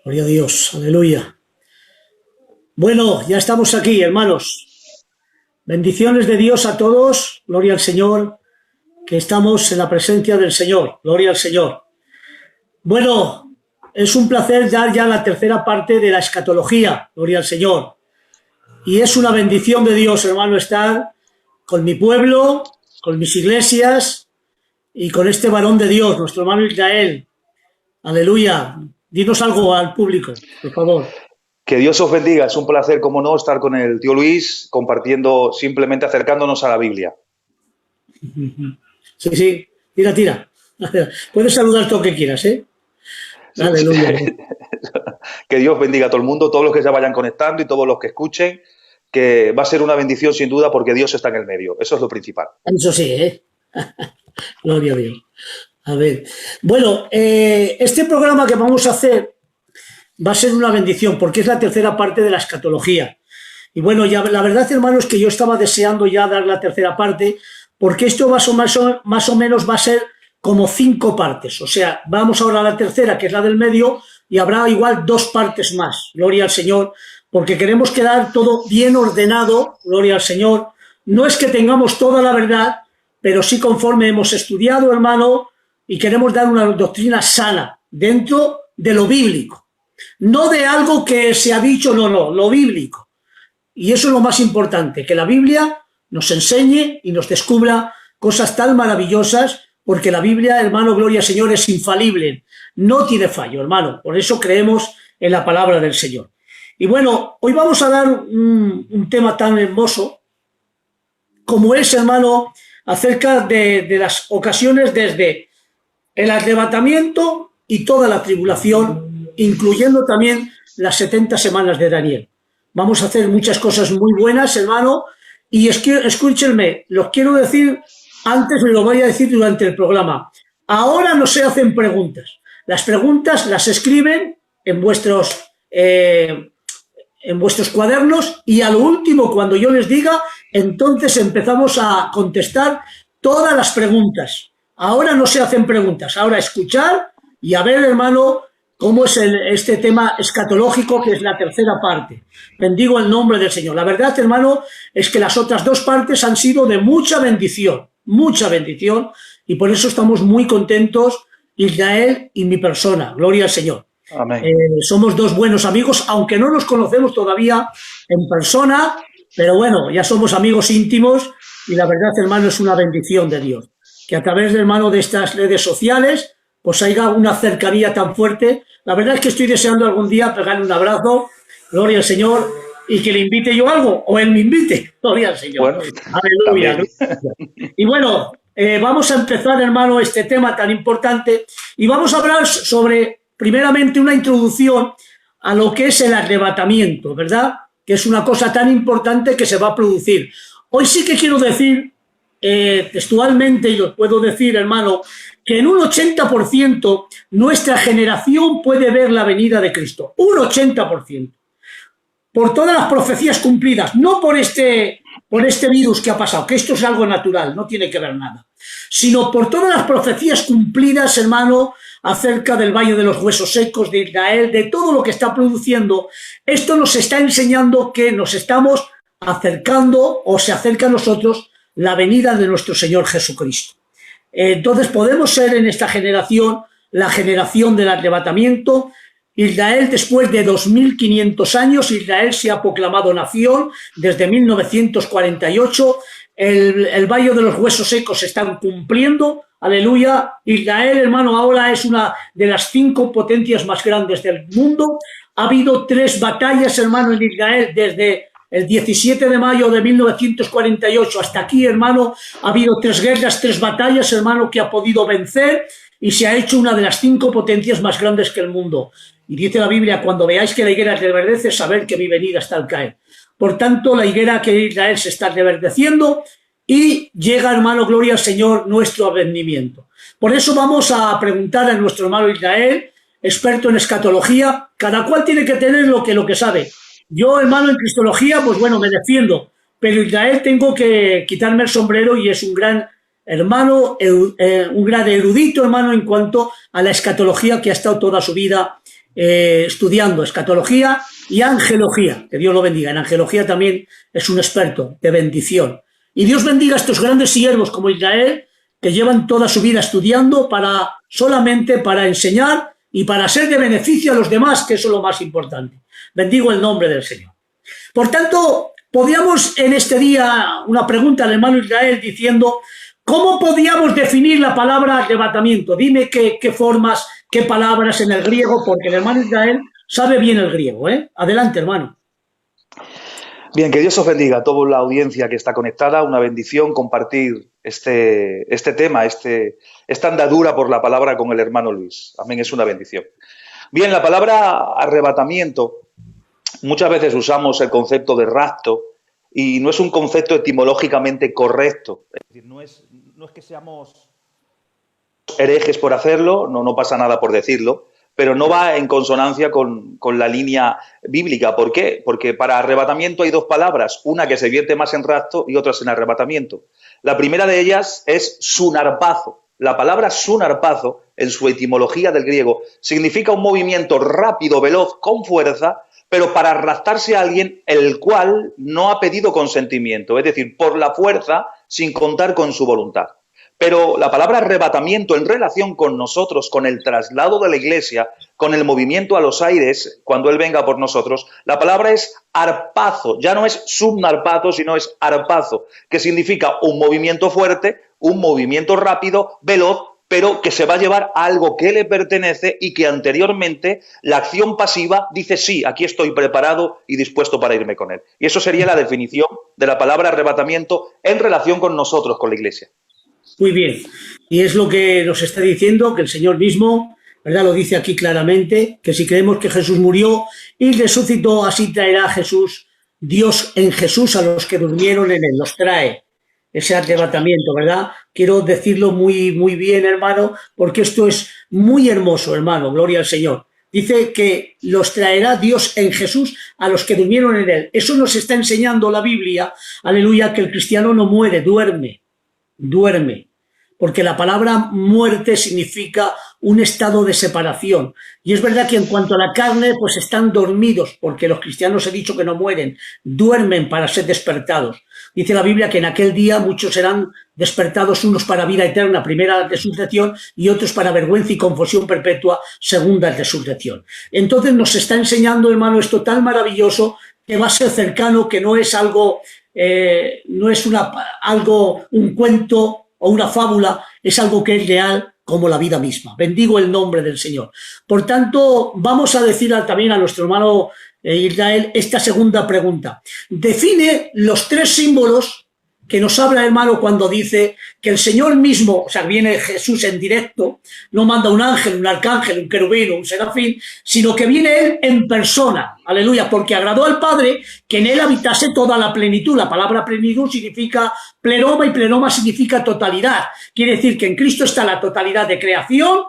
Gloria a Dios, aleluya. Bueno, ya estamos aquí, hermanos. Bendiciones de Dios a todos, gloria al Señor, que estamos en la presencia del Señor, gloria al Señor. Bueno, es un placer dar ya la tercera parte de la escatología, gloria al Señor. Y es una bendición de Dios, hermano, estar con mi pueblo, con mis iglesias y con este varón de Dios, nuestro hermano Israel. Aleluya. Dinos algo al público, por favor. Que Dios os bendiga. Es un placer, como no, estar con el tío Luis, compartiendo, simplemente acercándonos a la Biblia. Sí. Tira. Puedes saludar todo lo que quieras, ¿eh? Aleluya. Sí. Que Dios bendiga a todo el mundo, todos los que se vayan conectando y todos los que escuchen, que va a ser una bendición sin duda porque Dios está en el medio. Eso es lo principal. Eso sí, ¿eh? Gloria a Dios. A ver. Bueno, este programa que vamos a hacer va a ser una bendición porque es la tercera parte de la escatología. Y bueno, ya la verdad, hermano, es que yo estaba deseando ya dar la tercera parte porque esto más o menos va a ser como 5 partes. O sea, vamos ahora a la tercera, que es la del medio, y habrá igual 2 partes más. Gloria al Señor, porque queremos quedar todo bien ordenado. Gloria al Señor. No es que tengamos toda la verdad, pero sí conforme hemos estudiado, hermano, y queremos dar una doctrina sana dentro de lo bíblico. No de algo que se ha dicho, no, lo bíblico. Y eso es lo más importante, que la Biblia nos enseñe y nos descubra cosas tan maravillosas, porque la Biblia, hermano, gloria al Señor, es infalible, no tiene fallo, hermano. Por eso creemos en la palabra del Señor. Y bueno, hoy vamos a dar un tema tan hermoso como es, hermano, acerca de las ocasiones desde el arrebatamiento y toda la tribulación, incluyendo también las 70 semanas de Daniel. Vamos a hacer muchas cosas muy buenas, hermano, y escúchenme, los quiero decir antes, me lo voy a decir durante el programa. Ahora no se hacen preguntas. Las preguntas las escriben en vuestros cuadernos y a lo último, cuando yo les diga, entonces empezamos a contestar todas las preguntas. Ahora no se hacen preguntas, ahora escuchar y a ver, hermano, cómo es este tema escatológico, que es la tercera parte. Bendigo el nombre del Señor. La verdad, hermano, es que las otras 2 partes han sido de mucha bendición, y por eso estamos muy contentos, Israel y mi persona. Gloria al Señor. Amén. Somos 2 buenos amigos, aunque no nos conocemos todavía en persona, pero bueno, ya somos amigos íntimos y la verdad, hermano, es una bendición de Dios. Que a través, hermano, de estas redes sociales, pues haya una cercanía tan fuerte. La verdad es que estoy deseando algún día pegarle un abrazo, gloria al Señor, y que le invite yo algo, o él me invite, gloria al Señor. Bueno, aleluya. Y bueno, vamos a empezar, hermano, este tema tan importante, y vamos a hablar sobre, primeramente, una introducción a lo que es el arrebatamiento, ¿verdad? Que es una cosa tan importante que se va a producir. Hoy sí que quiero decir, textualmente, y lo puedo decir, hermano, que en un 80% nuestra generación puede ver la venida de Cristo. Un 80%. Por todas las profecías cumplidas, no por este virus que ha pasado, que esto es algo natural, no tiene que ver nada, sino por todas las profecías cumplidas, hermano, acerca del Valle de los Huesos Secos, de Israel, de todo lo que está produciendo. Esto nos está enseñando que nos estamos acercando, o se acerca a nosotros, la venida de nuestro Señor Jesucristo. Entonces podemos ser en esta generación la generación del arrebatamiento. Israel, después de 2500 años, Israel se ha proclamado nación desde 1948. El Valle de los Huesos Secos se están cumpliendo. Aleluya. Israel, hermano, ahora es una de las 5 potencias más grandes del mundo. Ha habido 3 batallas, hermano, en Israel desde el 17 de mayo de 1948 hasta aquí, hermano. Ha habido 3 guerras, 3 batallas, hermano, que ha podido vencer y se ha hecho una de las 5 potencias más grandes que el mundo. Y dice la Biblia, cuando veáis que la higuera reverdece, saber que mi venida está al caer. Por tanto, la higuera que Israel se está reverdeciendo y llega, hermano, gloria al Señor, nuestro advenimiento. Por eso vamos a preguntar a nuestro hermano Israel, experto en escatología. Cada cual tiene que tener lo que sabe. Yo, hermano, en cristología, pues bueno, me defiendo, pero Israel tengo que quitarme el sombrero y es un gran hermano, un gran erudito, hermano, en cuanto a la escatología, que ha estado toda su vida estudiando escatología y angelología, que Dios lo bendiga. En angelología también es un experto de bendición. Y Dios bendiga a estos grandes siervos como Israel, que llevan toda su vida estudiando solamente para enseñar y para ser de beneficio a los demás, que eso es lo más importante. Bendigo el nombre del Señor. Por tanto, podríamos en este día una pregunta al hermano Israel diciendo, ¿cómo podríamos definir la palabra arrebatamiento? Dime qué formas, qué palabras en el griego, porque el hermano Israel sabe bien el griego, ¿eh? Adelante, hermano. Bien, que Dios os bendiga a toda la audiencia que está conectada. Una bendición compartir este tema, esta andadura por la palabra con el hermano Luis. Amén, es una bendición. Bien, la palabra arrebatamiento, muchas veces usamos el concepto de rapto y no es un concepto etimológicamente correcto. Es decir, no es que seamos herejes por hacerlo, no pasa nada por decirlo, pero no va en consonancia con la línea bíblica. ¿Por qué? Porque para arrebatamiento hay dos palabras, una que se vierte más en rapto y otra en arrebatamiento. La primera de ellas es sunarpazo. La palabra sunarpazo, en su etimología del griego, significa un movimiento rápido, veloz, con fuerza, pero para raptarse a alguien el cual no ha pedido consentimiento, es decir, por la fuerza, sin contar con su voluntad. Pero la palabra arrebatamiento en relación con nosotros, con el traslado de la iglesia, con el movimiento a los aires, cuando Él venga por nosotros, la palabra es arpazo, ya no es subnarpazo, sino es arpazo, que significa un movimiento fuerte, un movimiento rápido, veloz, pero que se va a llevar a algo que le pertenece y que anteriormente la acción pasiva dice sí, aquí estoy preparado y dispuesto para irme con Él. Y eso sería la definición de la palabra arrebatamiento en relación con nosotros, con la iglesia. Muy bien, y es lo que nos está diciendo, que el Señor mismo, ¿verdad? Lo dice aquí claramente, que si creemos que Jesús murió y resucitó, así traerá Jesús, Dios en Jesús a los que durmieron en Él, los trae ese arrebatamiento, ¿verdad? Quiero decirlo muy, muy bien, hermano, porque esto es muy hermoso, hermano, gloria al Señor. Dice que los traerá Dios en Jesús a los que durmieron en Él. Eso nos está enseñando la Biblia, aleluya, que el cristiano no muere, duerme, porque la palabra muerte significa un estado de separación. Y es verdad que en cuanto a la carne, pues están dormidos, porque los cristianos he dicho que no mueren, duermen para ser despertados. Dice la Biblia que en aquel día muchos serán despertados, unos para vida eterna, primera resurrección, y otros para vergüenza y confusión perpetua, segunda resurrección. Entonces nos está enseñando, hermano, esto tan maravilloso, que va a ser cercano, que no es algo, un cuento o una fábula, es algo que es real como la vida misma. Bendigo el nombre del Señor. Por tanto, vamos a decir también a nuestro hermano Israel esta segunda pregunta. Define los tres símbolos que nos habla, hermano, cuando dice que el Señor mismo, o sea, viene Jesús en directo, no manda un ángel, un arcángel, un querubín, un serafín, sino que viene Él en persona, aleluya, porque agradó al Padre que en Él habitase toda la plenitud. La palabra plenitud significa pleroma y pleroma significa totalidad. Quiere decir que en Cristo está la totalidad de creación,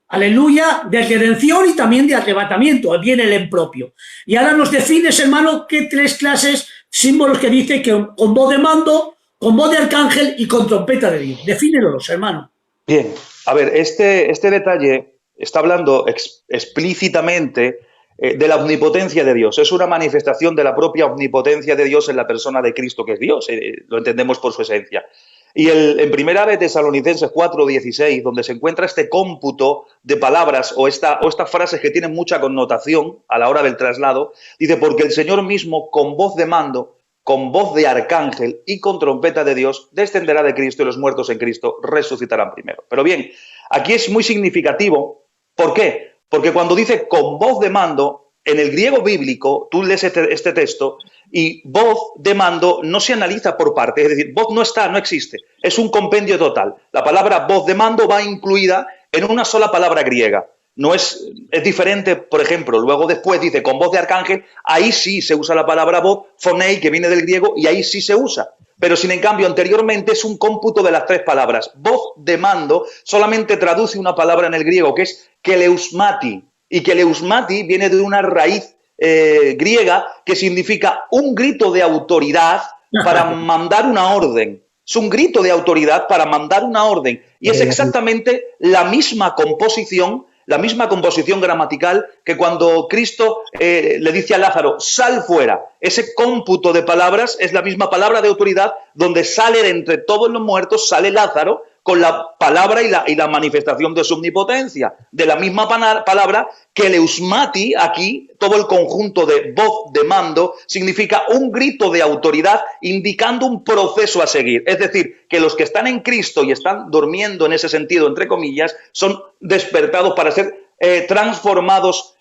aleluya, de redención y también de arrebatamiento, viene el en propio. Y ahora nos defines, hermano, qué tres clases, símbolos que dice que con voz de mando, con voz de arcángel y con trompeta de Dios. Defínelos, hermano. Bien, a ver, este detalle está hablando explícitamente de la omnipotencia de Dios. Es una manifestación de la propia omnipotencia de Dios en la persona de Cristo, que es Dios, lo entendemos por su esencia. Y en primera de Tesalonicenses 4:16, donde se encuentra este cómputo de palabras o estas frases que tienen mucha connotación a la hora del traslado, dice, porque el Señor mismo con voz de mando, con voz de arcángel y con trompeta de Dios, descenderá de Cristo y los muertos en Cristo resucitarán primero. Pero bien, aquí es muy significativo. ¿Por qué? Porque cuando dice con voz de mando, en el griego bíblico, tú lees este texto y voz de mando no se analiza por partes, es decir, voz no existe, es un compendio total. La palabra voz de mando va incluida en una sola palabra griega. No es diferente, por ejemplo, luego después dice con voz de arcángel, ahí sí se usa la palabra voz, phonei, que viene del griego, y ahí sí se usa. Pero sin en cambio, anteriormente es un cómputo de las tres palabras. Voz de mando solamente traduce una palabra en el griego, que es keleusmati, y keleusmati viene de una raíz griega que significa un grito de autoridad para mandar una orden. Es un grito de autoridad para mandar una orden. Y es exactamente la misma composición, la misma composición gramatical que cuando Cristo le dice a Lázaro, sal fuera. Ese cómputo de palabras es la misma palabra de autoridad donde sale de entre todos los muertos, sale Lázaro con la palabra y la manifestación de su omnipotencia. De la misma palabra que Leusmati, aquí, todo el conjunto de voz de mando, significa un grito de autoridad indicando un proceso a seguir. Es decir, que los que están en Cristo y están durmiendo en ese sentido, entre comillas, son despertados para ser transformados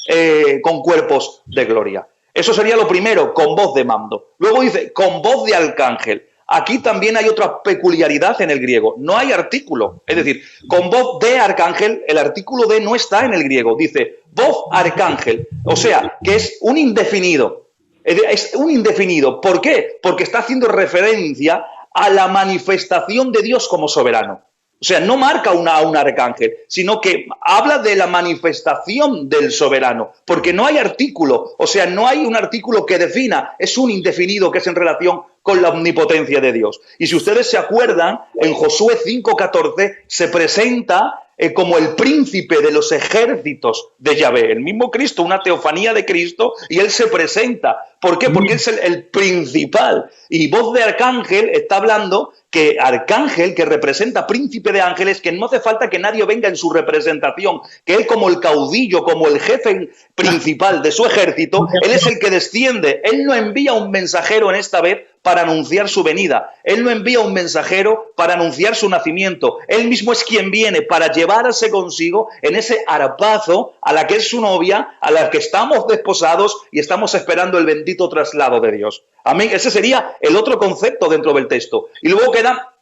con cuerpos de gloria. Eso sería lo primero, con voz de mando. Luego dice, con voz de arcángel. Aquí también hay otra peculiaridad en el griego. No hay artículo. Es decir, con voz de arcángel, el artículo de no está en el griego. Dice voz arcángel. O sea, que es un indefinido. Es un indefinido. ¿Por qué? Porque está haciendo referencia a la manifestación de Dios como soberano. O sea, no marca a un arcángel, sino que habla de la manifestación del soberano, porque no hay artículo, o sea, no hay un artículo que defina, es un indefinido que es en relación con la omnipotencia de Dios. Y si ustedes se acuerdan, en Josué 5:14 se presenta como el príncipe de los ejércitos de Yahvé, el mismo Cristo, una teofanía de Cristo, y él se presenta. ¿Por qué? Porque es el principal. Y voz de arcángel está hablando que arcángel, que representa príncipe de ángeles, que no hace falta que nadie venga en su representación, que él como el caudillo, como el jefe principal de su ejército, él es el que desciende. Él no envía un mensajero en esta vez para anunciar su venida. Él no envía un mensajero para anunciar su nacimiento. Él mismo es quien viene para llevarse consigo en ese arpazo a la que es su novia, a la que estamos desposados y estamos esperando el bendito traslado de Dios. Amén. Ese sería el otro concepto dentro del texto. Y luego queda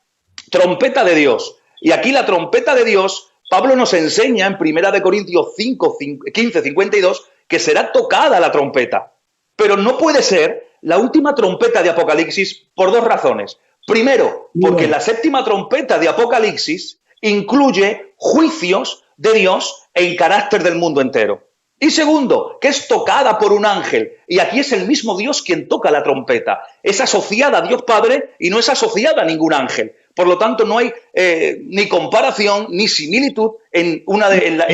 trompeta de Dios. Y aquí la trompeta de Dios, Pablo nos enseña en 1 Corintios 15:52, que será tocada la trompeta. Pero no puede ser la última trompeta de Apocalipsis por dos razones. Primero, porque la séptima trompeta de Apocalipsis incluye juicios de Dios en carácter del mundo entero. Y segundo, que es tocada por un ángel. Y aquí es el mismo Dios quien toca la trompeta. Es asociada a Dios Padre y no es asociada a ningún ángel. Por lo tanto, no hay ni comparación ni similitud en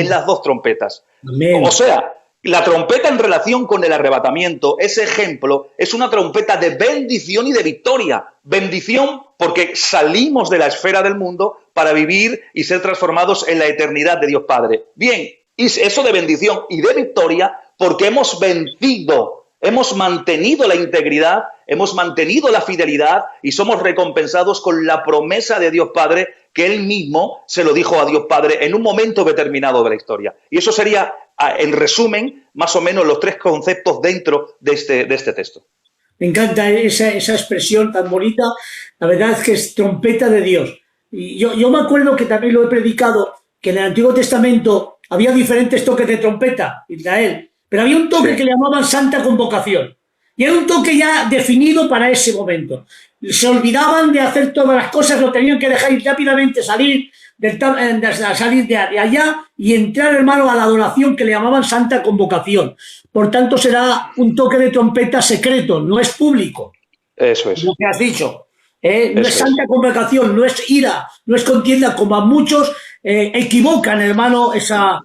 las dos trompetas. Amén. O sea, la trompeta en relación con el arrebatamiento, ese ejemplo, es una trompeta de bendición y de victoria. Bendición porque salimos de la esfera del mundo para vivir y ser transformados en la eternidad de Dios Padre. Bien, y eso de bendición y de victoria porque hemos vencido, hemos mantenido la integridad, hemos mantenido la fidelidad y somos recompensados con la promesa de Dios Padre que Él mismo se lo dijo a Dios Padre en un momento determinado de la historia. Y eso sería, en resumen, más o menos los tres conceptos dentro de este texto. Me encanta esa expresión tan bonita. La verdad es que es trompeta de Dios. Y yo me acuerdo que también lo he predicado, que en el Antiguo Testamento había diferentes toques de trompeta, Israel, pero había un toque que le llamaban Santa Convocación. Y era un toque ya definido para ese momento. Se olvidaban de hacer todas las cosas, lo tenían que dejar ir rápidamente, salir de allá y entrar, hermano, a la adoración que le llamaban Santa Convocación. Por tanto, será un toque de trompeta secreto, no es público. Eso es. Lo que has dicho. No es Santa Convocación, no es ira, no es contienda, como a muchos equivocan, hermano, esa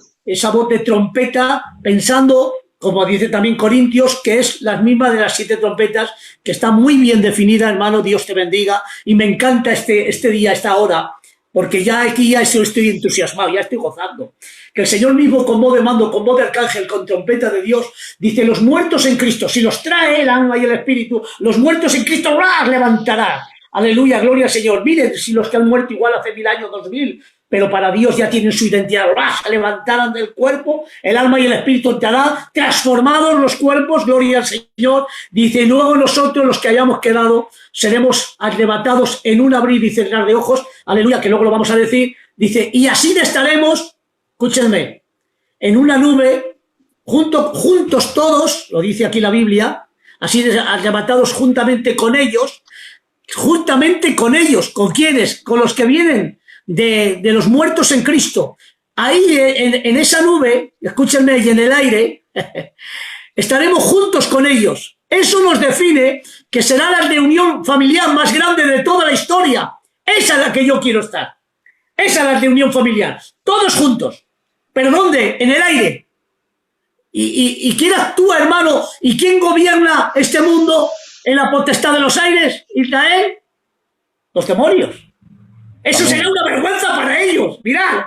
voz de trompeta, pensando, como dice también Corintios, que es la misma de las 7 trompetas, que está muy bien definida, hermano. Dios te bendiga. Y me encanta este día, esta hora, porque ya aquí ya estoy entusiasmado, ya estoy gozando. Que el Señor mismo, con voz de mando, con voz de arcángel, con trompeta de Dios, dice: los muertos en Cristo, si los trae el alma y el espíritu, los muertos en Cristo ¡ras! Levantará. Aleluya, gloria al Señor. Miren, si los que han muerto igual hace 1000 años, 2000, pero para Dios ya tienen su identidad. Se levantarán del cuerpo, el alma y el espíritu entrarán, transformados los cuerpos, gloria al Señor. Dice: luego nosotros, los que hayamos quedado, seremos arrebatados en un abrir y cerrar de ojos. Aleluya, que luego lo vamos a decir. Dice: y así estaremos, escúchenme, en una nube, juntos todos, lo dice aquí la Biblia, así arrebatados juntamente con ellos. Justamente con ellos, ¿con quiénes? Con los que vienen de los muertos en Cristo. Ahí en esa nube, escúchenme, y en el aire, estaremos juntos con ellos. Eso nos define que será la reunión familiar más grande de toda la historia. Esa es la que yo quiero estar. Esa es la reunión familiar. Todos juntos. ¿Pero dónde? En el aire. ¿Y quién actúa, hermano? ¿Y quién gobierna este mundo en la potestad de los aires? ¿Israel? Los demonios. Eso sería una vergüenza para ellos. Mirad.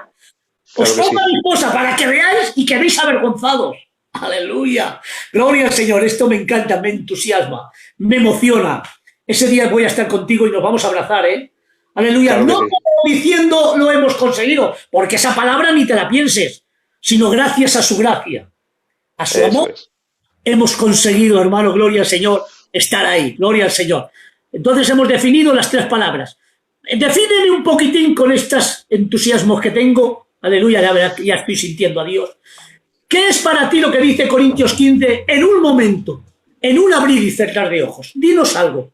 Os pongo a mi esposa para que veáis y quedéis avergonzados. Aleluya. Gloria al Señor. Esto me encanta, me entusiasma, me emociona. Ese día voy a estar contigo y nos vamos a abrazar, ¿eh? Aleluya. Claro, no como diciendo lo hemos conseguido, porque esa palabra ni te la pienses, sino gracias a su gracia, a su amor, hemos conseguido, hermano, gloria al Señor, estar ahí. Gloria al Señor. Entonces hemos definido las tres palabras. Defíneme un poquitín con estos entusiasmos que tengo. Aleluya, ya estoy sintiendo a Dios. ¿Qué es para ti lo que dice Corintios 15 en un momento, en un abrir y cerrar de ojos? Dinos algo.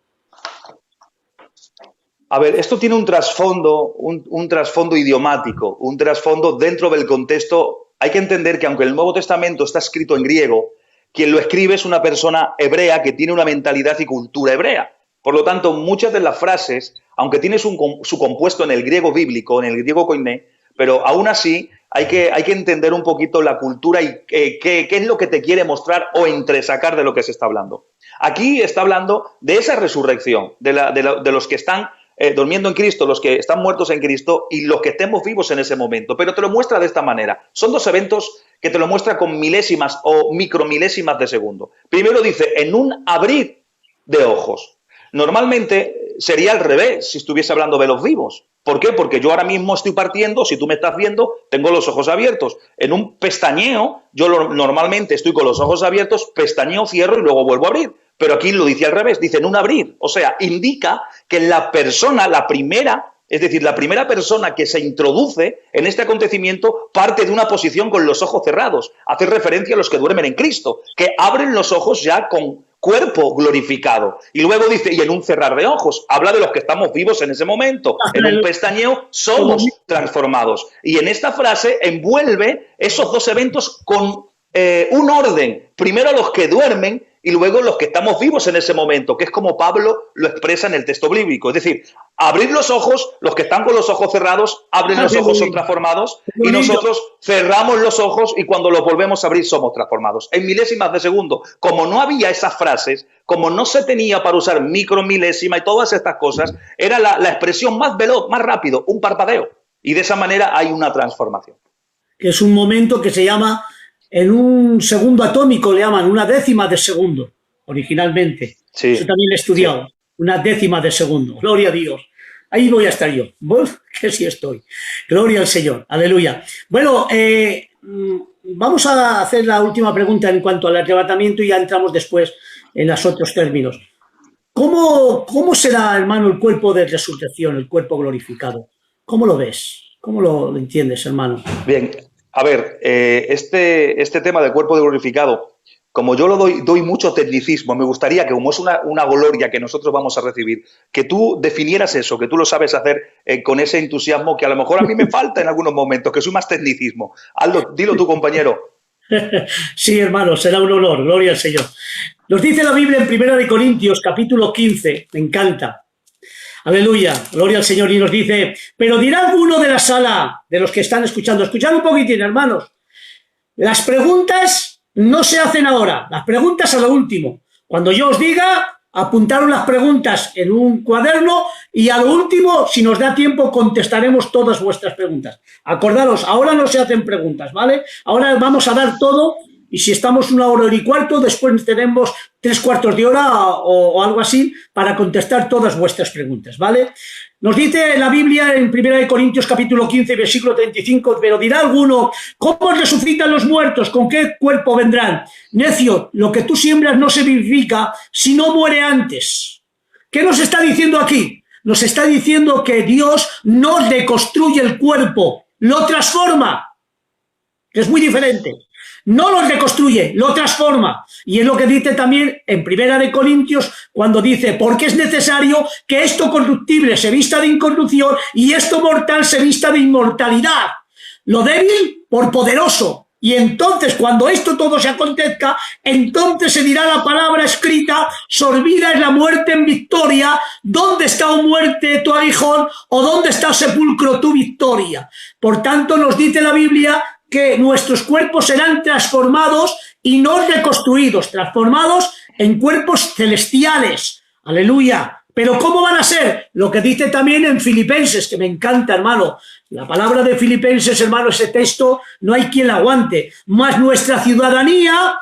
A ver, esto tiene un trasfondo, un trasfondo idiomático, un trasfondo dentro del contexto. Hay que entender que aunque el Nuevo Testamento está escrito en griego, quien lo escribe es una persona hebrea que tiene una mentalidad y cultura hebrea. Por lo tanto, muchas de las frases, aunque tiene su compuesto en el griego bíblico, en el griego koiné, pero aún así hay que entender un poquito la cultura y qué es lo que te quiere mostrar o entresacar de lo que se está hablando. Aquí está hablando de esa resurrección, de los que están durmiendo en Cristo, los que están muertos en Cristo y los que estemos vivos en ese momento. Pero te lo muestra de esta manera. Son dos eventos que te lo muestra con milésimas o micromilésimas de segundo. Primero dice, en un abrir de ojos. Normalmente sería al revés si estuviese hablando de los vivos. ¿Por qué? Porque yo ahora mismo estoy partiendo, si tú me estás viendo, tengo los ojos abiertos. En un pestañeo, yo normalmente estoy con los ojos abiertos, pestañeo, cierro y luego vuelvo a abrir. Pero aquí lo dice al revés, dice en un abrir. O sea, indica que la persona, la primera, es decir, la primera persona que se introduce en este acontecimiento parte de una posición con los ojos cerrados. Hace referencia a los que duermen en Cristo, que abren los ojos ya con cuerpo glorificado. Y luego dice, y en un cerrar de ojos, habla de los que estamos vivos en ese momento. En un pestañeo somos transformados. Y en esta frase envuelve esos dos eventos con un orden. Primero los que duermen y luego los que estamos vivos en ese momento, que es como Pablo lo expresa en el texto bíblico. Es decir, abrir los ojos, los que están con los ojos cerrados, abren los ojos, son transformados, y nosotros cerramos los ojos y cuando los volvemos a abrir somos transformados. En milésimas de segundo, como no había esas frases, como no se tenía para usar micromilésima y todas estas cosas, era la expresión más veloz, más rápido, un parpadeo. Y de esa manera hay una transformación. Que es un momento que se llama... En un segundo atómico le llaman una décima de segundo, originalmente. Sí, eso también lo he estudiado. Sí. Una décima de segundo. Gloria a Dios. Ahí voy a estar yo. Bueno, que sí estoy. Gloria al Señor. Aleluya. Bueno, vamos a hacer la última pregunta en cuanto al arrebatamiento y ya entramos después en los otros términos. ¿Cómo será, hermano, el cuerpo de resurrección, el cuerpo glorificado? ¿Cómo lo ves? ¿Cómo lo entiendes, hermano? Bien. A ver, este tema del cuerpo glorificado, como yo lo doy mucho tecnicismo, me gustaría que, como es una gloria que nosotros vamos a recibir, que tú definieras eso, que tú lo sabes hacer con ese entusiasmo que a lo mejor a mí me falta en algunos momentos, que soy más tecnicismo. Aldo, dilo tú, compañero. Sí, hermano, será un honor, gloria al Señor. Nos dice la Biblia en 1 Corintios, capítulo 15, me encanta. Aleluya, gloria al Señor, y nos dice, pero dirá alguno de la sala, de los que están escuchando, escuchad un poquitín, hermanos, las preguntas no se hacen ahora, las preguntas a lo último. Cuando yo os diga, apuntaron las preguntas en un cuaderno y a lo último, si nos da tiempo, contestaremos todas vuestras preguntas. Acordaros, ahora no se hacen preguntas, ¿vale? Ahora vamos a dar todo. Y si estamos 1 hora y cuarto, después tenemos 3/4 de hora o algo así para contestar todas vuestras preguntas, ¿vale? Nos dice la Biblia en 1 Corintios capítulo 15, versículo 35, pero dirá alguno, ¿cómo resucitan los muertos? ¿Con qué cuerpo vendrán? Necio, lo que tú siembras no se vivifica si no muere antes. ¿Qué nos está diciendo aquí? Nos está diciendo que Dios no deconstruye el cuerpo, lo transforma, que es muy diferente. No lo reconstruye, lo transforma. Y es lo que dice también en 1 Corintios cuando dice, porque es necesario que esto corruptible se vista de incorrupción y esto mortal se vista de inmortalidad. Lo débil por poderoso. Y entonces, cuando esto todo se acontezca, entonces se dirá la palabra escrita, sorbida es la muerte en victoria, ¿dónde está, oh muerte, tu aguijón? ¿O dónde está, sepulcro, tu victoria? Por tanto, nos dice la Biblia que nuestros cuerpos serán transformados y no reconstruidos, transformados en cuerpos celestiales. Aleluya. Pero ¿cómo van a ser? Lo que dice también en Filipenses, que me encanta, hermano. La palabra de Filipenses, hermano, ese texto, no hay quien la aguante. Mas nuestra ciudadanía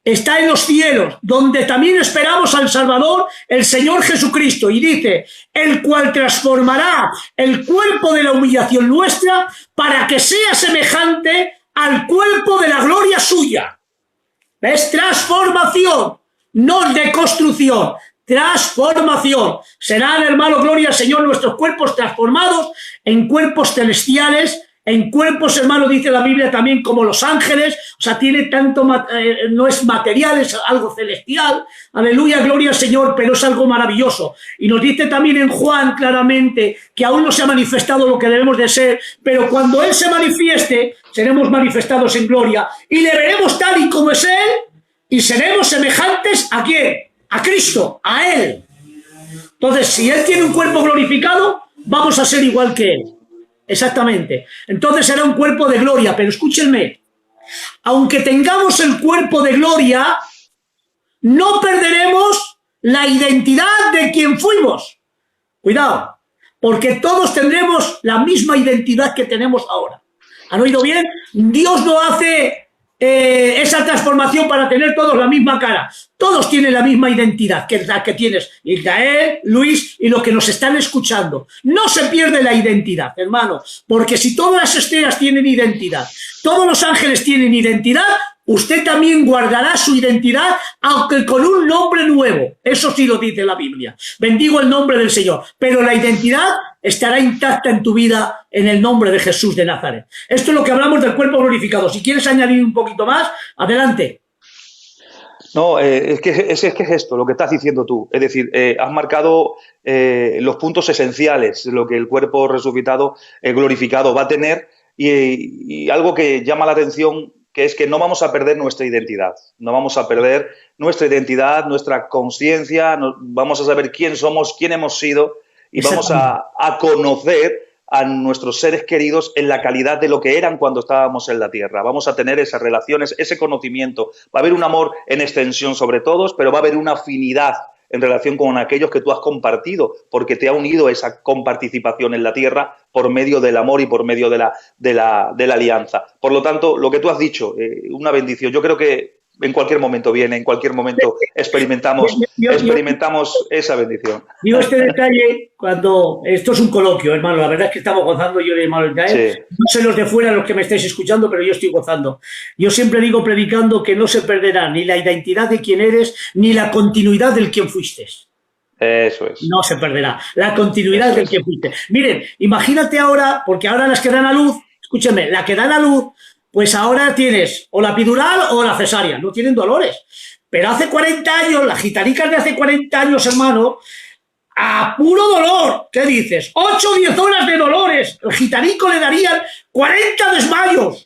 está en los cielos, donde también esperamos al Salvador, el Señor Jesucristo. Y dice, el cual transformará el cuerpo de la humillación nuestra para que sea semejante al cuerpo de la gloria suya. ¿Ves? Transformación, no deconstrucción. Transformación. Serán, hermano, gloria al Señor, nuestros cuerpos transformados en cuerpos celestiales, en cuerpos, hermano, dice la Biblia también como los ángeles, o sea, tiene tanto, no es material, es algo celestial. Aleluya, gloria al Señor, pero es algo maravilloso. Y nos dice también en Juan claramente que aún no se ha manifestado lo que debemos de ser, pero cuando Él se manifieste, seremos manifestados en gloria y le veremos tal y como es Él y seremos semejantes ¿a quién? A Cristo, a Él. Entonces, si Él tiene un cuerpo glorificado, vamos a ser igual que Él. Exactamente. Entonces será un cuerpo de gloria, pero escúchenme, aunque tengamos el cuerpo de gloria, no perderemos la identidad de quien fuimos. Cuidado, porque todos tendremos la misma identidad que tenemos ahora. ¿Han oído bien? Dios no hace esa transformación para tener todos la misma cara. Todos tienen la misma identidad, que es la que tienes Israel, Luis y los que nos están escuchando. No se pierde la identidad, hermano, porque si todas las estrellas tienen identidad, todos los ángeles tienen identidad, usted también guardará su identidad, aunque con un nombre nuevo. Eso sí lo dice la Biblia. Bendigo el nombre del Señor. Pero la identidad estará intacta en tu vida en el nombre de Jesús de Nazaret. Esto es lo que hablamos del cuerpo glorificado. Si quieres añadir un poquito más, adelante. No, es que es esto, lo que estás diciendo tú. Es decir, has marcado los puntos esenciales, lo que el cuerpo resucitado, glorificado va a tener y algo que llama la atención, que es que no vamos a perder nuestra identidad, no vamos a perder nuestra identidad, nuestra conciencia, vamos a saber quién somos, quién hemos sido y vamos a conocer a nuestros seres queridos en la calidad de lo que eran cuando estábamos en la tierra. Vamos a tener esas relaciones, ese conocimiento. Va a haber un amor en extensión sobre todos, pero va a haber una afinidad en relación con aquellos que tú has compartido, porque te ha unido esa comparticipación en la tierra por medio del amor y por medio de la alianza. Por lo tanto, lo que tú has dicho, una bendición. Yo creo que en cualquier momento viene, en cualquier momento experimentamos esa bendición. Digo este detalle cuando... Esto es un coloquio, hermano. La verdad es que estamos gozando yo y hermano Israel. Sí. No sé los de fuera, los que me estáis escuchando, pero yo estoy gozando. Yo siempre digo predicando que no se perderá ni la identidad de quién eres, ni la continuidad del quien fuiste. Eso es. No se perderá. La continuidad del que fuiste. Miren, imagínate ahora, porque ahora las que dan a luz, escúchenme, la que dan a luz, pues ahora tienes o la epidural o la cesárea, no tienen dolores. Pero hace 40 años, las gitanicas de hace 40 años, hermano, a puro dolor, ¿qué dices? 8 o 10 horas de dolores. El gitanico le darían 40 desmayos.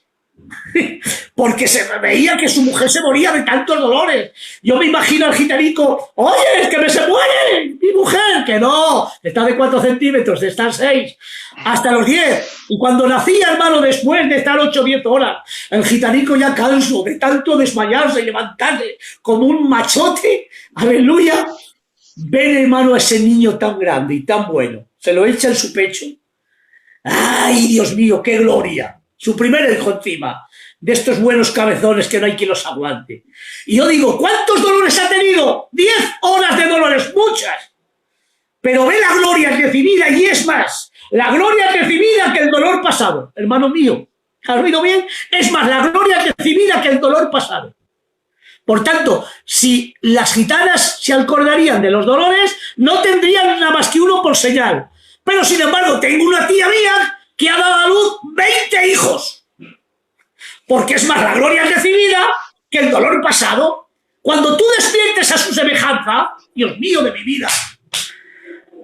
Porque se veía que su mujer se moría de tantos dolores. Yo me imagino al gitanico, oye, que se muere mi mujer, que no, está de 4 centímetros, está 6, hasta los 10. Y cuando nacía, hermano, después de estar 8 o 10 horas, el gitanico ya canso de tanto desmayarse y levantarse como un machote, aleluya, ven, hermano, a ese niño tan grande y tan bueno, se lo echa en su pecho. ¡Ay, Dios mío, qué gloria! Su primer hijo encima, de estos buenos cabezones que no hay quien los aguante. Y yo digo, ¿cuántos dolores ha tenido? 10 horas de dolores, muchas. Pero ve la gloria recibida y es más, la gloria recibida que el dolor pasado. Hermano mío, ¿has oído bien? Es más, la gloria recibida que el dolor pasado. Por tanto, si las gitanas se acordarían de los dolores, no tendrían nada más que uno por señal. Pero sin embargo, tengo una tía mía que ha dado a luz 20 hijos. Porque es más la gloria recibida que el dolor pasado. Cuando tú despiertes a su semejanza, Dios mío de mi vida,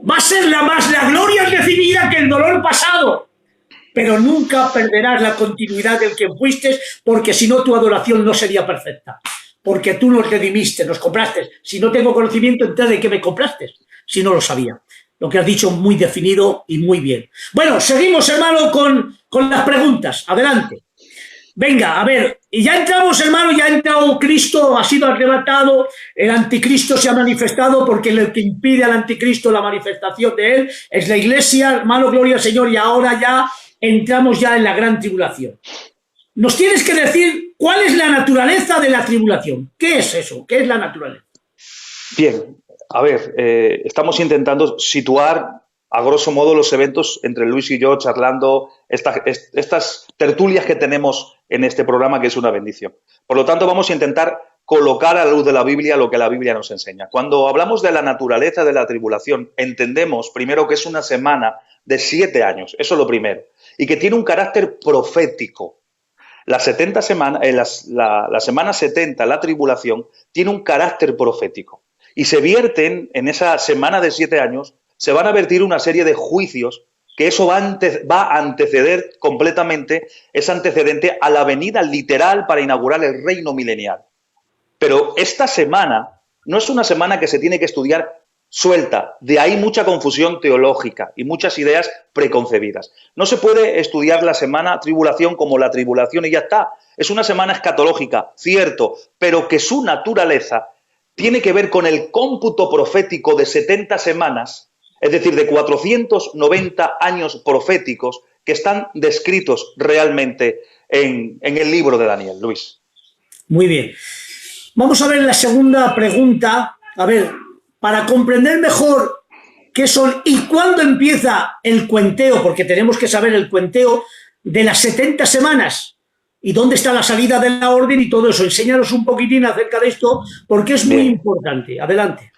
va a ser la gloria recibida que el dolor pasado. Pero nunca perderás la continuidad del que fuiste, porque si no tu adoración no sería perfecta. Porque tú nos redimiste, nos compraste. Si no tengo conocimiento, entonces ¿de qué me compraste? Si no lo sabía. Lo que has dicho muy definido y muy bien. Bueno, seguimos, hermano, con las preguntas. Adelante. Venga, a ver, y ya entramos, hermano, ya ha entrado Cristo, ha sido arrebatado, el anticristo se ha manifestado, porque lo que impide al anticristo la manifestación de él es la iglesia, hermano, gloria al Señor, y ahora ya entramos ya en la gran tribulación. Nos tienes que decir cuál es la naturaleza de la tribulación. ¿Qué es eso? ¿Qué es la naturaleza? Bien, a ver, estamos intentando situar a grosso modo los eventos entre Luis y yo charlando estas tertulias que tenemos en este programa, que es una bendición. Por lo tanto, vamos a intentar colocar a la luz de la Biblia lo que la Biblia nos enseña. Cuando hablamos de la naturaleza de la tribulación, entendemos primero que es una semana de 7 años, eso es lo primero, y que tiene un carácter profético. La semana 70, la tribulación, tiene un carácter profético. Y se vierten, en esa semana de 7 años, se van a vertir una serie de juicios que eso va a anteceder completamente, es antecedente a la venida literal para inaugurar el reino milenial. Pero esta semana no es una semana que se tiene que estudiar suelta, de ahí mucha confusión teológica y muchas ideas preconcebidas. No se puede estudiar la semana tribulación como la tribulación y ya está. Es una semana escatológica, cierto, pero que su naturaleza tiene que ver con el cómputo profético de 70 semanas, es decir, de 490 años proféticos que están descritos realmente en el libro de Daniel. Luis. Muy bien. Vamos a ver la segunda pregunta. A ver, para comprender mejor qué son y cuándo empieza el cuenteo, porque tenemos que saber el cuenteo de las 70 semanas y dónde está la salida de la orden y todo eso. Enséñanos un poquitín acerca de esto, porque es muy importante. Adelante.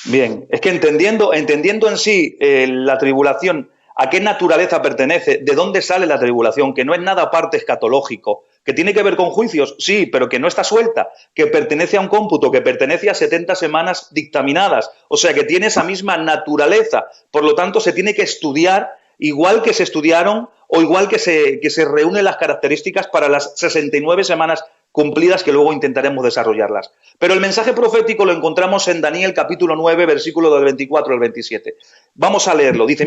Bien, es que entendiendo en sí la tribulación, a qué naturaleza pertenece, de dónde sale la tribulación, que no es nada aparte escatológico, que tiene que ver con juicios, sí, pero que no está suelta, que pertenece a un cómputo, que pertenece a 70 semanas dictaminadas, o sea, que tiene esa misma naturaleza. Por lo tanto, se tiene que estudiar igual que se estudiaron o igual que se reúnen las características para las 69 semanas cumplidas, que luego intentaremos desarrollarlas. Pero el mensaje profético lo encontramos en Daniel capítulo 9, versículo del 24 al 27. Vamos a leerlo. Dice,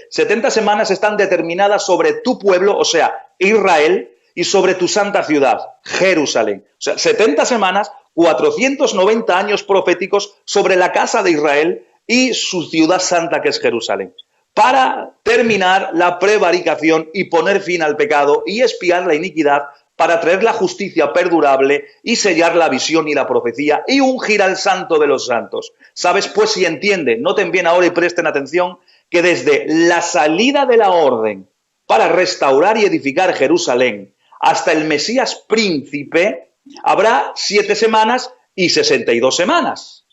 70 semanas están determinadas sobre tu pueblo, o sea, Israel, y sobre tu santa ciudad, Jerusalén. O sea, 70 semanas, 490 años proféticos sobre la casa de Israel y su ciudad santa, que es Jerusalén, para terminar la prevaricación y poner fin al pecado y expiar la iniquidad, para traer la justicia perdurable y sellar la visión y la profecía y ungir al santo de los santos. ¿Sabes? Pues si entienden, noten bien ahora y presten atención, que desde la salida de la orden para restaurar y edificar Jerusalén hasta el Mesías príncipe habrá 7 semanas y 62 semanas.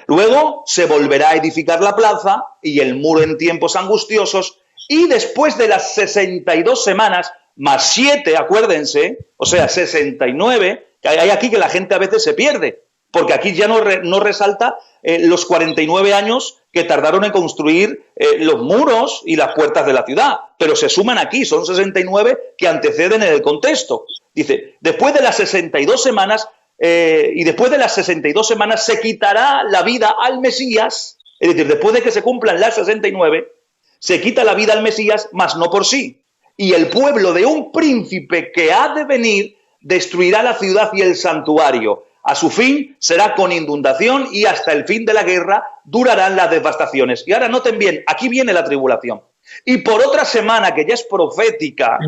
Luego se volverá a edificar la plaza y el muro en tiempos angustiosos, y después de las 62 semanas, más 7, acuérdense, o sea, 69, que hay aquí que la gente a veces se pierde, porque aquí ya no resalta los 49 años que tardaron en construir los muros y las puertas de la ciudad, pero se suman aquí, son 69 que anteceden en el contexto. Dice, después de las 62 semanas, y después de las 62 semanas se quitará la vida al Mesías, es decir, después de que se cumplan las 69, se quita la vida al Mesías, mas no por sí. Y el pueblo de un príncipe que ha de venir destruirá la ciudad y el santuario. A su fin será con inundación y hasta el fin de la guerra durarán las devastaciones. Y ahora noten bien, aquí viene la tribulación. Y por otra semana, que ya es profética,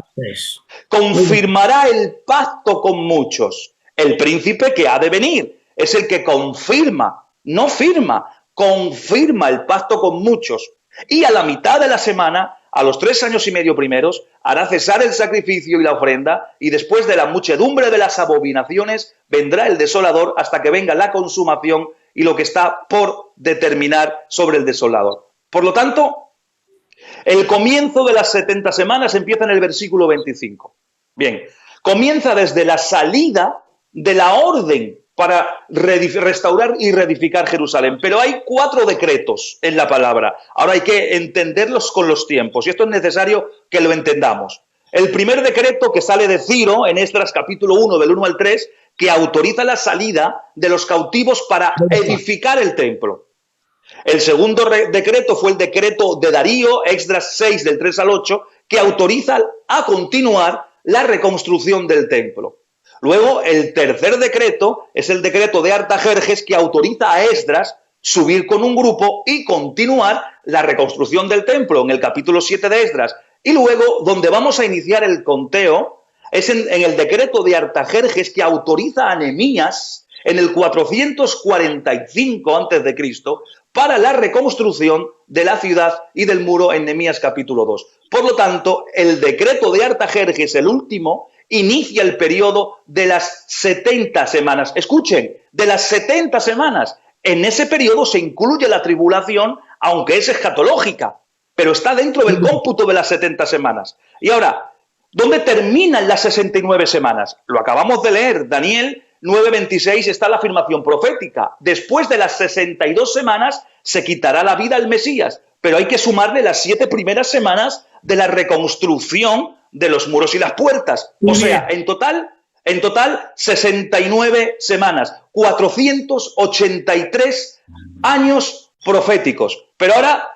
confirmará el pacto con muchos. El príncipe que ha de venir es el que confirma, no firma, confirma el pacto con muchos. Y a la mitad de la semana, a los 3 años y medio primeros, hará cesar el sacrificio y la ofrenda, y después de la muchedumbre de las abominaciones vendrá el desolador hasta que venga la consumación y lo que está por determinar sobre el desolador. Por lo tanto, el comienzo de las 70 semanas empieza en el versículo 25. Bien, comienza desde la salida de la orden para restaurar y reedificar Jerusalén. Pero hay 4 decretos en la palabra. Ahora hay que entenderlos con los tiempos, y esto es necesario que lo entendamos. El primer decreto, que sale de Ciro, en Esdras capítulo 1, del 1 al 3, que autoriza la salida de los cautivos para edificar el templo. El segundo decreto fue el decreto de Darío, Esdras 6, del 3 al 8, que autoriza a continuar la reconstrucción del templo. Luego, el tercer decreto es el decreto de Artajerjes, que autoriza a Esdras subir con un grupo y continuar la reconstrucción del templo en el capítulo 7 de Esdras. Y luego, donde vamos a iniciar el conteo, es en el decreto de Artajerjes, que autoriza a Nehemías en el 445 a.C. para la reconstrucción de la ciudad y del muro en Nehemías capítulo 2. Por lo tanto, el decreto de Artajerjes, el último, inicia el periodo de las 70 semanas. Escuchen, de las 70 semanas. En ese periodo se incluye la tribulación, aunque es escatológica, pero está dentro del cómputo de las 70 semanas. Y ahora, ¿dónde terminan las 69 semanas? Lo acabamos de leer, Daniel 9:26 está la afirmación profética. Después de las 62 semanas se quitará la vida al Mesías, pero hay que sumarle las 7 primeras semanas de la reconstrucción de los muros y las puertas. O sea, en total 69 semanas, 483 años proféticos. Pero ahora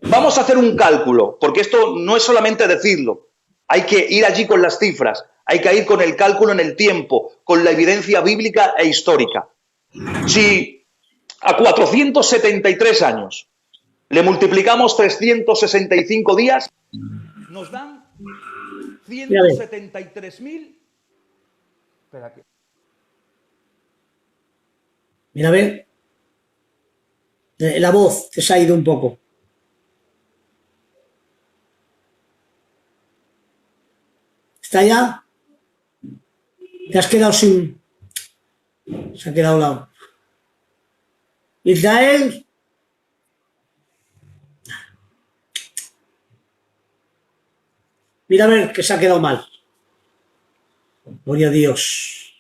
vamos a hacer un cálculo, porque esto no es solamente decirlo, hay que ir allí con las cifras. Hay que ir con el cálculo en el tiempo, con la evidencia bíblica e histórica. Si a 473 años le multiplicamos 365 días, nos dan 173.000. Espera que... Mira, a ver. La voz te se ha ido un poco. ¿Está ya? Te has quedado sin... Se ha quedado a un lado. Israel. Mira a ver que se ha quedado mal. Gloria a Dios.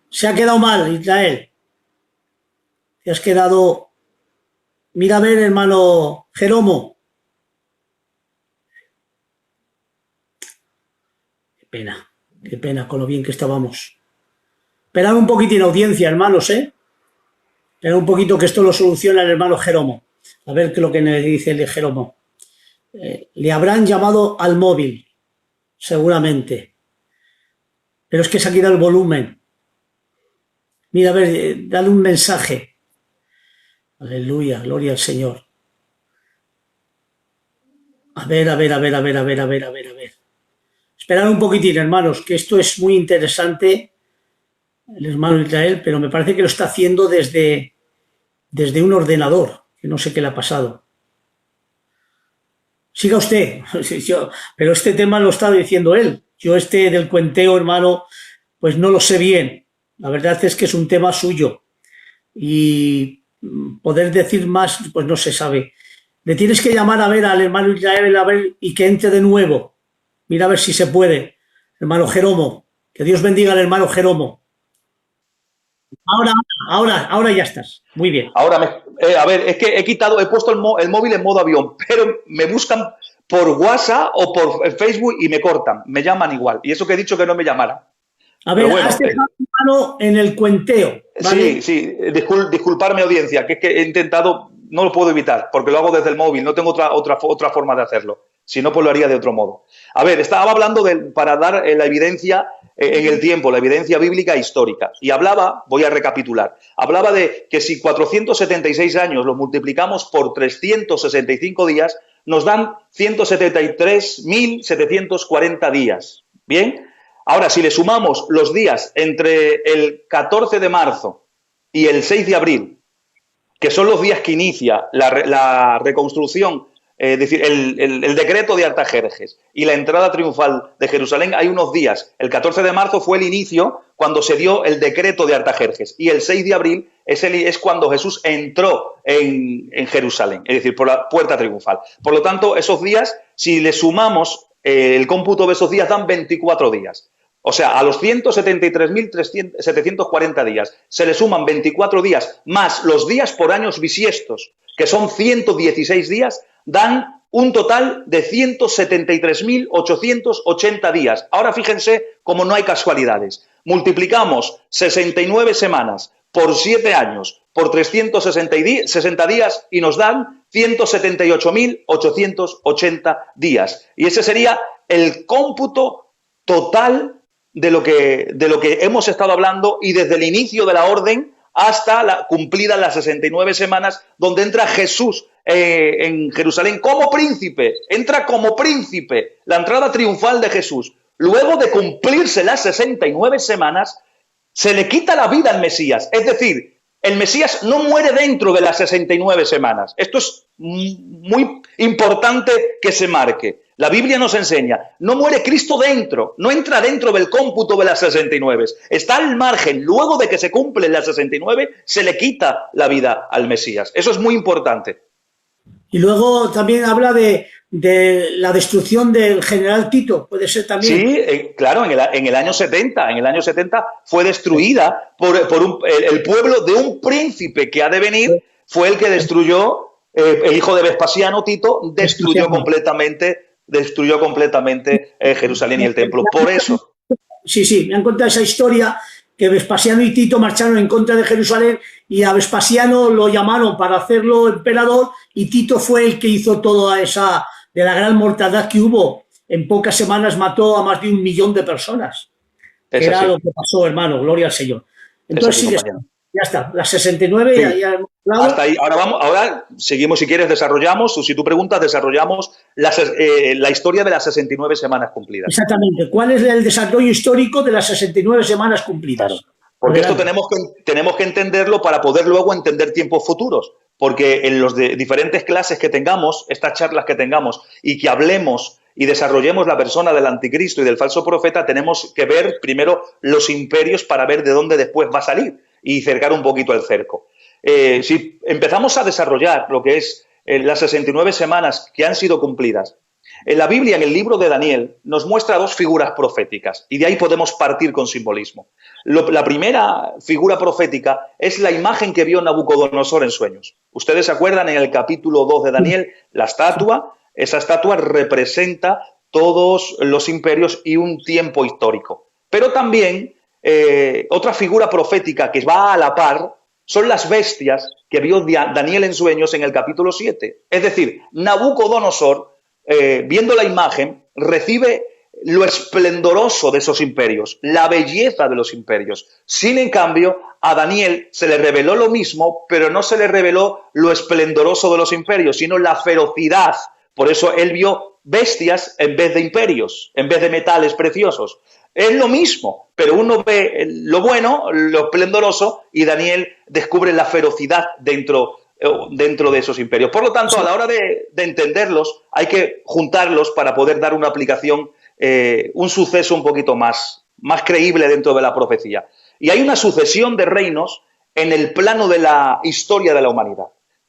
Se ha quedado mal, Israel. Te has quedado... Mira a ver, hermano Jeromo. Qué pena con lo bien que estábamos. Esperad un poquitín audiencia, hermanos, Esperad un poquito que esto lo soluciona el hermano Jeromo. A ver qué es lo que me dice el Jeromo. Le habrán llamado al móvil, seguramente. Pero es que se ha quitado el volumen. Mira, a ver, dale un mensaje. Aleluya, gloria al Señor. A ver. Esperad un poquitín, hermanos, que esto es muy interesante, el hermano Israel, pero me parece que lo está haciendo desde un ordenador, que no sé qué le ha pasado. Siga usted, pero este tema lo está diciendo él. Yo del cuenteo, hermano, pues no lo sé bien. La verdad es que es un tema suyo. Y poder decir más, pues no se sabe. Le tienes que llamar a ver al hermano Israel y que entre de nuevo. Mira a ver si se puede, hermano Jeromo. Que Dios bendiga al hermano Jeromo. Ahora ya estás. Muy bien. Ahora, a ver, es que he puesto el móvil en modo avión, pero me buscan por WhatsApp o por Facebook y me cortan, me llaman igual. Y eso que he dicho que no me llamaran. A ver, bueno, has dejado mano en el cuenteo, ¿vale? Sí, disculparme, audiencia, que es que he intentado, no lo puedo evitar, porque lo hago desde el móvil, no tengo otra forma de hacerlo. Si no, pues lo haría de otro modo. A ver, estaba hablando para dar la evidencia en el tiempo, la evidencia bíblica e histórica. Y voy a recapitular, hablaba de que si 476 años los multiplicamos por 365 días, nos dan 173.740 días. ¿Bien? Ahora, si le sumamos los días entre el 14 de marzo y el 6 de abril, que son los días que inicia la reconstrucción, es decir, el decreto de Artajerjes y la entrada triunfal de Jerusalén, hay unos días. El 14 de marzo fue el inicio cuando se dio el decreto de Artajerjes y el 6 de abril es cuando Jesús entró en Jerusalén, es decir, por la puerta triunfal. Por lo tanto, esos días, si le sumamos el cómputo de esos días, dan 24 días. O sea, a los 173.740 días se le suman 24 días más los días por años bisiestos, que son 116 días, dan un total de 173.880 días. Ahora fíjense cómo no hay casualidades. Multiplicamos 69 semanas por 7 años por 360 días y nos dan 178.880 días. Y ese sería el cómputo total de lo que hemos estado hablando, y desde el inicio de la orden hasta cumplidas las 69 semanas, donde entra Jesús en Jerusalén como príncipe. Entra como príncipe, la entrada triunfal de Jesús. Luego de cumplirse las 69 semanas, se le quita la vida al Mesías. Es decir, el Mesías no muere dentro de las 69 semanas. Esto es muy importante que se marque. La Biblia nos enseña, no muere Cristo dentro, no entra dentro del cómputo de las 69. Está al margen. Luego de que se cumplen las 69, se le quita la vida al Mesías. Eso es muy importante. Y luego también habla de la destrucción del general Tito, puede ser también. Sí, claro, en el año 70. En el año 70 fue destruida por el pueblo de un príncipe que ha de venir. Fue el que destruyó, el hijo de Vespasiano, Tito, destruyó completamente Jerusalén y el templo. Por eso. Sí, me han contado esa historia, que Vespasiano y Tito marcharon en contra de Jerusalén, y a Vespasiano lo llamaron para hacerlo emperador, y Tito fue el que hizo toda esa, de la gran mortandad que hubo. En pocas semanas mató a más de 1 millón de personas. Era lo que pasó, hermano, gloria al Señor. Entonces sí, ya está, las 69 sí. ya hemos hablado. Hasta ahí. Ahora seguimos, si quieres, desarrollamos, o si tú preguntas, desarrollamos la historia de las 69 semanas cumplidas. Exactamente. ¿Cuál es el desarrollo histórico de las 69 semanas cumplidas? Claro. Porque esto tenemos que entenderlo para poder luego entender tiempos futuros. Porque en las diferentes clases que tengamos, estas charlas que tengamos, y que hablemos y desarrollemos la persona del anticristo y del falso profeta, tenemos que ver primero los imperios para ver de dónde después va a salir y cercar un poquito el cerco. Si empezamos a desarrollar lo que es las 69 semanas que han sido cumplidas, en la Biblia, en el libro de Daniel, nos muestra 2 figuras proféticas, y de ahí podemos partir con simbolismo. La primera figura profética es la imagen que vio Nabucodonosor en sueños. Ustedes se acuerdan, en el capítulo 2 de Daniel, la estatua. Esa estatua representa todos los imperios y un tiempo histórico. Pero también otra figura profética que va a la par son las bestias que vio Daniel en sueños en el capítulo 7. Es decir, Nabucodonosor, viendo la imagen, recibe lo esplendoroso de esos imperios, la belleza de los imperios. Sin en cambio, a Daniel se le reveló lo mismo, pero no se le reveló lo esplendoroso de los imperios, sino la ferocidad. Por eso él vio bestias en vez de imperios, en vez de metales preciosos. Es lo mismo, pero uno ve lo bueno, lo esplendoroso, y Daniel descubre la ferocidad dentro de esos imperios. Por lo tanto, a la hora de entenderlos, hay que juntarlos para poder dar una aplicación, un suceso un poquito más creíble dentro de la profecía. Y hay una sucesión de reinos en el plano de la historia de la humanidad.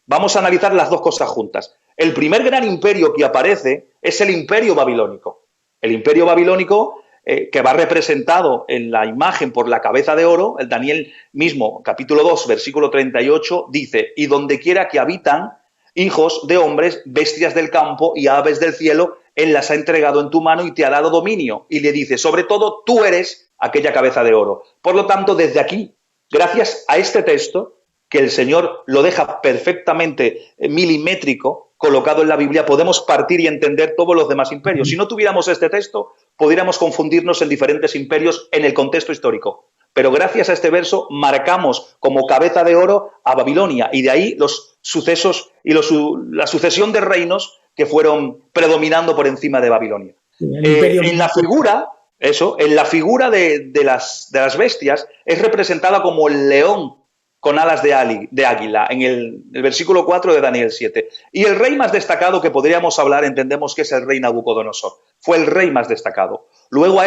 Vamos a analizar las 2 cosas juntas. El primer gran imperio que aparece es el imperio babilónico. El imperio babilónico, que va representado en la imagen por la cabeza de oro. El Daniel mismo, capítulo 2, versículo 38, dice: y donde quiera que habitan hijos de hombres, bestias del campo y aves del cielo, él las ha entregado en tu mano y te ha dado dominio. Y le dice: sobre todo tú eres aquella cabeza de oro. Por lo tanto, desde aquí, gracias a este texto, que el Señor lo deja perfectamente milimétrico, colocado en la Biblia, podemos partir y entender todos los demás imperios. Si no tuviéramos este texto, pudiéramos confundirnos en diferentes imperios en el contexto histórico. Pero gracias a este verso marcamos como cabeza de oro a Babilonia, y de ahí los sucesos y la sucesión de reinos que fueron predominando por encima de Babilonia. En la figura de las bestias es representada como el león con alas de águila, en el versículo 4 de Daniel 7. Y el rey más destacado que podríamos hablar, entendemos que es el rey Nabucodonosor. Fue el rey más destacado. Luego a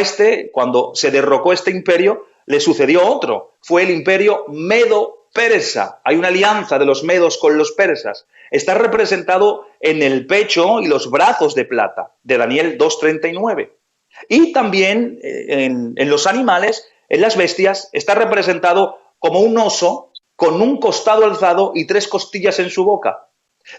cuando se derrocó este imperio, le sucedió otro. Fue el imperio medo-persa. Hay una alianza de los medos con los persas. Está representado en el pecho y los brazos de plata, de Daniel 2:39. Y también en los animales, en las bestias, está representado como un oso con un costado alzado y 3 costillas en su boca.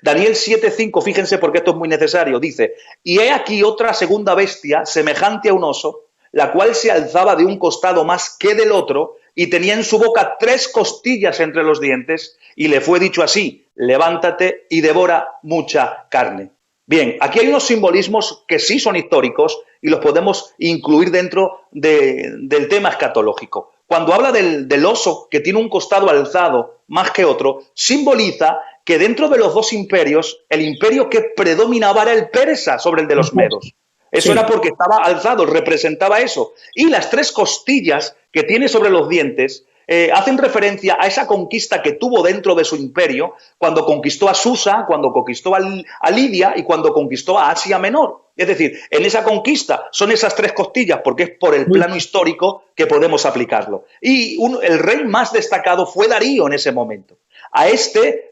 Daniel 7:5, fíjense porque esto es muy necesario, dice: y he aquí otra segunda bestia semejante a un oso, la cual se alzaba de un costado más que del otro, y tenía en su boca 3 costillas entre los dientes, y le fue dicho así: levántate y devora mucha carne. Bien, aquí hay unos simbolismos que sí son históricos y los podemos incluir dentro del tema escatológico. Cuando habla del oso que tiene un costado alzado más que otro, simboliza que dentro de los 2 imperios, el imperio que predominaba era el persa sobre el de los medos. Eso era porque estaba alzado, representaba eso. Y las 3 costillas que tiene sobre los dientes hacen referencia a esa conquista que tuvo dentro de su imperio, cuando conquistó a Susa, cuando conquistó a Lidia y cuando conquistó a Asia Menor. Es decir, en esa conquista son esas 3 costillas, porque es por el plano histórico que podemos aplicarlo. Y el rey más destacado fue Darío en ese momento. A este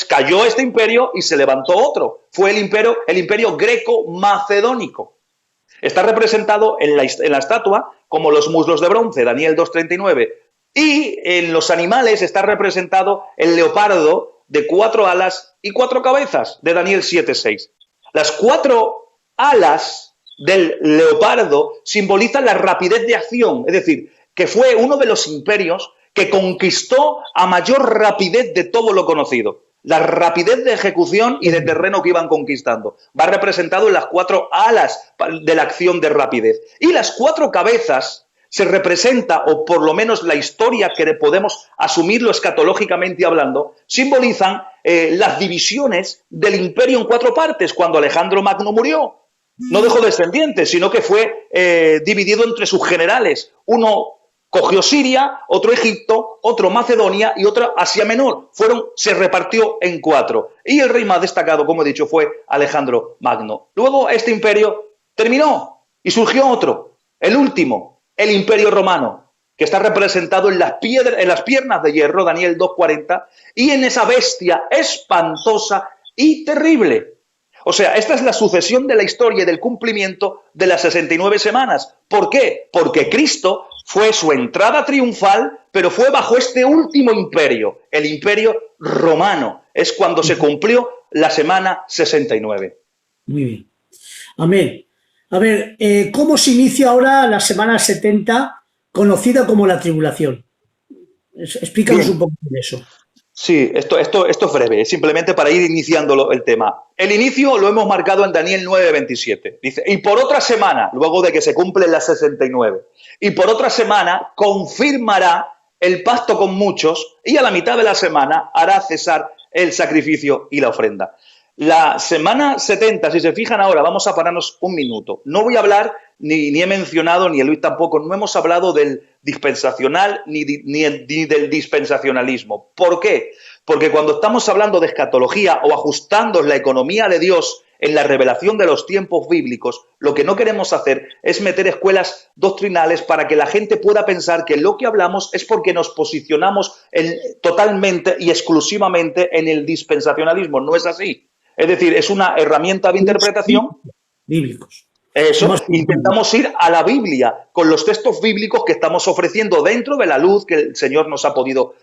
cayó este imperio y se levantó otro. Fue el imperio greco-macedónico. Está representado en la estatua como los muslos de bronce, Daniel 2:39. Y en los animales está representado el leopardo de 4 alas y 4 cabezas, de Daniel 7:6. Las 4 alas del leopardo simbolizan la rapidez de acción, es decir, que fue uno de los imperios que conquistó a mayor rapidez de todo lo conocido. La rapidez de ejecución y de terreno que iban conquistando. Va representado en las 4 alas de la acción de rapidez. Y las 4 cabezas se representa, o por lo menos la historia que podemos asumirlo escatológicamente hablando, simbolizan las divisiones del imperio en 4 partes. Cuando Alejandro Magno murió, no dejó descendientes, sino que fue dividido entre sus generales. Uno cogió Siria, otro Egipto, otro Macedonia y otro Asia Menor. Se repartió en 4. Y el rey más destacado, como he dicho, fue Alejandro Magno. Luego este imperio terminó y surgió otro, el último, el Imperio Romano, que está representado en las piernas de hierro, Daniel 2:40, y en esa bestia espantosa y terrible. O sea, esta es la sucesión de la historia y del cumplimiento de las 69 semanas. ¿Por qué? Porque Cristo fue su entrada triunfal, pero fue bajo este último imperio, el Imperio Romano. Es cuando se cumplió la semana 69. Muy bien. Amén. A ver, ¿cómo se inicia ahora la semana 70, conocida como la tribulación? Explícanos un poco de eso. Sí, esto es breve, simplemente para ir iniciando el tema. El inicio lo hemos marcado en Daniel 9:27. Dice: y por otra semana, luego de que se cumplen las 69, y por otra semana confirmará el pacto con muchos, y a la mitad de la semana hará cesar el sacrificio y la ofrenda. La semana 70, si se fijan ahora, vamos a pararnos un minuto. No voy a hablar, ni he mencionado, ni Luis tampoco, no hemos hablado del dispensacional ni del dispensacionalismo. ¿Por qué? Porque cuando estamos hablando de escatología o ajustando la economía de Dios en la revelación de los tiempos bíblicos, lo que no queremos hacer es meter escuelas doctrinales para que la gente pueda pensar que lo que hablamos es porque nos posicionamos totalmente y exclusivamente en el dispensacionalismo. No es así. Es decir, es una herramienta de interpretación. Bíblicos. Eso, intentamos ir a la Biblia con los textos bíblicos que estamos ofreciendo dentro de la luz que el Señor nos ha podido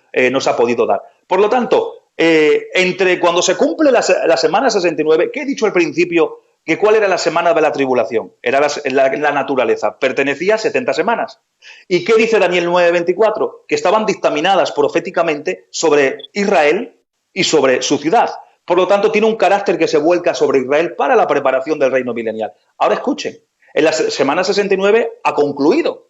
dar. Por lo tanto, entre cuando se cumple la semana 69, ¿qué he dicho al principio? Que ¿cuál era la semana de la tribulación? Era la naturaleza. Pertenecía a 70 semanas. ¿Y qué dice Daniel 9:24? Que estaban dictaminadas proféticamente sobre Israel y sobre su ciudad. Por lo tanto, tiene un carácter que se vuelca sobre Israel para la preparación del reino milenial. Ahora escuchen, en la semana 69 ha concluido.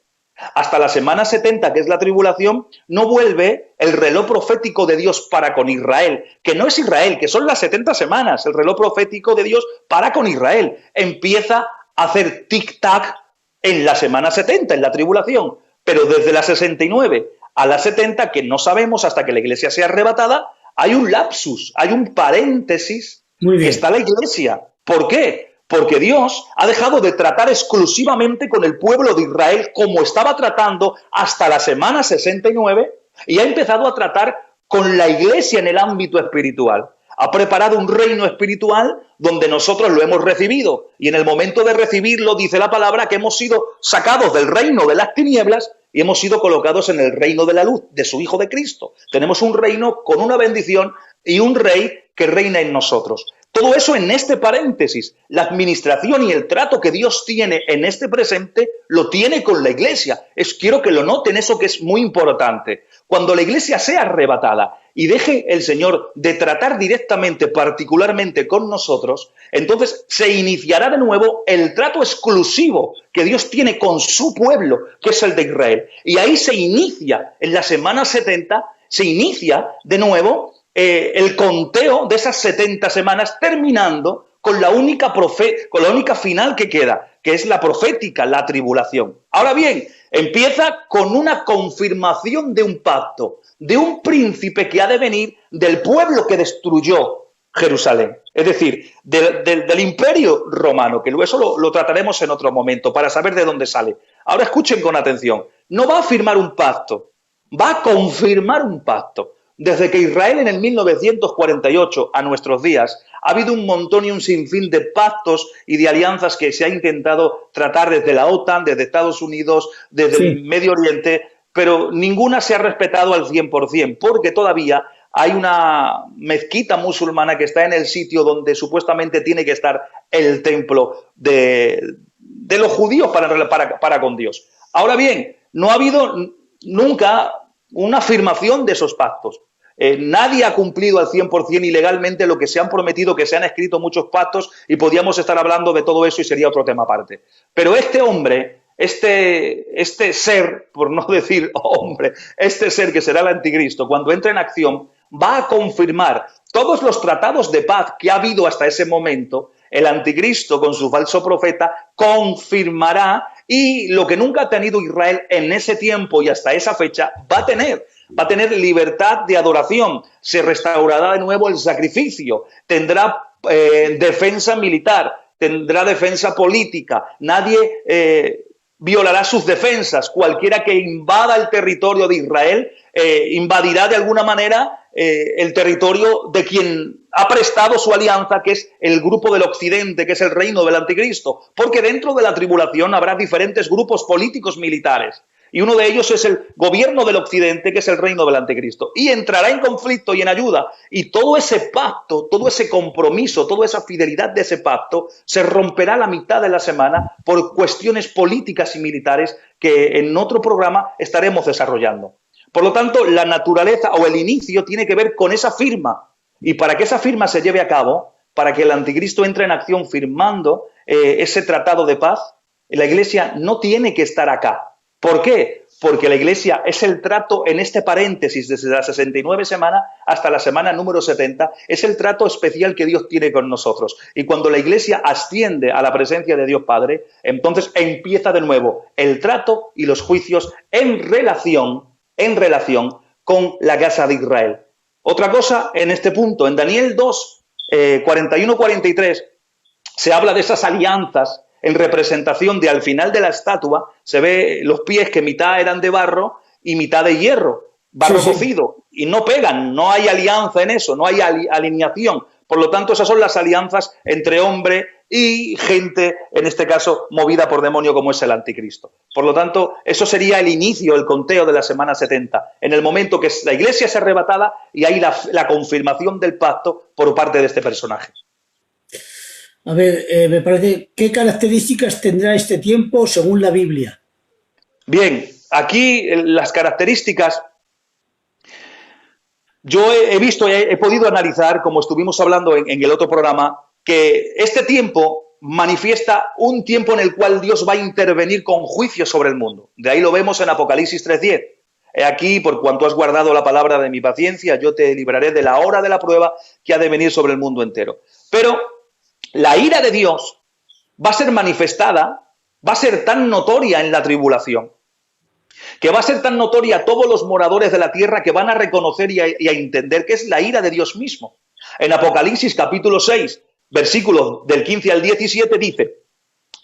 Hasta la semana 70, que es la tribulación, no vuelve el reloj profético de Dios para con Israel, que no es Israel, que son las 70 semanas. El reloj profético de Dios para con Israel empieza a hacer tic-tac en la semana 70, en la tribulación. Pero desde la 69 a la 70, que no sabemos hasta que la iglesia sea arrebatada, hay un lapsus, hay un paréntesis que está la iglesia. ¿Por qué? Porque Dios ha dejado de tratar exclusivamente con el pueblo de Israel como estaba tratando hasta la semana 69 y ha empezado a tratar con la iglesia en el ámbito espiritual. Ha preparado un reino espiritual donde nosotros lo hemos recibido y en el momento de recibirlo dice la palabra que hemos sido sacados del reino de las tinieblas y hemos sido colocados en el reino de la luz, de su Hijo de Cristo. Tenemos un reino con una bendición y un rey que reina en nosotros. Todo eso en este paréntesis. La administración y el trato que Dios tiene en este presente lo tiene con la iglesia. Quiero que lo noten, eso que es muy importante. Cuando la iglesia sea arrebatada y deje el Señor de tratar directamente, particularmente con nosotros, entonces se iniciará de nuevo el trato exclusivo que Dios tiene con su pueblo, que es el de Israel. Y ahí se inicia, en la semana 70, se inicia de nuevo el conteo de esas 70 semanas, terminando con la única final que queda, que es la profética, la tribulación. Ahora bien, empieza con una confirmación de un pacto, de un príncipe que ha de venir del pueblo que destruyó Jerusalén, es decir, del imperio romano, que luego eso lo trataremos en otro momento para saber de dónde sale. Ahora escuchen con atención, no va a firmar un pacto, va a confirmar un pacto. Desde que Israel en el 1948 a nuestros días ha habido un montón y un sinfín de pactos y de alianzas que se ha intentado tratar desde la OTAN, desde Estados Unidos, desde el Medio Oriente, pero ninguna se ha respetado al 100%, porque todavía hay una mezquita musulmana que está en el sitio donde supuestamente tiene que estar el templo de los judíos para con Dios. Ahora bien, no ha habido nunca una afirmación de esos pactos. Nadie ha cumplido al 100% ilegalmente lo que se han prometido, que se han escrito muchos pactos y podríamos estar hablando de todo eso y sería otro tema aparte. Pero este hombre, este ser, por no decir hombre, este ser que será el anticristo, cuando entre en acción, va a confirmar todos los tratados de paz que ha habido hasta ese momento. El anticristo con su falso profeta confirmará, y lo que nunca ha tenido Israel en ese tiempo y hasta esa fecha va a tener libertad de adoración, se restaurará de nuevo el sacrificio, tendrá defensa militar, tendrá defensa política, nadie violará sus defensas, cualquiera que invada el territorio de Israel invadirá de alguna manera el territorio de quien ha prestado su alianza, que es el grupo del occidente, que es el reino del anticristo, porque dentro de la tribulación habrá diferentes grupos políticos militares, y uno de ellos es el gobierno del occidente, que es el reino del anticristo, y entrará en conflicto y en ayuda, y todo ese pacto, todo ese compromiso, toda esa fidelidad de ese pacto se romperá a la mitad de la semana por cuestiones políticas y militares que en otro programa estaremos desarrollando. Por lo tanto, la naturaleza o el inicio tiene que ver con esa firma. Y para que esa firma se lleve a cabo, para que el anticristo entre en acción firmando ese tratado de paz, la iglesia no tiene que estar acá. ¿Por qué? Porque la iglesia es el trato en este paréntesis desde las 69 semanas hasta la semana número 70, es el trato especial que Dios tiene con nosotros. Y cuando la iglesia asciende a la presencia de Dios Padre, entonces empieza de nuevo el trato y los juicios en relación con la casa de Israel. Otra cosa en este punto, en Daniel 2, 41-43, se habla de esas alianzas en representación de al final de la estatua, se ve los pies que mitad eran de barro y mitad de hierro, barro cocido, y no pegan, no hay alianza en eso, no hay alineación. Por lo tanto, esas son las alianzas entre hombre y gente, en este caso, movida por demonio como es el anticristo. Por lo tanto, eso sería el inicio, el conteo de la semana 70, en el momento que la iglesia es arrebatada y hay la confirmación del pacto por parte de este personaje. A ver, me parece, ¿qué características tendrá este tiempo según la Biblia? Bien, aquí las características... Yo he podido analizar, como estuvimos hablando en el otro programa, que este tiempo manifiesta un tiempo en el cual Dios va a intervenir con juicio sobre el mundo. De ahí lo vemos en Apocalipsis 3:10. He aquí, por cuanto has guardado la palabra de mi paciencia, yo te libraré de la hora de la prueba que ha de venir sobre el mundo entero. Pero la ira de Dios va a ser manifestada, va a ser tan notoria en la tribulación, que va a ser tan notoria a todos los moradores de la tierra que van a reconocer y a entender que es la ira de Dios mismo. En Apocalipsis capítulo 6, versículos del 15 al 17 dice: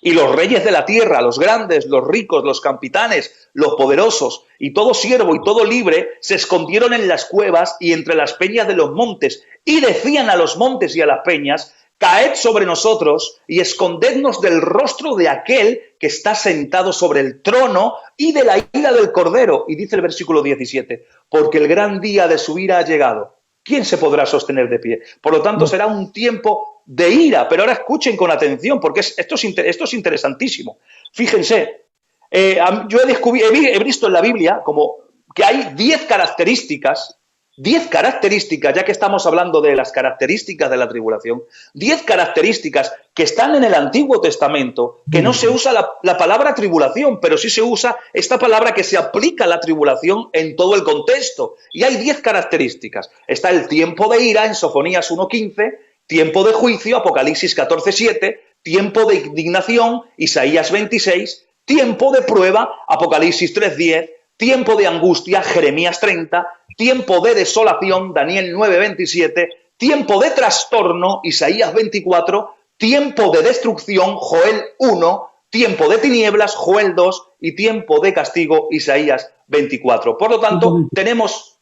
y los reyes de la tierra, los grandes, los ricos, los capitanes, los poderosos, y todo siervo y todo libre, se escondieron en las cuevas y entre las peñas de los montes, y decían a los montes y a las peñas: caed sobre nosotros y escondednos del rostro de aquel que está sentado sobre el trono y de la ira del Cordero. Y dice el versículo 17, porque el gran día de su ira ha llegado. ¿Quién se podrá sostener de pie? Por lo tanto, será un tiempo de ira. Pero ahora escuchen con atención, porque esto es interesantísimo. Fíjense, yo he visto en la Biblia como que hay 10 características, ya que estamos hablando de las características de la tribulación, 10 características que están en el Antiguo Testamento, que no se usa la palabra tribulación, pero sí se usa esta palabra que se aplica a la tribulación en todo el contexto. Y hay 10 características. Está el tiempo de ira en Sofonías 1:15, tiempo de juicio, Apocalipsis 14:7, tiempo de indignación, Isaías 26, tiempo de prueba, Apocalipsis 3:10, tiempo de angustia, Jeremías 30, tiempo de desolación, Daniel 9:27, tiempo de trastorno, Isaías 24, tiempo de destrucción, Joel 1, tiempo de tinieblas, Joel 2 y tiempo de castigo, Isaías 24. Por lo tanto,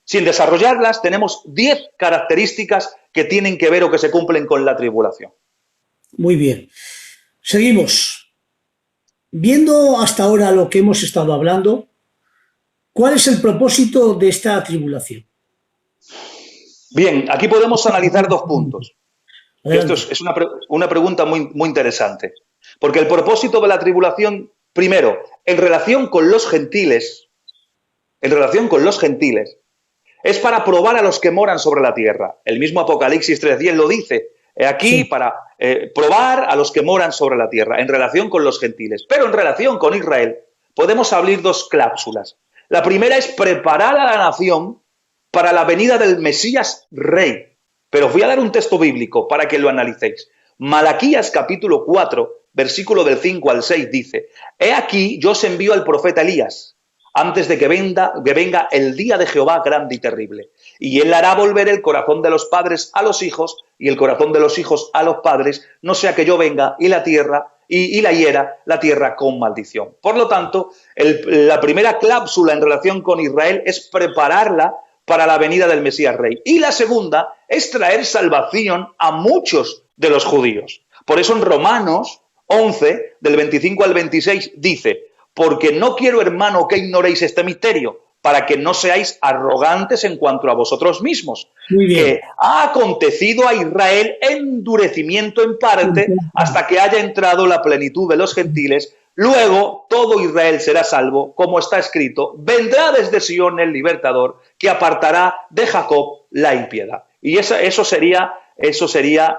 sin desarrollarlas, tenemos 10 características que tienen que ver o que se cumplen con la tribulación. Muy bien. Seguimos. Viendo hasta ahora lo que hemos estado hablando, ¿cuál es el propósito de esta tribulación? Bien, aquí podemos analizar 2 puntos. Esto es una pregunta muy, muy interesante. Porque el propósito de la tribulación, primero, en relación con los gentiles, es para probar a los que moran sobre la tierra. El mismo Apocalipsis 3:10 lo dice. Aquí para probar a los que moran sobre la tierra, en relación con los gentiles. Pero en relación con Israel, podemos abrir 2 cláusulas. La primera es preparar a la nación para la venida del Mesías Rey. Pero os voy a dar un texto bíblico para que lo analicéis. Malaquías capítulo 4, versículo del 5 al 6 dice: He aquí, yo os envío al profeta Elías, antes de que venga el día de Jehová grande y terrible. Y él hará volver el corazón de los padres a los hijos y el corazón de los hijos a los padres, no sea que yo venga y la tierra y la hiera la tierra con maldición. Por lo tanto, la primera cláusula en relación con Israel es prepararla para la venida del Mesías Rey. Y la segunda es traer salvación a muchos de los judíos. Por eso en Romanos 11, del 25 al 26, dice: porque no quiero, hermano, que ignoréis este misterio, para que no seáis arrogantes en cuanto a vosotros mismos, que ha acontecido a Israel endurecimiento en parte hasta que haya entrado la plenitud de los gentiles. Luego todo Israel será salvo, como está escrito: vendrá desde Sion el libertador, que apartará de Jacob la impiedad. Y eso sería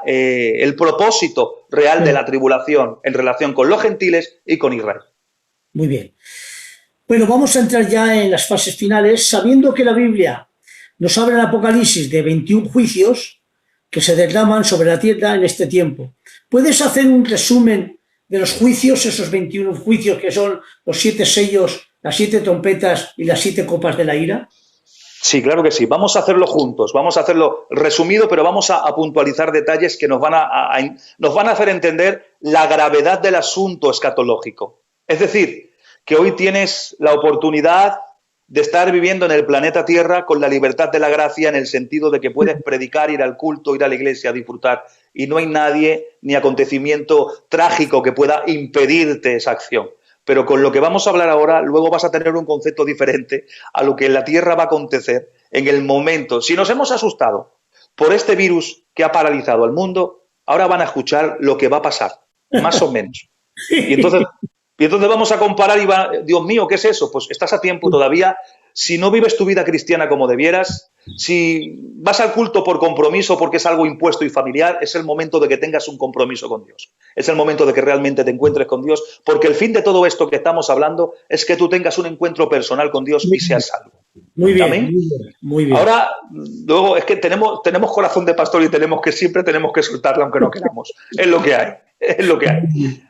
el propósito real de la tribulación en relación con los gentiles y con Israel. Muy bien. Bueno, vamos a entrar ya en las fases finales, sabiendo que la Biblia nos habla en Apocalipsis de 21 juicios que se derraman sobre la tierra en este tiempo. ¿Puedes hacer un resumen de los juicios, esos 21 juicios que son los 7 sellos, las 7 trompetas y las 7 copas de la ira? Sí, claro que sí. Vamos a hacerlo juntos, vamos a hacerlo resumido, pero vamos a puntualizar detalles que nos van a hacer entender la gravedad del asunto escatológico. Es decir, que hoy tienes la oportunidad de estar viviendo en el planeta Tierra con la libertad de la gracia, en el sentido de que puedes predicar, ir al culto, ir a la iglesia, disfrutar, y no hay nadie ni acontecimiento trágico que pueda impedirte esa acción. Pero con lo que vamos a hablar ahora, luego vas a tener un concepto diferente a lo que en la Tierra va a acontecer en el momento. Si nos hemos asustado por este virus que ha paralizado al mundo, ahora van a escuchar lo que va a pasar, más o menos. Y entonces vamos a comparar y Dios mío, ¿qué es eso? Pues estás a tiempo todavía. Si no vives tu vida cristiana como debieras, si vas al culto por compromiso porque es algo impuesto y familiar, es el momento de que tengas un compromiso con Dios. Es el momento de que realmente te encuentres con Dios, porque el fin de todo esto que estamos hablando es que tú tengas un encuentro personal con Dios y seas salvo. Muy bien, ¿Amén? muy bien. Ahora, luego es que tenemos corazón de pastor y siempre tenemos que soltarlo aunque no queramos. Es lo que hay. Es lo que hay.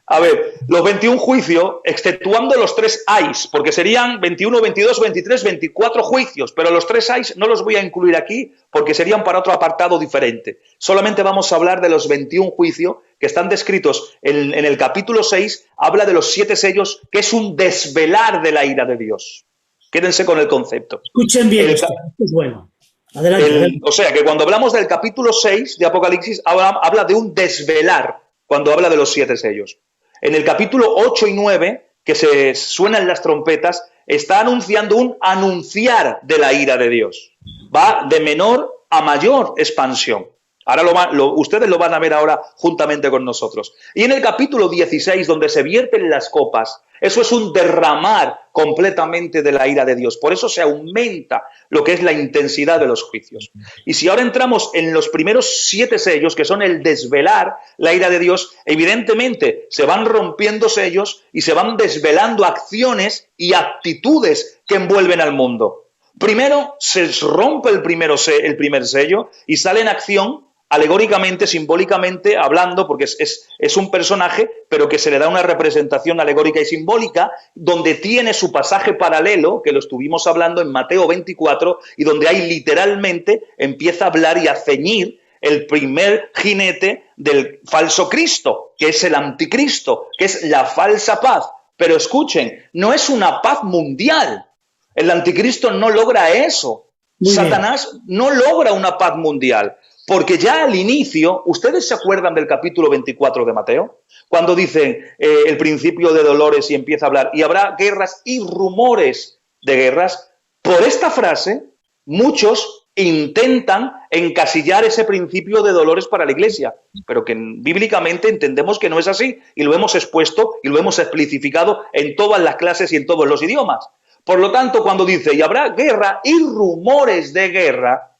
A ver, los 21 juicios, exceptuando los 3 ayes, porque serían 21, 22, 23, 24 juicios, pero los 3 ayes no los voy a incluir aquí porque serían para otro apartado diferente. Solamente vamos a hablar de los 21 juicios que están descritos en el capítulo 6, habla de los 7 sellos, que es un desvelar de la ira de Dios. Quédense con el concepto. Escuchen bien, esto es bueno. Adelante. O sea, que cuando hablamos del capítulo 6 de Apocalipsis, habla de un desvelar, cuando habla de los 7 sellos. En el capítulo 8 y 9, que se suenan las trompetas, está anunciando un anunciar de la ira de Dios. Va de menor a mayor expansión. Ahora ustedes lo van a ver ahora juntamente con nosotros. Y en el capítulo 16, donde se vierten las copas, eso es un derramar completamente de la ira de Dios. Por eso se aumenta lo que es la intensidad de los juicios. Y si ahora entramos en los primeros 7 sellos, que son el desvelar la ira de Dios, evidentemente se van rompiendo sellos y se van desvelando acciones y actitudes que envuelven al mundo. Primero se rompe el primer sello y sale en acción, alegóricamente, simbólicamente, hablando, porque es un personaje, pero que se le da una representación alegórica y simbólica, donde tiene su pasaje paralelo, que lo estuvimos hablando en Mateo 24, y donde ahí literalmente empieza a hablar y a ceñir el primer jinete del falso Cristo, que es el anticristo, que es la falsa paz. Pero escuchen, no es una paz mundial. El anticristo no logra eso. Satanás no logra una paz mundial. Porque ya al inicio, ¿ustedes se acuerdan del capítulo 24 de Mateo? Cuando dicen el principio de dolores y empieza a hablar, y habrá guerras y rumores de guerras. Por esta frase, muchos intentan encasillar ese principio de dolores para la Iglesia, pero que bíblicamente entendemos que no es así, y lo hemos expuesto y lo hemos especificado en todas las clases y en todos los idiomas. Por lo tanto, cuando dice, y habrá guerra y rumores de guerra,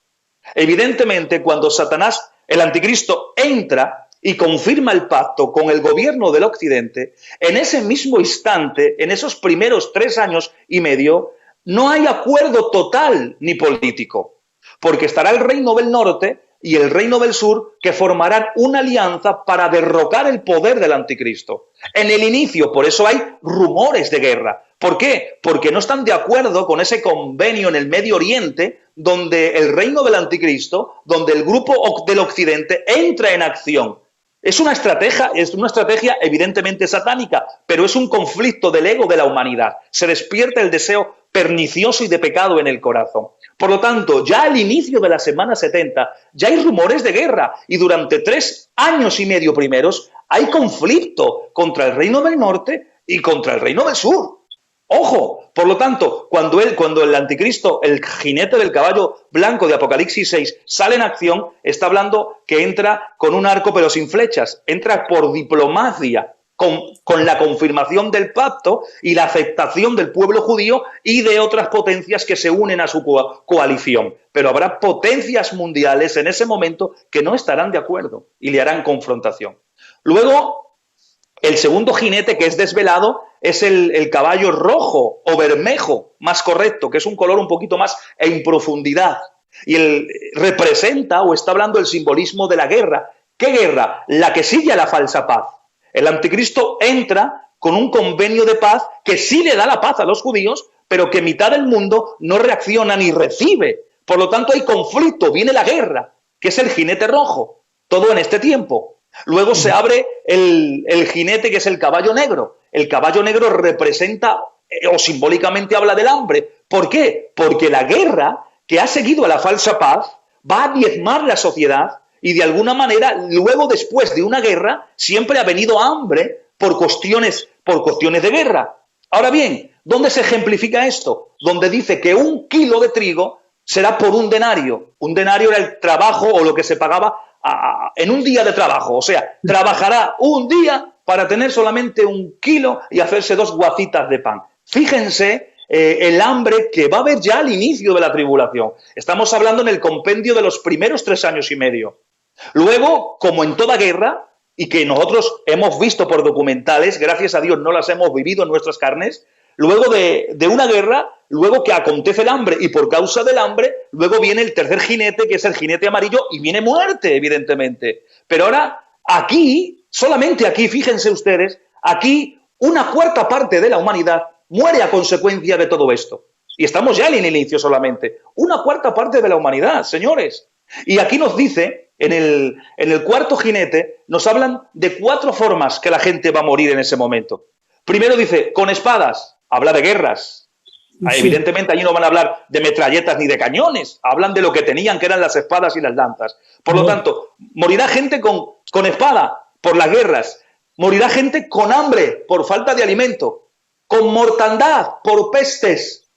evidentemente, cuando Satanás, el anticristo, entra y confirma el pacto con el gobierno del Occidente, en ese mismo instante, en esos primeros 3 años y medio, no hay acuerdo total ni político, porque estará el reino del norte y el reino del sur que formarán una alianza para derrocar el poder del anticristo. En el inicio, por eso hay rumores de guerra. ¿Por qué? Porque no están de acuerdo con ese convenio en el Medio Oriente donde el reino del anticristo, donde el grupo del occidente entra en acción. Es una estrategia evidentemente satánica, pero es un conflicto del ego de la humanidad. Se despierta el deseo pernicioso y de pecado en el corazón. Por lo tanto, ya al inicio de la semana 70, ya hay rumores de guerra y durante 3 años y medio primeros hay conflicto contra el reino del norte y contra el reino del sur. Ojo, por lo tanto, cuando el anticristo, el jinete del caballo blanco de Apocalipsis 6, sale en acción, está hablando que entra con un arco pero sin flechas, entra por diplomacia, con la confirmación del pacto y la aceptación del pueblo judío y de otras potencias que se unen a su coalición. Pero habrá potencias mundiales en ese momento que no estarán de acuerdo y le harán confrontación. Luego, el segundo jinete que es desvelado es el caballo rojo o bermejo, más correcto, que es un color un poquito más en profundidad. Y él representa o está hablando del simbolismo de la guerra. ¿Qué guerra? La que sigue a la falsa paz. El anticristo entra con un convenio de paz que sí le da la paz a los judíos, pero que mitad del mundo no reacciona ni recibe. Por lo tanto hay conflicto, viene la guerra, que es el jinete rojo. Todo en este tiempo. Luego se abre el jinete que es el caballo negro. El caballo negro representa o simbólicamente habla del hambre. ¿Por qué? Porque la guerra que ha seguido a la falsa paz va a diezmar la sociedad y de alguna manera luego después de una guerra siempre ha venido hambre por cuestiones de guerra. Ahora bien, ¿dónde se ejemplifica esto? Donde dice que 1 kilo de trigo será por 1 denario. 1 denario era el trabajo o lo que se pagaba en un día de trabajo, o sea, trabajará 1 día para tener solamente 1 kilo y hacerse 2 guacitas de pan. Fíjense el hambre que va a haber ya al inicio de la tribulación. Estamos hablando en el compendio de los primeros 3 años y medio. Luego, como en toda guerra, y que nosotros hemos visto por documentales, gracias a Dios no las hemos vivido en nuestras carnes, luego de una guerra, luego que acontece el hambre y por causa del hambre, luego viene el tercer jinete, que es el jinete amarillo, y viene muerte, evidentemente. Pero ahora, aquí, solamente aquí, fíjense ustedes, aquí 1/4 parte de la humanidad muere a consecuencia de todo esto. Y estamos ya en el inicio solamente. 1/4 parte de la humanidad, señores. Y aquí nos dice, en el cuarto jinete, nos hablan de 4 formas que la gente va a morir en ese momento. Primero dice, con espadas. Habla de guerras. Sí. Evidentemente allí no van a hablar de metralletas ni de cañones. Hablan de lo que tenían, que eran las espadas y las lanzas. Por lo tanto, morirá gente con espada por las guerras. Morirá gente con hambre por falta de alimento. Con mortandad por pestes.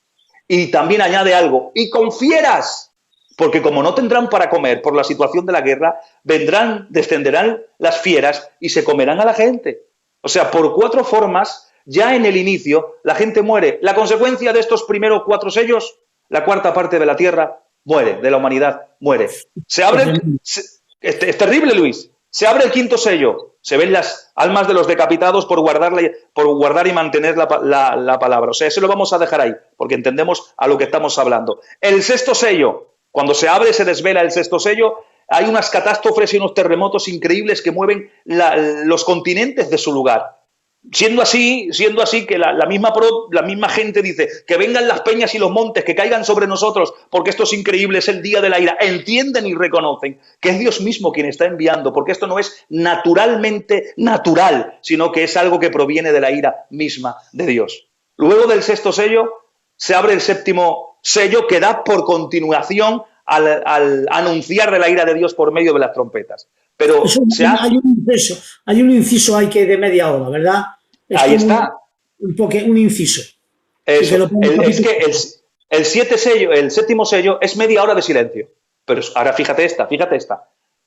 Y también añade algo. Y con fieras. Porque como no tendrán para comer por la situación de la guerra, descenderán las fieras y se comerán a la gente. O sea, por 4 formas, ya en el inicio, la gente muere. La consecuencia de estos primeros 4 sellos, la cuarta parte de la tierra muere, de la humanidad muere. Se abre, es terrible, Luis. Se abre el 5.º sello. Se ven las almas de los decapitados por guardar y mantener la palabra. O sea, eso lo vamos a dejar ahí, porque entendemos a lo que estamos hablando. El 6.º sello, cuando se abre, se desvela el 6.º sello, hay unas catástrofes y unos terremotos increíbles que mueven los continentes de su lugar. Siendo así que la misma gente dice que vengan las peñas y los montes, que caigan sobre nosotros, porque esto es increíble, es el día de la ira. Entienden y reconocen que es Dios mismo quien está enviando, porque esto no es naturalmente natural, sino que es algo que proviene de la ira misma de Dios. Luego del 6.º sello se abre el 7.º sello, que da por continuación al anunciar de la ira de Dios por medio de las trompetas. Pero hay un inciso ahí que de media hora, ¿verdad? Ahí está. Un inciso. Eso. Es que el 7.º sello es media hora de silencio. Pero ahora fíjate esta.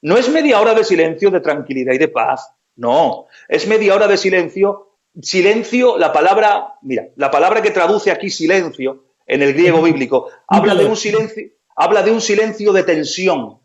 No es media hora de silencio de tranquilidad y de paz. No. Es media hora de silencio. Silencio, la palabra que traduce aquí silencio en el griego bíblico, habla de un silencio de tensión.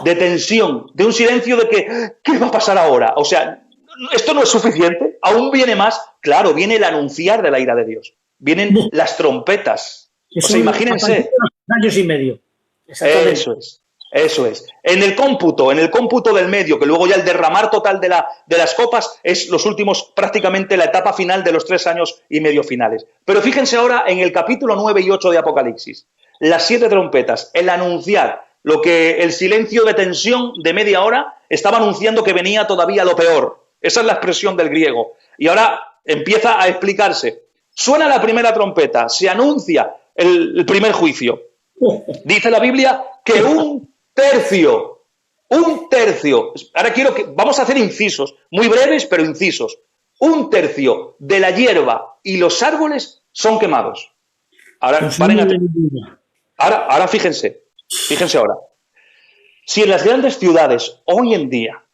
De tensión, de un silencio de que, ¿qué va a pasar ahora? O sea, esto no es suficiente, aún viene más. Claro, viene el anunciar de la ira de Dios. Vienen las trompetas. O sea, imagínense. 2 años y medio. Eso es. En el cómputo del medio, que luego ya el derramar total de las copas es los últimos, prácticamente la etapa final de los 3 años y medio finales. Pero fíjense ahora en el capítulo 9 y 8 de Apocalipsis. Las 7 trompetas, el anunciar. Lo que el silencio de tensión de media hora estaba anunciando que venía todavía lo peor. Esa es la expresión del griego. Y ahora empieza a explicarse. Suena la primera trompeta, se anuncia el primer juicio. Dice la Biblia que un tercio, ahora vamos a hacer incisos, muy breves pero incisos. 1/3 de la hierba y los árboles son quemados. Ahora, ahora fíjense ahora. Si en las grandes ciudades hoy en día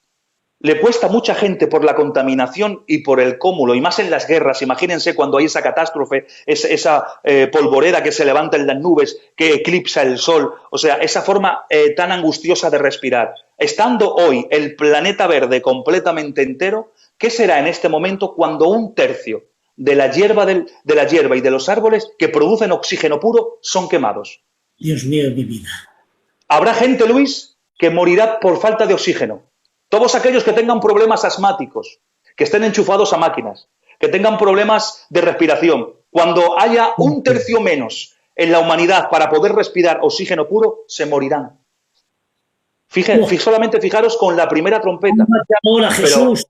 le cuesta mucha gente por la contaminación y por el cúmulo, y más en las guerras, imagínense cuando hay esa catástrofe, esa polvoreda que se levanta en las nubes, que eclipsa el sol, o sea, esa forma tan angustiosa de respirar. Estando hoy el planeta verde completamente entero, ¿qué será en este momento cuando 1/3 de la hierba y de los árboles que producen oxígeno puro son quemados? Dios mío, mi vida. Habrá gente, Luis, que morirá por falta de oxígeno. Todos aquellos que tengan problemas asmáticos, que estén enchufados a máquinas, que tengan problemas de respiración. Cuando haya 1/3 menos en la humanidad para poder respirar oxígeno puro, se morirán. Solamente fijaros con la primera trompeta. Ahora, Jesús.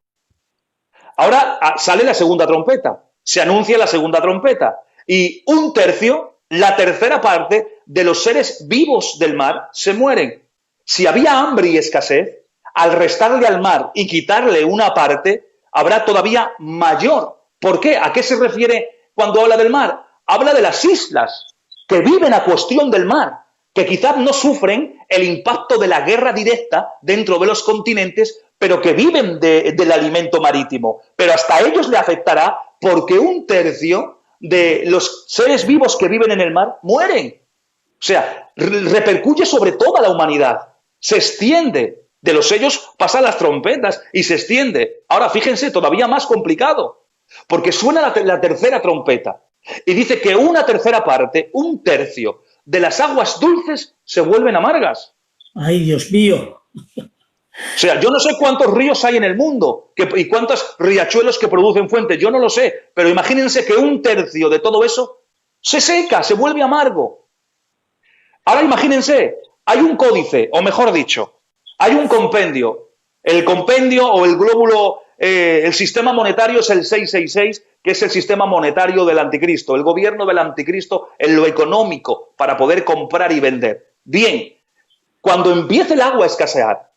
Ahora sale la segunda trompeta. Se anuncia la segunda trompeta. Y 1/3, la tercera parte de los seres vivos del mar se mueren. Si había hambre y escasez, al restarle al mar y quitarle una parte, habrá todavía mayor. ¿Por qué? ¿A qué se refiere cuando habla del mar? Habla de las islas que viven a cuestión del mar, que quizás no sufren el impacto de la guerra directa dentro de los continentes, pero que viven del alimento marítimo. Pero hasta ellos le afectará porque 1/3 de los seres vivos que viven en el mar mueren. O sea, repercuye sobre toda la humanidad. Se extiende. De los sellos pasan las trompetas y se extiende. Ahora, fíjense, todavía más complicado. Porque suena la tercera trompeta. Y dice que 1/3 parte, 1/3 de las aguas dulces se vuelven amargas. ¡Ay, Dios mío! O sea, yo no sé cuántos ríos hay en el mundo y cuántos riachuelos que producen fuentes. Yo no lo sé. Pero imagínense que 1/3 de todo eso se seca, se vuelve amargo. Ahora imagínense, hay un códice, o mejor dicho, hay un compendio. El compendio o el glóbulo, el sistema monetario es el 666, que es el sistema monetario del anticristo, el gobierno del anticristo en lo económico para poder comprar y vender. Bien, cuando empiece el agua a escasear,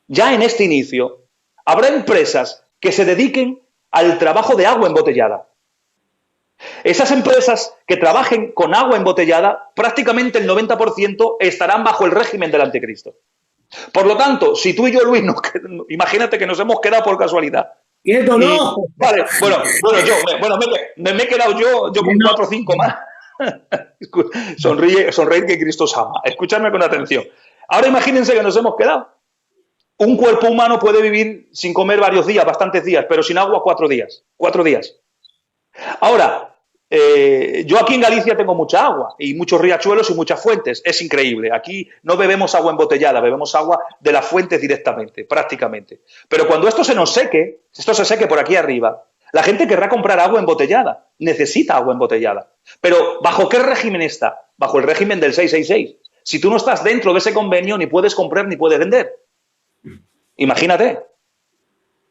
ya en este inicio, habrá empresas que se dediquen al trabajo de agua embotellada. Esas empresas que trabajen con agua embotellada, prácticamente el 90% estarán bajo el régimen del anticristo. Por lo tanto, si tú y yo, Luis, imagínate que nos hemos quedado por casualidad. ¡Quieto, no! Vale, me he quedado yo con 4 o 5 más. Sonreír que Cristo os ama. Escuchadme con atención. Ahora imagínense que nos hemos quedado. Un cuerpo humano puede vivir sin comer varios días, bastantes días, pero sin agua 4 días. 4 días. Ahora, yo aquí en Galicia tengo mucha agua y muchos riachuelos y muchas fuentes. Es increíble. Aquí no bebemos agua embotellada, bebemos agua de las fuentes directamente, prácticamente. Pero cuando esto se nos seque, esto se seque por aquí arriba, la gente querrá comprar agua embotellada. Necesita agua embotellada. Pero ¿bajo qué régimen está? Bajo el régimen del 666. Si tú no estás dentro de ese convenio, ni puedes comprar ni puedes vender. Imagínate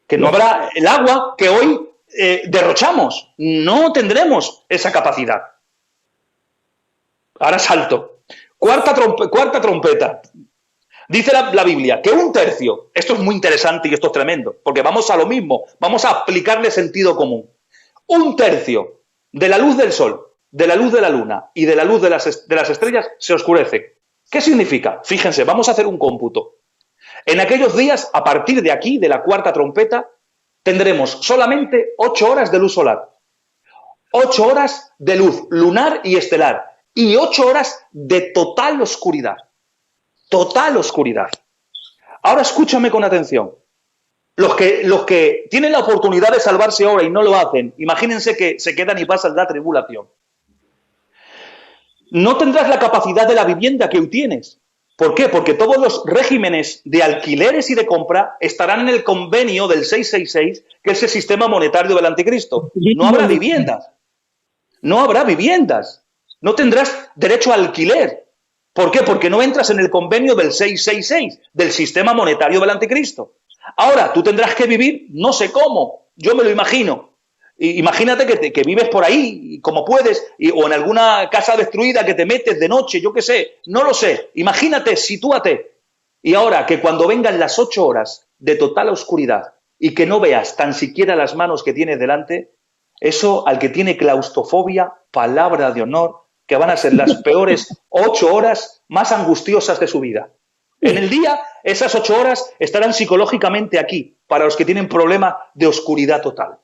que no habrá el agua que hoy derrochamos. No tendremos esa capacidad. Ahora salto. Cuarta trompeta. Dice la Biblia que 1/3, esto es muy interesante y esto es tremendo, porque vamos a lo mismo, vamos a aplicarle sentido común. 1/3 de la luz del sol, de la luz de la luna y de la luz de las estrellas se oscurece. ¿Qué significa? Fíjense, vamos a hacer un cómputo. En aquellos días, a partir de aquí, de la cuarta trompeta, tendremos solamente 8 horas de luz solar, 8 horas de luz lunar y estelar y 8 horas de total oscuridad. Total oscuridad. Ahora escúchame con atención. Los que tienen la oportunidad de salvarse ahora y no lo hacen, imagínense que se quedan y pasan la tribulación. No tendrás la capacidad de la vivienda que hoy tienes. ¿Por qué? Porque todos los regímenes de alquileres y de compra estarán en el convenio del 666, que es el sistema monetario del anticristo. No habrá viviendas. No habrá viviendas. No tendrás derecho a alquiler. ¿Por qué? Porque no entras en el convenio del 666, del sistema monetario del anticristo. Ahora, tú tendrás que vivir, no sé cómo, yo me lo imagino. Imagínate que vives por ahí, como puedes, o en alguna casa destruida que te metes de noche, yo qué sé, no lo sé. Imagínate, sitúate. Y ahora, que cuando vengan las 8 horas de total oscuridad y que no veas tan siquiera las manos que tienes delante, eso al que tiene claustrofobia, palabra de honor, que van a ser las peores 8 horas más angustiosas de su vida. En el día, esas 8 horas estarán psicológicamente aquí, para los que tienen problema de oscuridad total.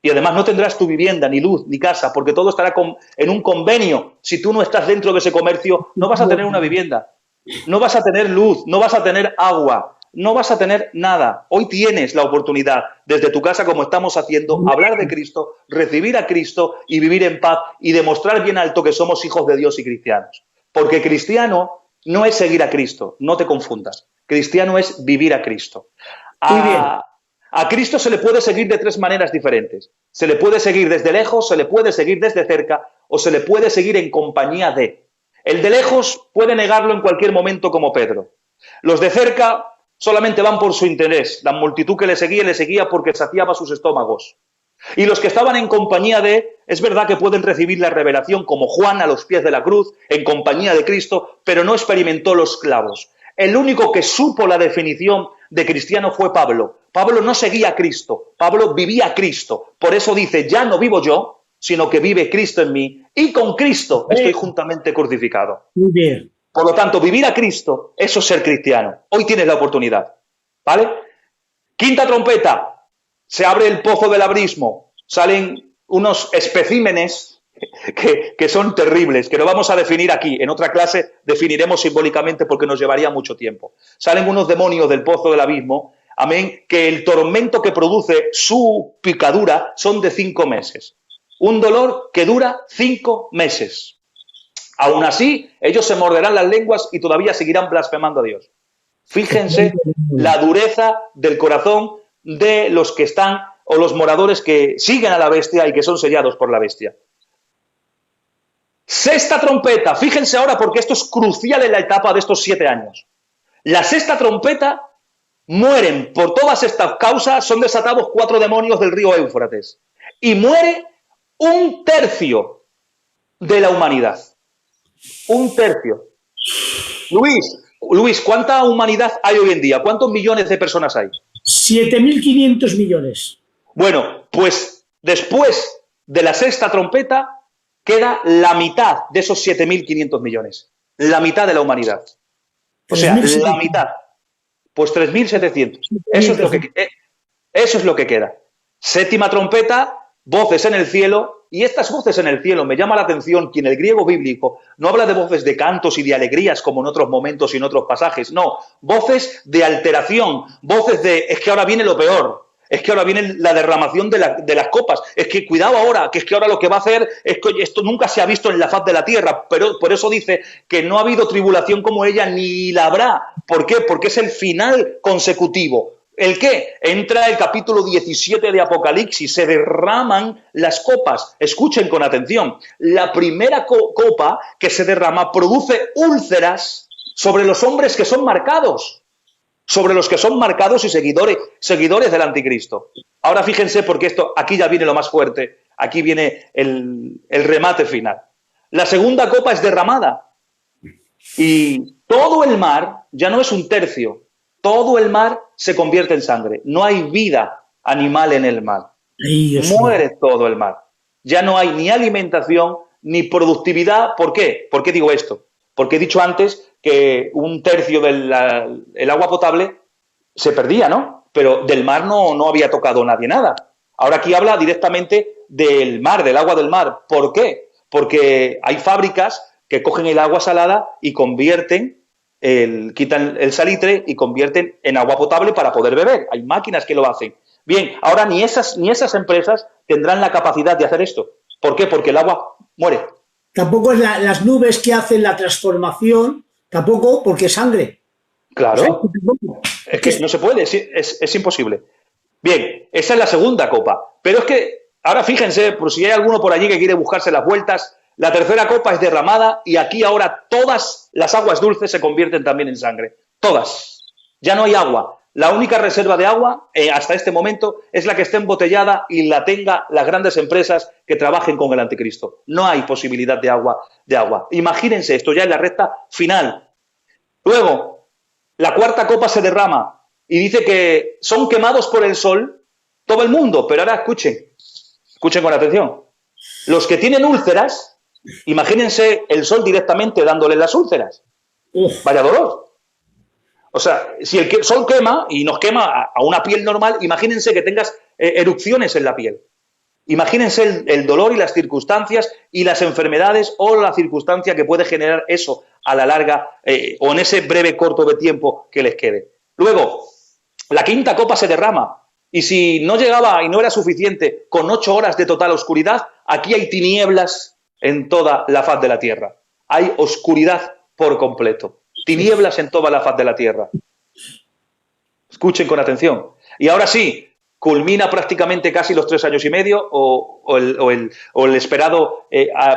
Y además no tendrás tu vivienda, ni luz, ni casa, porque todo estará en un convenio. Si tú no estás dentro de ese comercio, no vas a tener una vivienda, no vas a tener luz, no vas a tener agua, no vas a tener nada. Hoy tienes la oportunidad, desde tu casa, como estamos haciendo, hablar de Cristo, recibir a Cristo y vivir en paz y demostrar bien alto que somos hijos de Dios y cristianos. Porque cristiano no es seguir a Cristo, no te confundas. Cristiano es vivir a Cristo. A Cristo se le puede seguir de 3 maneras diferentes. Se le puede seguir desde lejos, se le puede seguir desde cerca o se le puede seguir en compañía de. El de lejos puede negarlo en cualquier momento como Pedro. Los de cerca solamente van por su interés. La multitud que le seguía porque saciaba sus estómagos. Y los que estaban en compañía de, es verdad que pueden recibir la revelación como Juan a los pies de la cruz, en compañía de Cristo, pero no experimentó los clavos. El único que supo la definición de cristiano fue Pablo. Pablo no seguía a Cristo, Pablo vivía a Cristo. Por eso dice, ya no vivo yo, sino que vive Cristo en mí, y con Cristo estoy juntamente crucificado. Muy bien. Por lo tanto, vivir a Cristo, eso es ser cristiano. Hoy tienes la oportunidad, ¿vale? Quinta trompeta, se abre el pozo del abismo, salen unos especímenes que son terribles, que no vamos a definir aquí. En otra clase definiremos simbólicamente porque nos llevaría mucho tiempo. Salen unos demonios del pozo del abismo, amén, que el tormento que produce su picadura son de 5 meses. Un dolor que dura 5 meses. Aún así, ellos se morderán las lenguas y todavía seguirán blasfemando a Dios. Fíjense la dureza del corazón de los que están, o los moradores que siguen a la bestia y que son sellados por la bestia. Sexta trompeta, fíjense ahora porque esto es crucial en la etapa de estos 7 años. La sexta trompeta, mueren por todas estas causas, son desatados 4 demonios del río Éufrates. Y muere 1/3 de la humanidad. 1/3. Luis, ¿cuánta humanidad hay hoy en día? ¿Cuántos millones de personas hay? 7.500 millones. Bueno, pues después de la sexta trompeta queda la mitad de esos 7.500 millones. La mitad de la humanidad. O sea, la mitad. Pues 3.700. Eso es lo que queda. Séptima trompeta, voces en el cielo, y estas voces en el cielo me llama la atención que en el griego bíblico no habla de voces de cantos y de alegrías como en otros momentos y en otros pasajes, no, voces de alteración, voces de es que ahora viene lo peor, es que ahora viene la derramación de las copas, es que cuidado ahora, que es que ahora lo que va a hacer es que esto nunca se ha visto en la faz de la tierra, pero por eso dice que no ha habido tribulación como ella ni la habrá. ¿Por qué? Porque es el final consecutivo. ¿El qué? Entra el capítulo 17 de Apocalipsis, se derraman las copas. Escuchen con atención. La primera copa que se derrama produce úlceras sobre los hombres que son marcados, sobre los que son marcados y seguidores del anticristo. Ahora fíjense, porque esto aquí ya viene lo más fuerte, aquí viene el remate final. La segunda copa es derramada y todo el mar ya no es un tercio. Todo el mar se convierte en sangre. No hay vida animal en el mar. Muere todo el mar. Ya no hay ni alimentación ni productividad. ¿Por qué? ¿Por qué digo esto? Porque he dicho antes que un tercio del agua potable se perdía, ¿no? Pero del mar no había tocado nadie nada. Ahora aquí habla directamente del mar, del agua del mar. ¿Por qué? Porque hay fábricas que cogen el agua salada y quitan el salitre y convierten en agua potable para poder beber. Hay máquinas que lo hacen. Bien, ahora ni esas empresas tendrán la capacidad de hacer esto. ¿Por qué? Porque el agua muere. Tampoco es las nubes que hacen la transformación, tampoco, porque es sangre. Claro. Es que no se puede, es imposible. Bien, esa es la segunda copa. Pero es que, ahora fíjense, por si hay alguno por allí que quiere buscarse las vueltas, la tercera copa es derramada y aquí ahora todas las aguas dulces se convierten también en sangre. Todas. Ya no hay agua. La única reserva de agua hasta este momento es la que esté embotellada y la tenga las grandes empresas que trabajen con el anticristo. No hay posibilidad de agua. Imagínense, esto ya es la recta final. Luego, la cuarta copa se derrama y dice que son quemados por el sol todo el mundo. Pero ahora escuchen con atención. Los que tienen úlceras, imagínense el sol directamente dándoles las úlceras. Vaya dolor. O sea, si el sol quema y nos quema a una piel normal, imagínense que tengas erupciones en la piel. Imagínense el dolor y las circunstancias y las enfermedades o la circunstancia que puede generar eso a la larga o en ese breve corto de tiempo que les quede. Luego, la quinta copa se derrama y si no llegaba y no era suficiente con 8 horas de total oscuridad, aquí hay tinieblas en toda la faz de la tierra. Hay oscuridad por completo. Tinieblas en toda la faz de la tierra. Escuchen con atención. Y ahora sí, culmina prácticamente casi los 3 años y medio o el esperado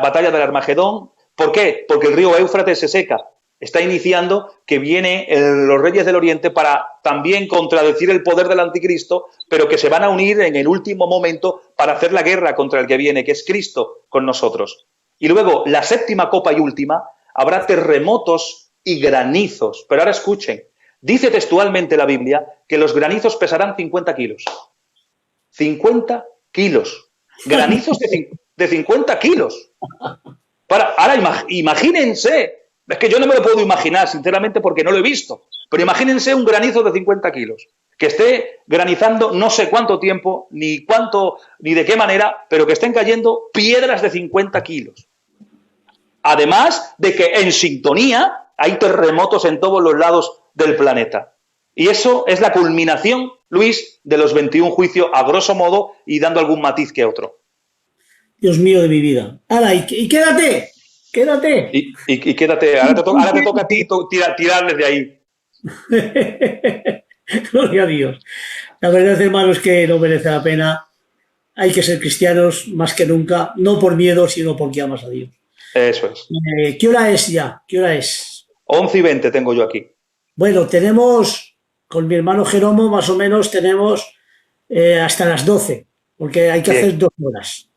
batalla del Armagedón. ¿Por qué? Porque el río Éufrates se seca. Está iniciando que vienen los reyes del Oriente para también contradecir el poder del anticristo, pero que se van a unir en el último momento para hacer la guerra contra el que viene, que es Cristo con nosotros. Y luego, la séptima copa y última, habrá terremotos y granizos. Pero ahora escuchen, dice textualmente la Biblia que los granizos pesarán 50 kilos. 50 kilos. Granizos de 50 kilos. Ahora imagínense, es que yo no me lo puedo imaginar, sinceramente, porque no lo he visto, pero imagínense un granizo de 50 kilos, que esté granizando no sé cuánto tiempo, ni de qué manera, pero que estén cayendo piedras de 50 kilos. Además de que en sintonía hay terremotos en todos los lados del planeta. Y eso es la culminación, Luis, de los 21 juicios, a grosso modo, y dando algún matiz que otro. Dios mío de mi vida. ¡Hala! Y quédate. Y quédate. Ahora te toca a ti tirar desde ahí. Gloria a Dios. La verdad, hermano, es que no merece la pena. Hay que ser cristianos más que nunca, no por miedo, sino porque amas a Dios. Eso es. ¿Qué hora es ya? ¿Qué hora es? 11:20 tengo yo aquí. Bueno, tenemos, con mi hermano Jeromo, más o menos tenemos hasta las 12, porque hay que hacer 2 horas.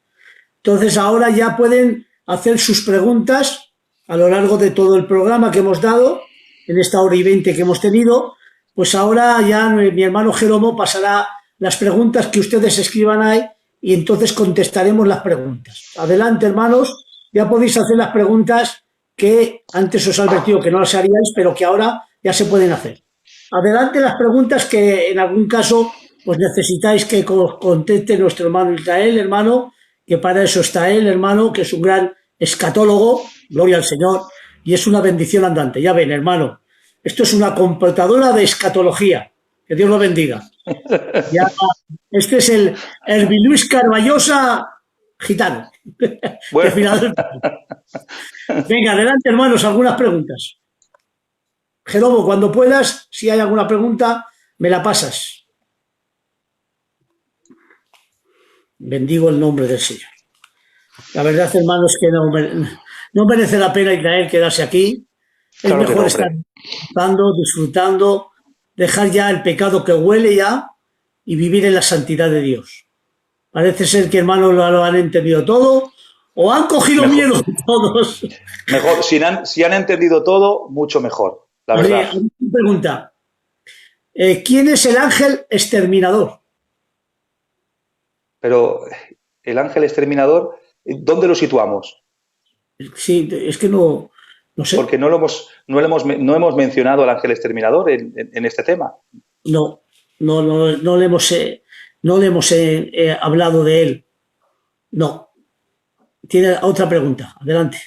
Entonces ahora ya pueden hacer sus preguntas a lo largo de todo el programa que hemos dado, en esta 1:20 que hemos tenido. Pues ahora ya mi hermano Jeromo pasará las preguntas que ustedes escriban ahí y entonces contestaremos las preguntas. Adelante, hermanos, ya podéis hacer las preguntas que antes os he advertido que no las haríais, pero que ahora ya se pueden hacer. Adelante las preguntas que en algún caso pues necesitáis que conteste nuestro hermano Israel, hermano, que para eso está él, hermano, que es un gran escatólogo, gloria al Señor, y es una bendición andante. Ya ven, hermano, esto es una computadora de escatología. Que Dios lo bendiga. Ya, este es el Herbiluis Carballosa gitano. Bueno. Venga, adelante, hermanos, algunas preguntas. Jerobo, cuando puedas, si hay alguna pregunta, me la pasas. Bendigo el nombre del Señor. La verdad, hermanos, que no merece la pena Israel quedarse aquí. Es Claro mejor no, estar disfrutando, dejar ya el pecado que huele ya y vivir en la santidad de Dios. Parece ser que, hermanos, lo han entendido todo o han cogido mejor. miedo todos. Mejor, si han entendido todo, mucho mejor, la verdad. Pregunta, ¿quién es el ángel exterminador? Pero el ángel exterminador, ¿dónde lo situamos? Sí, es que no sé. Porque no hemos mencionado al ángel exterminador en este tema. No le hemos hablado de él. No. Tiene otra pregunta. Adelante.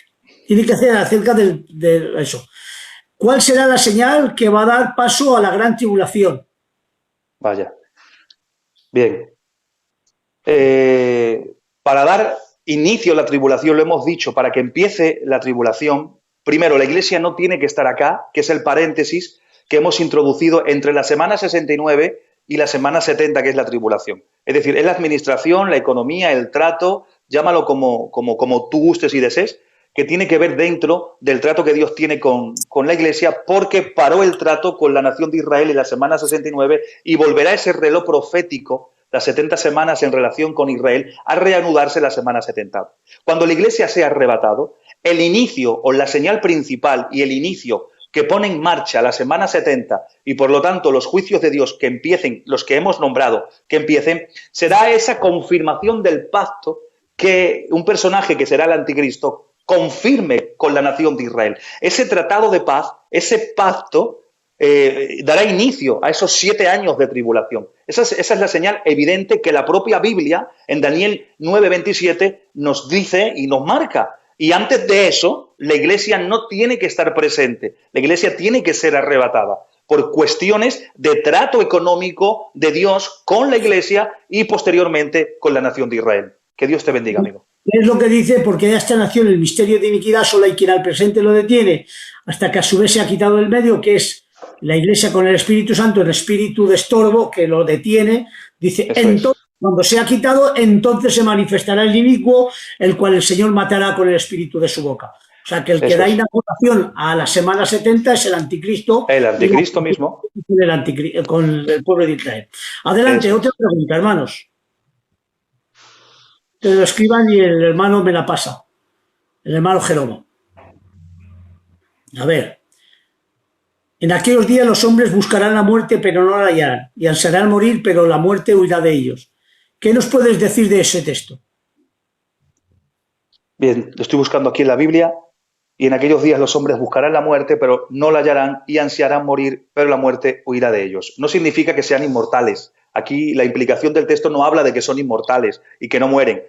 Tiene que hacer acerca de eso. ¿Cuál será la señal que va a dar paso a la gran tribulación? Vaya. Bien. Para dar inicio a la tribulación, lo hemos dicho, para que empiece la tribulación, primero, la Iglesia no tiene que estar acá, que es el paréntesis que hemos introducido entre la semana 69 y la semana 70, que es la tribulación. Es decir, es la administración, la economía, el trato, llámalo como tú gustes y desees, que tiene que ver dentro del trato que Dios tiene con la Iglesia, porque paró el trato con la nación de Israel en la semana 69 y volverá ese reloj profético, las 70 semanas en relación con Israel, a reanudarse la semana 70. Cuando la Iglesia sea arrebatado, el inicio o la señal principal y el inicio que pone en marcha la semana 70 y por lo tanto los juicios de Dios que empiecen, los que hemos nombrado, que empiecen, será esa confirmación del pacto que un personaje que será el anticristo confirme con la nación de Israel. Ese tratado de paz, ese pacto, dará inicio a esos 7 años de tribulación. Esa es la señal evidente que la propia Biblia, en Daniel 9:27, nos dice y nos marca. Y antes de eso, la Iglesia no tiene que estar presente. La Iglesia tiene que ser arrebatada por cuestiones de trato económico de Dios con la Iglesia y posteriormente con la nación de Israel. Que Dios te bendiga, amigo. Es lo que dice, porque de esta nación el misterio de iniquidad solo hay quien al presente lo detiene, hasta que a su vez se ha quitado el medio, que es la Iglesia con el Espíritu Santo, el espíritu de estorbo que lo detiene. Dice, entonces, cuando se ha quitado, entonces se manifestará el inicuo, el cual el Señor matará con el espíritu de su boca. O sea, que el que da inauguración a la semana 70 es el anticristo. El anticristo mismo. Con el pueblo de Israel. Adelante, otra pregunta, hermanos. Te lo escriban y el hermano me la pasa. El hermano Jeromo. A ver. En aquellos días los hombres buscarán la muerte, pero no la hallarán, y ansiarán morir, pero la muerte huirá de ellos. ¿Qué nos puedes decir de ese texto? Bien, lo estoy buscando aquí en la Biblia. Y en aquellos días los hombres buscarán la muerte, pero no la hallarán, y ansiarán morir, pero la muerte huirá de ellos. No significa que sean inmortales. Aquí la implicación del texto no habla de que son inmortales y que no mueren.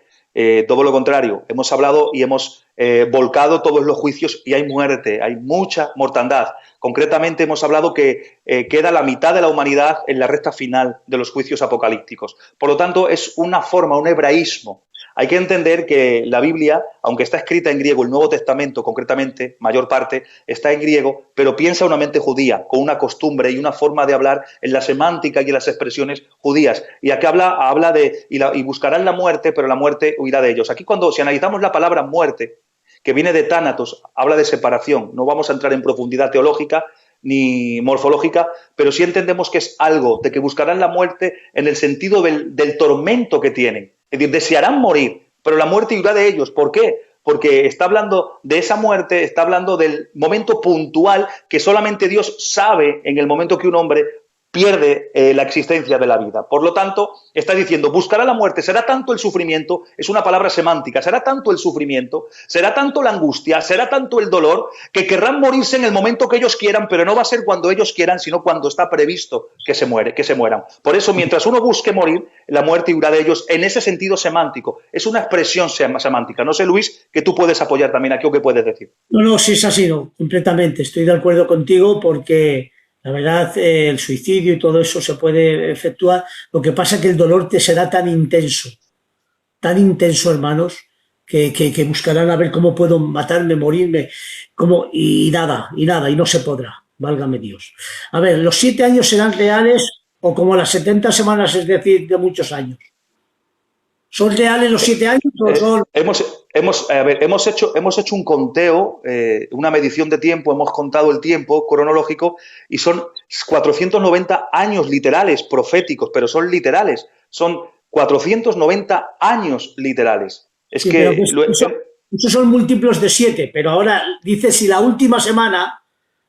Todo lo contrario, hemos hablado y hemos volcado todos los juicios y hay muerte, hay mucha mortandad. Concretamente hemos hablado que queda la mitad de la humanidad en la recta final de los juicios apocalípticos. Por lo tanto, es una forma, un hebraísmo. Hay que entender que la Biblia, aunque está escrita en griego, el Nuevo Testamento concretamente, mayor parte, está en griego, pero piensa una mente judía, con una costumbre y una forma de hablar en la semántica y en las expresiones judías. Y aquí habla de, y buscarán la muerte, pero la muerte huirá de ellos. Aquí si analizamos la palabra muerte, que viene de tánatos, habla de separación. No vamos a entrar en profundidad teológica ni morfológica, pero sí entendemos que es algo de que buscarán la muerte en el sentido del tormento que tienen. Es decir, desearán morir, pero la muerte huirá de ellos. ¿Por qué? Porque está hablando de esa muerte, está hablando del momento puntual que solamente Dios sabe en el momento que un hombre pierde la existencia de la vida. Por lo tanto, está diciendo, buscará la muerte, será tanto el sufrimiento, es una palabra semántica, será tanto el sufrimiento, será tanto la angustia, será tanto el dolor, que querrán morirse en el momento que ellos quieran, pero no va a ser cuando ellos quieran, sino cuando está previsto que se mueran. Por eso, mientras uno busque morir, la muerte huirá de ellos en ese sentido semántico. Es una expresión semántica. No sé, Luis, que tú puedes apoyar también aquí o qué puedes decir. No, sí es así, no, completamente. Estoy de acuerdo contigo porque la verdad el suicidio y todo eso se puede efectuar. Lo que pasa es que el dolor te será tan intenso, hermanos, que buscarán a ver cómo puedo matarme, morirme, y nada, y no se podrá, válgame Dios. A ver, ¿los 7 años serán reales o como las 70 semanas, es decir, de muchos años? ¿Son reales los 7 años o son...? Hemos hecho un conteo, una medición de tiempo, hemos contado el tiempo cronológico y son 490 años literales, proféticos, pero son literales, son 490 años literales. Es sí, que... Esos son múltiplos de 7, pero ahora dice si la última semana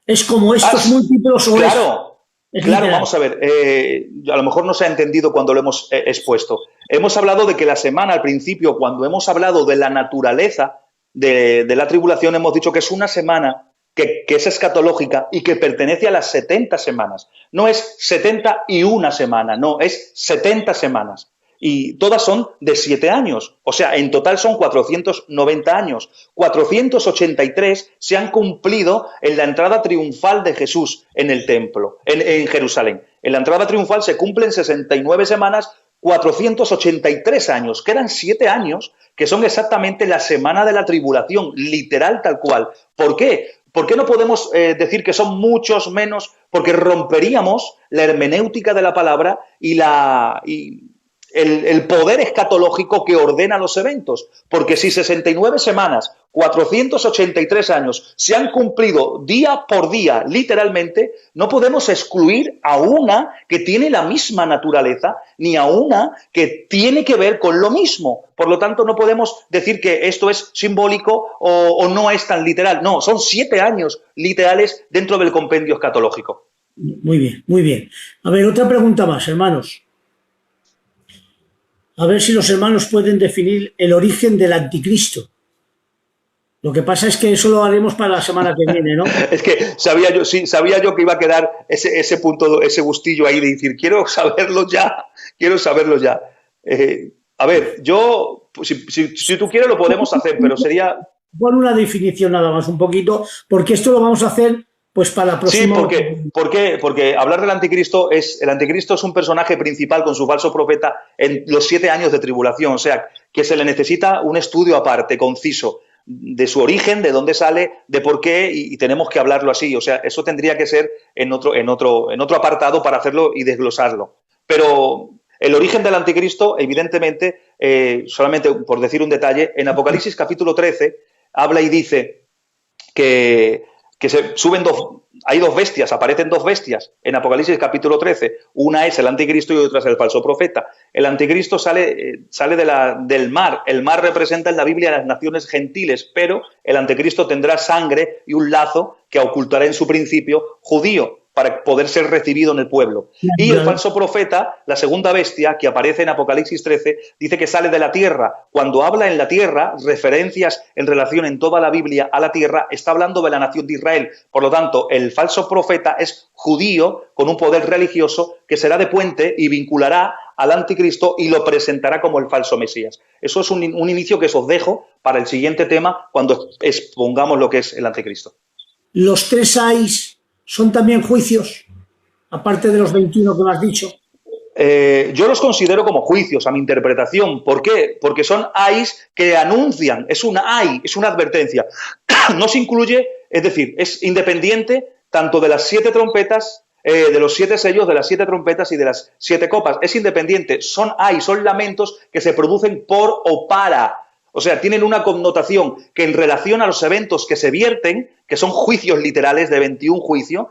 es como estos múltiplos o claro. Claro, vamos a ver, a lo mejor no se ha entendido cuando lo hemos expuesto. Hemos hablado de que la semana, al principio, cuando hemos hablado de la naturaleza de la tribulación, hemos dicho que es una semana que es escatológica y que pertenece a las 70 semanas. No es 71 semanas, no, es 70 semanas. Y todas son de 7 años. O sea, en total son 490 años. 483 se han cumplido en la entrada triunfal de Jesús en el templo, en Jerusalén. En la entrada triunfal se cumplen 69 semanas, 483 años. Quedan 7 años, que son exactamente la semana de la tribulación, literal tal cual. ¿Por qué? ¿Por qué no podemos decir que son muchos menos? Porque romperíamos la hermenéutica de la palabra y el poder escatológico que ordena los eventos. Porque si 69 semanas, 483 años se han cumplido día por día, literalmente, no podemos excluir a una que tiene la misma naturaleza, ni a una que tiene que ver con lo mismo. Por lo tanto, no podemos decir que esto es simbólico o no es tan literal. No, son 7 años literales dentro del compendio escatológico. Muy bien, muy bien. A ver, otra pregunta más, hermanos. A ver si los hermanos pueden definir el origen del anticristo. Lo que pasa es que eso lo haremos para la semana que viene, ¿no? Es que sabía yo que iba a quedar ese punto, ese gustillo ahí de decir, quiero saberlo ya. A ver, yo, si tú quieres lo podemos hacer, pero sería... Pon una definición nada más, un poquito, porque esto lo vamos a hacer pues para la próxima... Sí, porque hablar del anticristo el anticristo es un personaje principal con su falso profeta en los 7 años de tribulación, o sea, que se le necesita un estudio aparte, conciso, de su origen, de dónde sale, de por qué, y tenemos que hablarlo así. O sea, eso tendría que ser en otro apartado para hacerlo y desglosarlo. Pero el origen del anticristo, evidentemente, solamente por decir un detalle, en Apocalipsis capítulo 13 habla y dice que se suben hay 2 bestias, aparecen 2 bestias en Apocalipsis capítulo 13. Una es el anticristo y otra es el falso profeta. El anticristo sale del mar. El mar representa en la Biblia a las naciones gentiles, pero el anticristo tendrá sangre y un lazo que ocultará en su principio judío, para poder ser recibido en el pueblo. Y el falso profeta, la segunda bestia, que aparece en Apocalipsis 13, dice que sale de la tierra. Cuando habla en la tierra, referencias en relación en toda la Biblia a la tierra, está hablando de la nación de Israel. Por lo tanto, el falso profeta es judío con un poder religioso que será de puente y vinculará al anticristo y lo presentará como el falso Mesías. Eso es un inicio que os dejo para el siguiente tema cuando expongamos lo que es el anticristo. Los 3 ayes son también juicios, aparte de los 21 que me has dicho. Yo los considero como juicios, a mi interpretación. ¿Por qué? Porque son ayes que anuncian, es una ay, es una advertencia. No se incluye, es decir, es independiente tanto de las 7 trompetas, de los 7 sellos, de las 7 trompetas y de las 7 copas. Es independiente, son lamentos que se producen por o para. O sea, tienen una connotación que en relación a los eventos que se vierten, que son juicios literales de 21 juicios,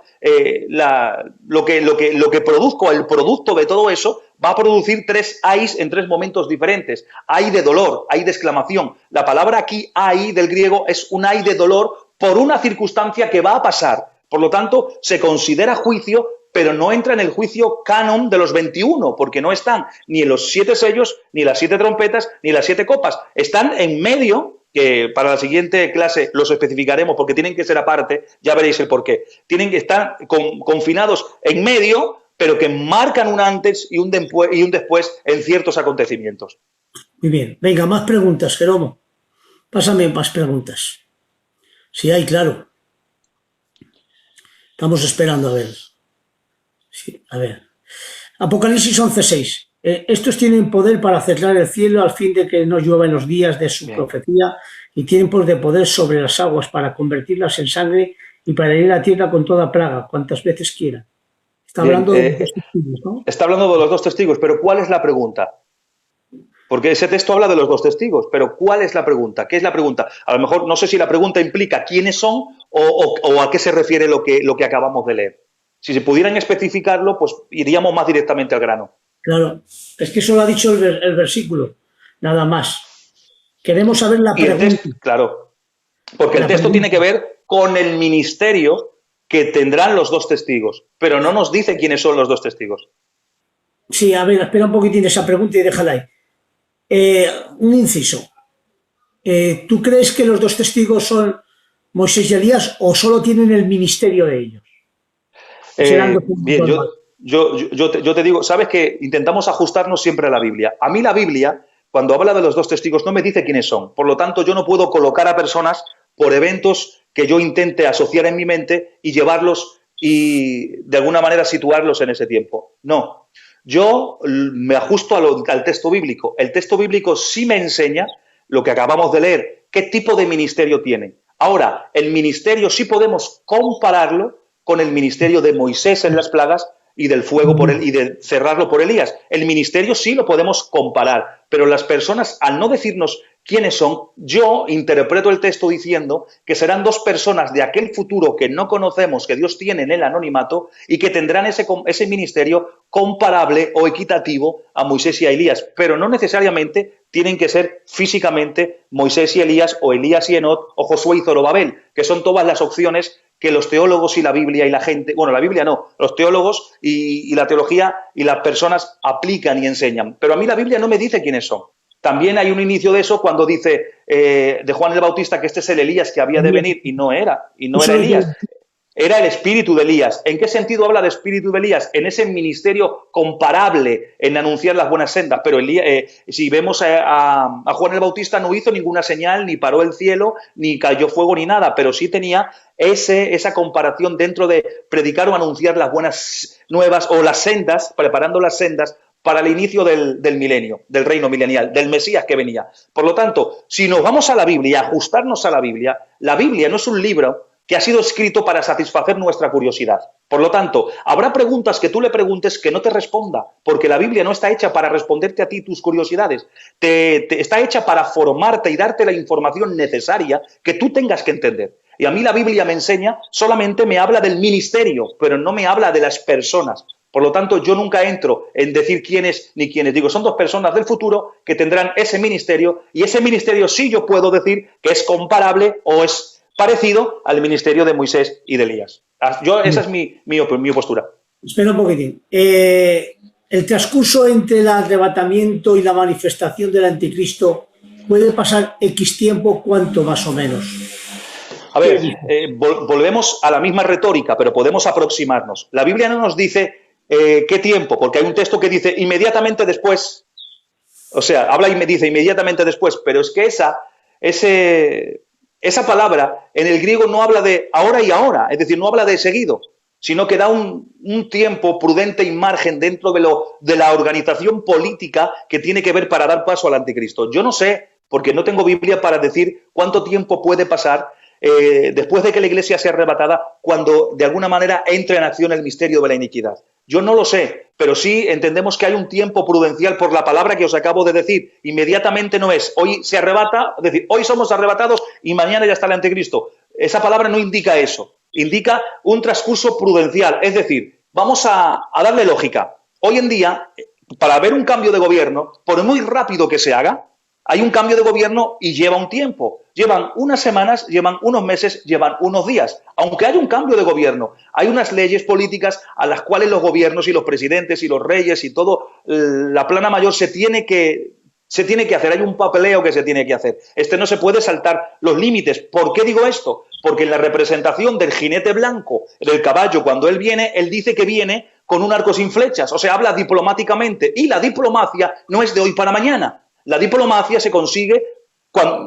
lo que produzco, el producto de todo eso, va a producir 3 ayes en 3 momentos diferentes. Ay de dolor, ay de exclamación. La palabra aquí, ay del griego, es un ay de dolor por una circunstancia que va a pasar. Por lo tanto, se considera juicio pero no entra en el juicio canon de los 21, porque no están ni en los 7 sellos, ni las 7 trompetas, ni las 7 copas. Están en medio, que para la siguiente clase los especificaremos porque tienen que ser aparte, ya veréis el porqué. Tienen que estar confinados en medio, pero que marcan un antes y un después en ciertos acontecimientos. Muy bien. Venga, más preguntas, Jeromo. Pásame más preguntas. Sí hay, claro. Estamos esperando a ver. Sí, a ver. Apocalipsis 11:6. Estos tienen poder para cerrar el cielo al fin de que no llueva en los días de su profecía y tienen de poder sobre las aguas para convertirlas en sangre y para herir la tierra con toda plaga, cuantas veces quieran. Está hablando de los dos testigos, ¿no? Está hablando de los dos testigos, pero ¿cuál es la pregunta? Porque ese texto habla de los dos testigos, pero ¿cuál es la pregunta? ¿Qué es la pregunta? A lo mejor no sé si la pregunta implica quiénes son o a qué se refiere lo que acabamos de leer. Si se pudieran especificarlo, pues iríamos más directamente al grano. Claro, es que eso lo ha dicho el versículo, nada más. Queremos saber la pregunta. Claro, porque el texto tiene que ver con el ministerio que tendrán los dos testigos, pero no nos dice quiénes son los dos testigos. Sí, a ver, espera un poquitín esa pregunta y déjala ahí. Un inciso. ¿Tú crees que los dos testigos son Moisés y Elías o solo tienen el ministerio de ellos? Bien, yo te digo, sabes que intentamos ajustarnos siempre a la Biblia. A mí la Biblia, cuando habla de los dos testigos, no me dice quiénes son. Por lo tanto, yo no puedo colocar a personas por eventos que yo intente asociar en mi mente y llevarlos y de alguna manera situarlos en ese tiempo. No, yo me ajusto al texto bíblico. El texto bíblico sí me enseña lo que acabamos de leer, qué tipo de ministerio tienen. Ahora, el ministerio sí podemos compararlo con el ministerio de Moisés en las plagas y del fuego y de cerrarlo por Elías. El ministerio sí lo podemos comparar, pero las personas, al no decirnos quiénes son, yo interpreto el texto diciendo que serán dos personas de aquel futuro que no conocemos, que Dios tiene en el anonimato y que tendrán ese ministerio comparable o equitativo a Moisés y a Elías, pero no necesariamente tienen que ser físicamente Moisés y Elías o Elías y Enoc o Josué y Zorobabel, que son todas las opciones que los teólogos y la Biblia y la gente, bueno, la Biblia no, los teólogos y la teología y las personas aplican y enseñan. Pero a mí la Biblia no me dice quiénes son. También hay un inicio de eso cuando dice de Juan el Bautista que este es el Elías que había de venir y no era Elías. Era el espíritu de Elías. ¿En qué sentido habla de espíritu de Elías? En ese ministerio comparable en anunciar las buenas sendas. Pero si vemos a Juan el Bautista, no hizo ninguna señal, ni paró el cielo, ni cayó fuego, ni nada, pero sí tenía esa comparación dentro de predicar o anunciar las buenas nuevas o las sendas, preparando las sendas para el inicio del milenio, del reino milenial, del Mesías que venía. Por lo tanto, si nos vamos a la Biblia, ajustarnos a la Biblia no es un libro que ha sido escrito para satisfacer nuestra curiosidad. Por lo tanto, habrá preguntas que tú le preguntes que no te responda, porque la Biblia no está hecha para responderte a ti tus curiosidades, está hecha para formarte y darte la información necesaria que tú tengas que entender. Y a mí la Biblia me enseña, solamente me habla del ministerio, pero no me habla de las personas. Por lo tanto, yo nunca entro en decir quiénes ni quiénes. Digo, son dos personas del futuro que tendrán ese ministerio y ese ministerio sí yo puedo decir que es comparable o es parecido al ministerio de Moisés y de Elías. Esa es mi postura. Espera un poquitín. ¿El transcurso entre el arrebatamiento y la manifestación del anticristo puede pasar X tiempo? ¿Cuánto más o menos? A ver, volvemos a la misma retórica, pero podemos aproximarnos. La Biblia no nos dice qué tiempo, porque hay un texto que dice inmediatamente después. O sea, habla y me dice inmediatamente después, pero es que esa palabra en el griego no habla de ahora y ahora, es decir, no habla de seguido, sino que da un tiempo prudente y margen dentro de la organización política que tiene que ver para dar paso al anticristo. Yo no sé, porque no tengo Biblia para decir cuánto tiempo puede pasar después de que la iglesia sea arrebatada cuando de alguna manera entra en acción el misterio de la iniquidad. Yo no lo sé, pero sí entendemos que hay un tiempo prudencial por la palabra que os acabo de decir. Inmediatamente no es, hoy se arrebata, es decir, hoy somos arrebatados y mañana ya está el anticristo. Esa palabra no indica eso, indica un transcurso prudencial. Es decir, vamos a darle lógica. Hoy en día, para ver un cambio de gobierno, por muy rápido que se haga, Hay un cambio de gobierno y lleva un tiempo. Llevan unas semanas, llevan unos meses, llevan unos días. Aunque haya un cambio de gobierno, hay unas leyes políticas a las cuales los gobiernos y los presidentes y los reyes y todo, la plana mayor se tiene que hacer. Hay un papeleo que se tiene que hacer. No se puede saltar los límites. ¿Por qué digo esto? Porque en la representación del jinete blanco, del caballo, cuando él viene, él dice que viene con un arco sin flechas. O sea, habla diplomáticamente. Y la diplomacia no es de hoy para mañana. La diplomacia se consigue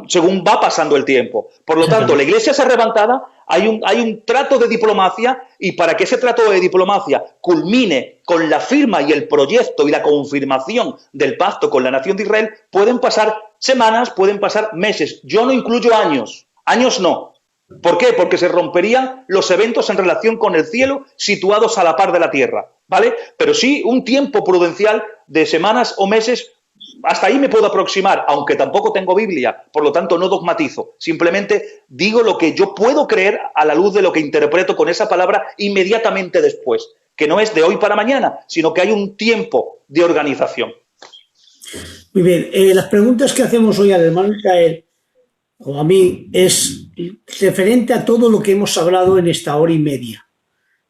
según va pasando el tiempo. Por lo tanto, la Iglesia se arrebatada, hay un trato de diplomacia, y para que ese trato de diplomacia culmine con la firma y el proyecto y la confirmación del pacto con la nación de Israel, pueden pasar semanas, pueden pasar meses. Yo no incluyo años. Años no. ¿Por qué? Porque se romperían los eventos en relación con el cielo situados a la par de la tierra, ¿vale? Pero sí un tiempo prudencial de semanas o meses. Hasta ahí me puedo aproximar, aunque tampoco tengo Biblia, por lo tanto no dogmatizo. Simplemente digo lo que yo puedo creer a la luz de lo que interpreto con esa palabra inmediatamente después, que no es de hoy para mañana, sino que hay un tiempo de organización. Muy bien, las preguntas que hacemos hoy al hermano Israel, o a mí, es referente a todo lo que hemos hablado en esta hora y media.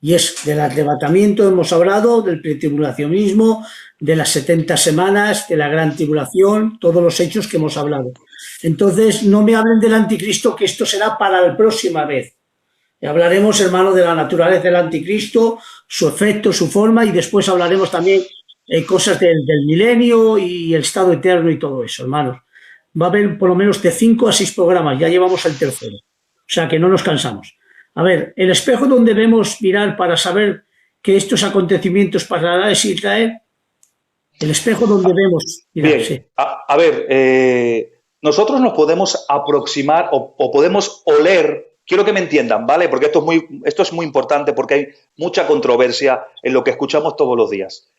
Y es del arrebatamiento, hemos hablado del pretribulacionismo, de las 70 semanas, de la gran tribulación, todos los hechos que hemos hablado. Entonces, no me hablen del anticristo, que esto será para la próxima vez. Y hablaremos, hermano, de la naturaleza del anticristo, su efecto, su forma, y después hablaremos también cosas del milenio y el estado eterno y todo eso, hermanos. Va a haber por lo menos de 5 a 6 programas, ya llevamos el tercero. O sea que no nos cansamos. A ver, el espejo donde debemos mirar para saber que estos acontecimientos pasarán es Israel. El espejo donde debemos mirar. Bien, sí. A ver, nosotros nos podemos aproximar o podemos oler. Quiero que me entiendan, ¿vale? Porque esto es muy importante, porque hay mucha controversia en lo que escuchamos todos los días.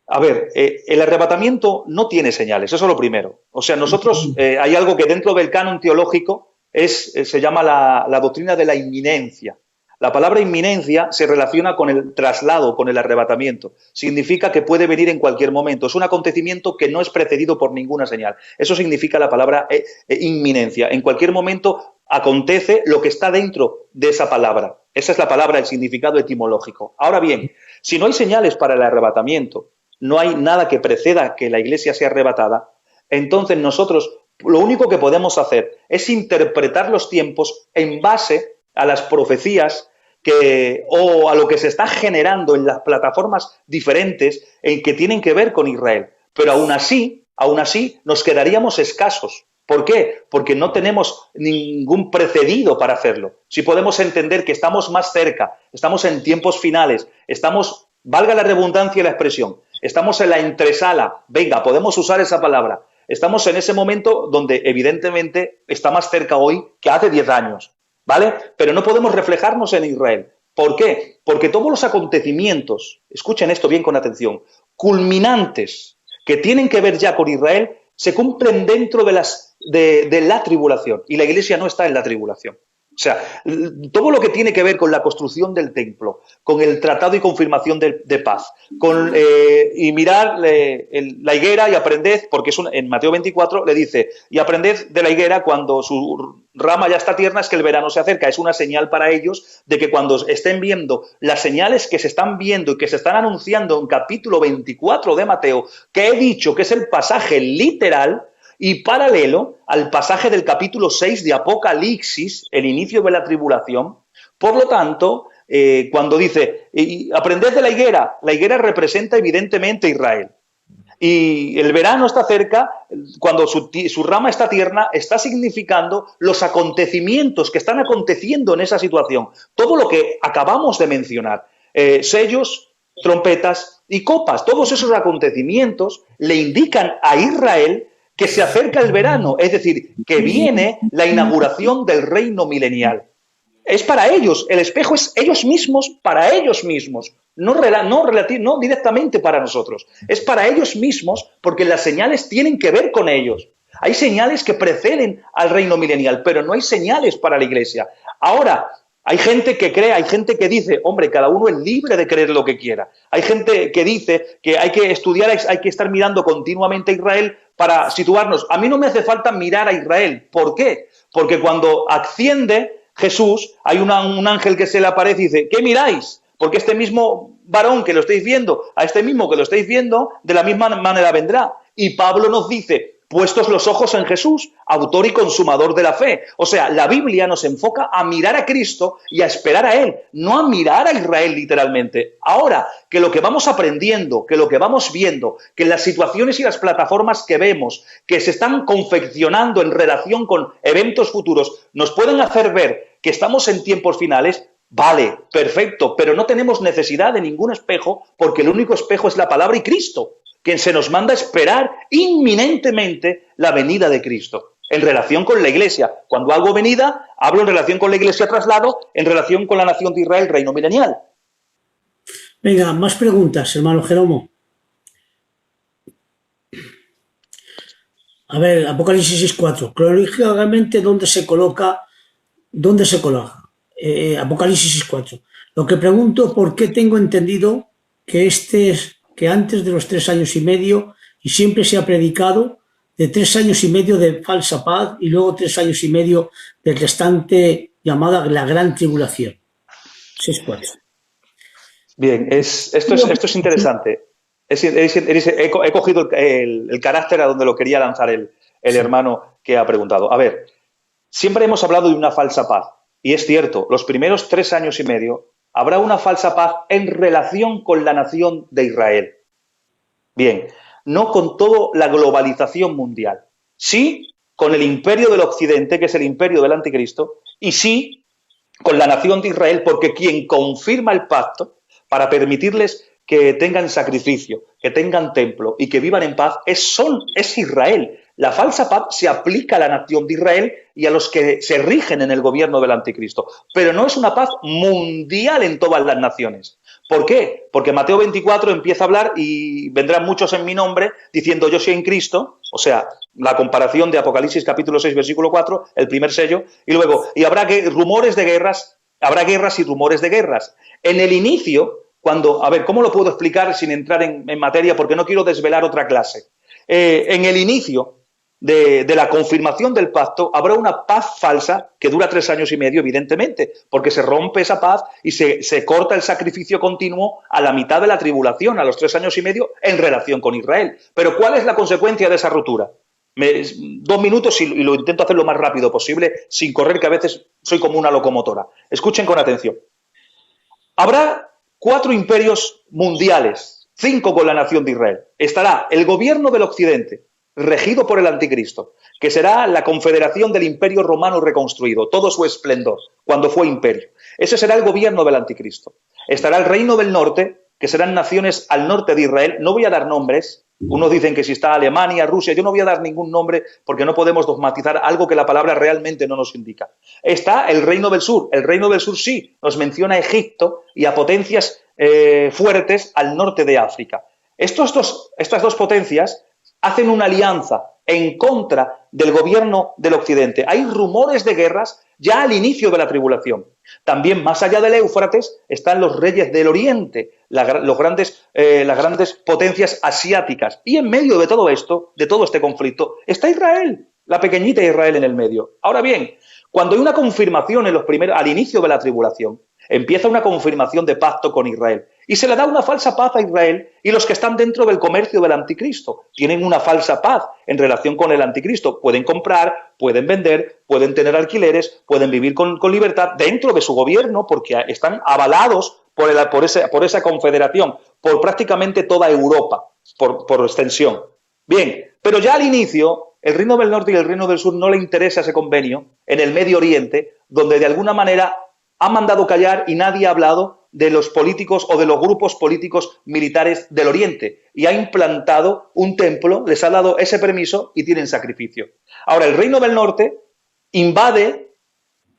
A ver, el arrebatamiento no tiene señales, eso es lo primero. O sea, nosotros, hay algo que dentro del canon teológico se llama la doctrina de la inminencia. La palabra inminencia se relaciona con el traslado, con el arrebatamiento. Significa que puede venir en cualquier momento. Es un acontecimiento que no es precedido por ninguna señal. Eso significa la palabra inminencia. En cualquier momento acontece lo que está dentro de esa palabra. Esa es la palabra, el significado etimológico. Ahora bien, si no hay señales para el arrebatamiento, no hay nada que preceda que la Iglesia sea arrebatada, entonces nosotros lo único que podemos hacer es interpretar los tiempos en base a las profecías o a lo que se está generando en las plataformas diferentes en que tienen que ver con Israel. Pero aún así nos quedaríamos escasos. ¿Por qué? Porque no tenemos ningún precedido para hacerlo. Si podemos entender que estamos más cerca, estamos en tiempos finales, estamos, valga la redundancia y la expresión, estamos en la entresala, venga, podemos usar esa palabra. Estamos en ese momento donde evidentemente está más cerca hoy que hace 10 años, ¿vale? Pero no podemos reflejarnos en Israel. ¿Por qué? Porque todos los acontecimientos, escuchen esto bien con atención, culminantes que tienen que ver ya con Israel, se cumplen dentro de la tribulación. Y la Iglesia no está en la tribulación. O sea, todo lo que tiene que ver con la construcción del templo, con el tratado y confirmación de paz, y mirar la higuera y aprended, porque en Mateo 24 le dice, y aprended de la higuera cuando su rama ya está tierna, es que el verano se acerca. Es una señal para ellos de que cuando estén viendo las señales que se están viendo y que se están anunciando en capítulo 24 de Mateo, que he dicho que es el pasaje literal, y paralelo al pasaje del capítulo 6 de Apocalipsis, el inicio de la tribulación. Por lo tanto, cuando dice, aprended de la higuera representa evidentemente a Israel. Y el verano está cerca, cuando su rama está tierna, está significando los acontecimientos que están aconteciendo en esa situación. Todo lo que acabamos de mencionar, sellos, trompetas y copas, todos esos acontecimientos le indican a Israel que se acerca el verano, es decir, que viene la inauguración del reino milenial. Es para ellos, el espejo es ellos mismos, para ellos mismos, no directamente para nosotros, es para ellos mismos porque las señales tienen que ver con ellos. Hay señales que preceden al reino milenial, pero no hay señales para la Iglesia. Ahora, Hay gente que cree, hay gente que dice, hombre, cada uno es libre de creer lo que quiera. Hay gente que dice que hay que estudiar, hay que estar mirando continuamente a Israel para situarnos. A mí no me hace falta mirar a Israel. ¿Por qué? Porque cuando asciende Jesús, hay un ángel que se le aparece y dice, ¿qué miráis? Porque este mismo varón que lo estáis viendo, a este mismo que lo estáis viendo, de la misma manera vendrá. Y Pablo nos dice, puestos los ojos en Jesús, autor y consumador de la fe. O sea, la Biblia nos enfoca a mirar a Cristo y a esperar a Él, no a mirar a Israel literalmente. Ahora, que lo que vamos aprendiendo, que lo que vamos viendo, que las situaciones y las plataformas que vemos, que se están confeccionando en relación con eventos futuros, nos pueden hacer ver que estamos en tiempos finales, vale, perfecto, pero no tenemos necesidad de ningún espejo, porque el único espejo es la palabra y Cristo, quien se nos manda a esperar inminentemente la venida de Cristo, en relación con la Iglesia. Cuando hago venida, hablo en relación con la Iglesia traslado, en relación con la nación de Israel, reino milenial. Venga, más preguntas, hermano Jeromo. A ver, Apocalipsis 4. Cronológicamente, ¿dónde se coloca? Apocalipsis 4. Lo que pregunto, ¿por qué tengo entendido que antes de los 3 años y medio, y siempre se ha predicado de 3 años y medio de falsa paz y luego 3 años y medio del restante llamada la gran tribulación? 6.4. Bien, esto es interesante. He cogido el carácter a donde lo quería lanzar el hermano que ha preguntado. A ver, siempre hemos hablado de una falsa paz, y es cierto, los primeros 3 años y medio habrá una falsa paz en relación con la nación de Israel. Bien, no con toda la globalización mundial. Sí con el imperio del Occidente, que es el imperio del Anticristo, y sí con la nación de Israel, porque quien confirma el pacto para permitirles que tengan sacrificio, que tengan templo y que vivan en paz es Israel. La falsa paz se aplica a la nación de Israel y a los que se rigen en el gobierno del Anticristo. Pero no es una paz mundial en todas las naciones. ¿Por qué? Porque Mateo 24 empieza a hablar y vendrán muchos en mi nombre diciendo yo soy en Cristo, o sea, la comparación de Apocalipsis capítulo 6, versículo 4, el primer sello, y luego, y habrá rumores de guerras, habrá guerras y rumores de guerras. En el inicio, a ver, ¿cómo lo puedo explicar sin entrar en materia? Porque no quiero desvelar otra clase. En el inicio de la confirmación del pacto habrá una paz falsa que dura 3 años y medio, evidentemente, porque se rompe esa paz y se corta el sacrificio continuo a la mitad de la tribulación, a los 3 años y medio, en relación con Israel. Pero ¿cuál es la consecuencia de esa ruptura? 2 minutos y lo intento hacer lo más rápido posible, sin correr, que a veces soy como una locomotora. Escuchen con atención. Habrá 4 imperios mundiales, 5 con la nación de Israel. Estará el gobierno del Occidente, regido por el Anticristo, que será la confederación del Imperio Romano reconstruido, todo su esplendor, cuando fue imperio. Ese será el gobierno del Anticristo. Estará el reino del norte, que serán naciones al norte de Israel. No voy a dar nombres. Unos dicen que si está Alemania, Rusia. Yo no voy a dar ningún nombre porque no podemos dogmatizar algo que la palabra realmente no nos indica. Está el reino del sur. El reino del sur sí nos menciona a Egipto y a potencias fuertes al norte de África. Estas dos potencias hacen una alianza en contra del gobierno del Occidente. Hay rumores de guerras ya al inicio de la tribulación. También más allá del Éufrates están los reyes del Oriente, las grandes potencias asiáticas. Y en medio de todo esto, de todo este conflicto, está Israel, la pequeñita Israel en el medio. Ahora bien, cuando hay una confirmación al inicio de la tribulación, empieza una confirmación de pacto con Israel. Y se le da una falsa paz a Israel y los que están dentro del comercio del Anticristo tienen una falsa paz en relación con el Anticristo. Pueden comprar, pueden vender, pueden tener alquileres, pueden vivir con libertad dentro de su gobierno porque están avalados por esa confederación, por prácticamente toda Europa, por extensión. Bien, pero ya al inicio, el reino del norte y el reino del sur no le interesa ese convenio en el Medio Oriente, donde de alguna manera ha mandado callar y nadie ha hablado de los políticos o de los grupos políticos militares del Oriente y ha implantado un templo, les ha dado ese permiso y tienen sacrificio. Ahora, el reino del norte invade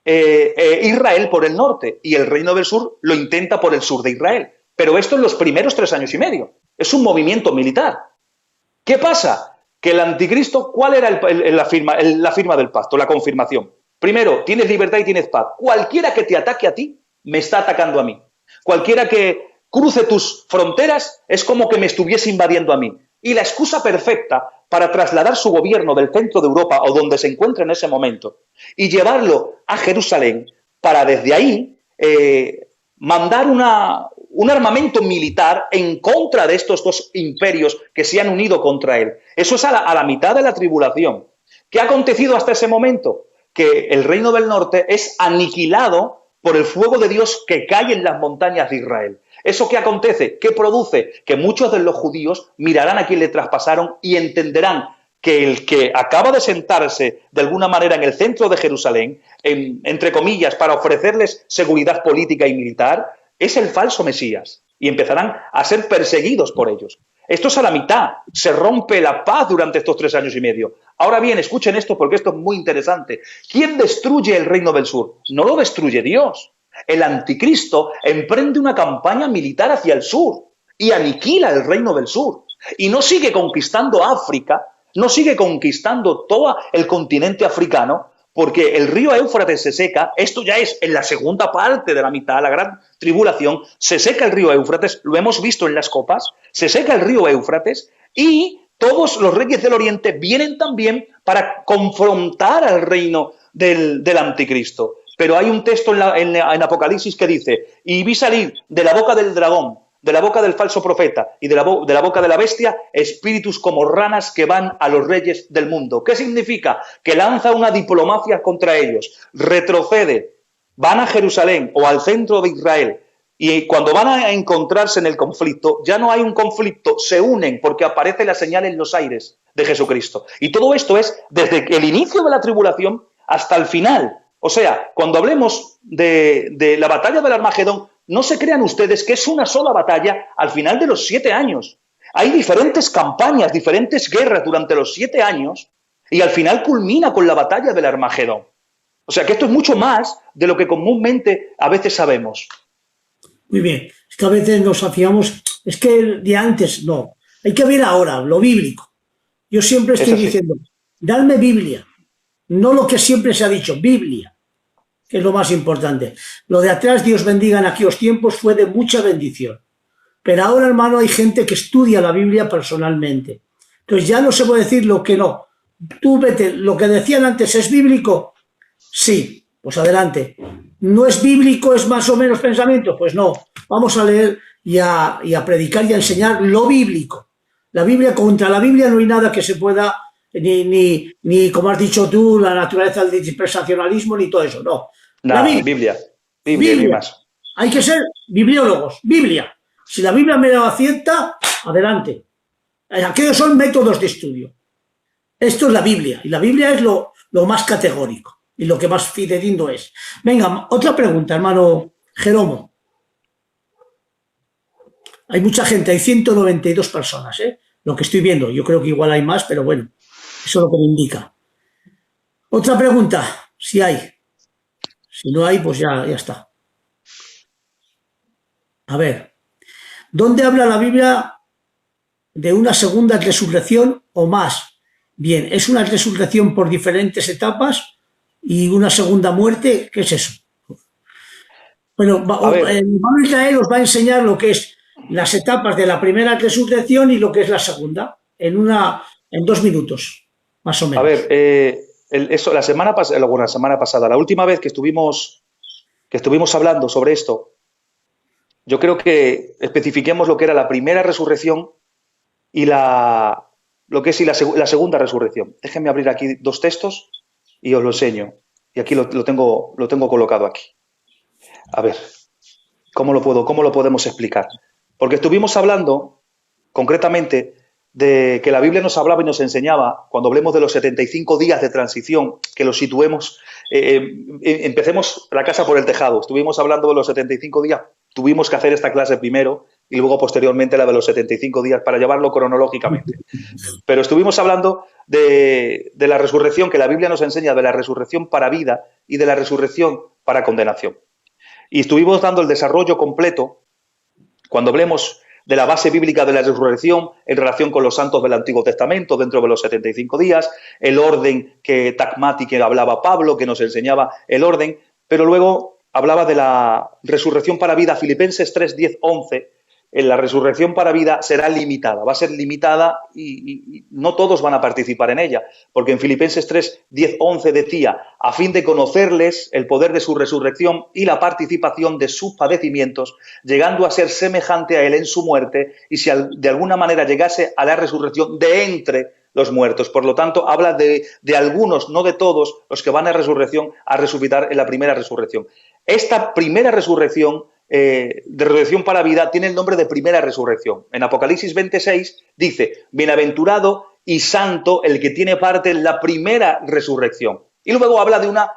Israel por el norte y el reino del sur lo intenta por el sur de Israel. Pero esto en los primeros 3 años y medio. Es un movimiento militar. ¿Qué pasa? Que el Anticristo, ¿cuál era la firma del pacto, la confirmación? Primero, tienes libertad y tienes paz. Cualquiera que te ataque a ti, me está atacando a mí. Cualquiera que cruce tus fronteras es como que me estuviese invadiendo a mí. Y la excusa perfecta para trasladar su gobierno del centro de Europa o donde se encuentra en ese momento y llevarlo a Jerusalén para desde ahí mandar un armamento militar en contra de estos dos imperios que se han unido contra él. Eso es a la mitad de la tribulación. ¿Qué ha acontecido hasta ese momento? Que el reino del norte es aniquilado por el fuego de Dios que cae en las montañas de Israel. ¿Eso qué acontece? ¿Qué produce? Que muchos de los judíos mirarán a quien le traspasaron y entenderán que el que acaba de sentarse de alguna manera en el centro de Jerusalén, entre comillas, para ofrecerles seguridad política y militar, es el falso Mesías. Y empezarán a ser perseguidos por ellos. Esto es a la mitad. Se rompe la paz durante estos 3 años y medio. Ahora bien, escuchen esto porque esto es muy interesante. ¿Quién destruye el reino del sur? No lo destruye Dios. El anticristo emprende una campaña militar hacia el sur y aniquila el reino del sur. Y no sigue conquistando África, no sigue conquistando todo el continente africano, porque el río Éufrates se seca. Esto ya es en la segunda parte de la mitad, la gran tribulación. Se seca el río Éufrates, lo hemos visto en las copas, se seca el río Éufrates y todos los reyes del Oriente vienen también para confrontar al reino del anticristo. Pero hay un texto en Apocalipsis que dice: y vi salir de la boca del dragón, de la boca del falso profeta y de la boca de la bestia, espíritus como ranas que van a los reyes del mundo. ¿Qué significa? Que lanza una diplomacia contra ellos, retrocede, van a Jerusalén o al centro de Israel, y cuando van a encontrarse en el conflicto, ya no hay un conflicto, se unen porque aparece la señal en los aires de Jesucristo. Y todo esto es desde el inicio de la tribulación hasta el final. O sea, cuando hablemos de la batalla del Armagedón, no se crean ustedes que es una sola batalla al final de los 7 años. Hay diferentes campañas, diferentes guerras durante los 7 años y al final culmina con la batalla del Armagedón. O sea que esto es mucho más de lo que comúnmente a veces sabemos. Muy bien. Es que a veces nos hacíamos, es que de antes no. Hay que ver ahora lo bíblico. Yo siempre estoy diciendo, dadme Biblia. No lo que siempre se ha dicho, Biblia, que es lo más importante. Lo de atrás, Dios bendiga en aquellos tiempos, fue de mucha bendición. Pero ahora, hermano, hay gente que estudia la Biblia personalmente. Entonces ya no se puede decir lo que no. Tú vete, lo que decían antes, ¿es bíblico? Sí, pues adelante. ¿No es bíblico, es más o menos pensamiento? Pues no. Vamos a leer y a predicar y a enseñar lo bíblico. La Biblia, contra la Biblia no hay nada que se pueda... Ni como has dicho tú, la naturaleza del dispensacionalismo, ni todo eso, no. La Biblia y más. Hay que ser bibliólogos, Biblia. Si la Biblia me la acepta, adelante. Aquellos son métodos de estudio. Esto es la Biblia, y la Biblia es lo más categórico y lo que más fidedigno es. Venga, otra pregunta, hermano Jeromo. Hay mucha gente, hay 192 personas, lo que estoy viendo. Yo creo que igual hay más, pero bueno. Eso es lo que me indica. Otra pregunta, si hay. Si no hay, pues ya está. A ver, ¿dónde habla la Biblia de una segunda resurrección o más? Bien, ¿es una resurrección por diferentes etapas y una segunda muerte? ¿Qué es eso? Bueno, el hermano Israel os va a enseñar lo que es las etapas de la primera resurrección y lo que es la segunda, en 2 minutos. Más o menos. A ver, la semana pasada, la última vez que estuvimos hablando sobre esto, yo creo que especifiquemos lo que era la primera resurrección y la segunda resurrección. Déjenme abrir aquí 2 textos y os lo enseño. Y aquí lo tengo colocado aquí. A ver, ¿cómo lo podemos explicar? Porque estuvimos hablando concretamente de que la Biblia nos hablaba y nos enseñaba, cuando hablemos de los 75 días de transición, que los situemos, empecemos la casa por el tejado. Estuvimos hablando de los 75 días, tuvimos que hacer esta clase primero y luego posteriormente la de los 75 días para llevarlo cronológicamente. Pero estuvimos hablando de la resurrección, que la Biblia nos enseña, de la resurrección para vida y de la resurrección para condenación. Y estuvimos dando el desarrollo completo cuando hablemos de la base bíblica de la resurrección en relación con los santos del Antiguo Testamento dentro de los 75 días, el orden que Tacmati, que hablaba Pablo, que nos enseñaba el orden, pero luego hablaba de la resurrección para vida, Filipenses 3, 10, 11, en la resurrección para vida será limitada, va a ser limitada y no todos van a participar en ella, porque en Filipenses 3, 10, 11 decía, a fin de conocerles el poder de su resurrección y la participación de sus padecimientos, llegando a ser semejante a él en su muerte, y si de alguna manera llegase a la resurrección de entre los muertos. Por lo tanto, habla de algunos, no de todos, los que van a resucitar en la primera resurrección. Esta primera resurrección de resurrección para vida tiene el nombre de primera resurrección. En Apocalipsis 26 dice, bienaventurado y santo el que tiene parte en la primera resurrección. Y luego habla de una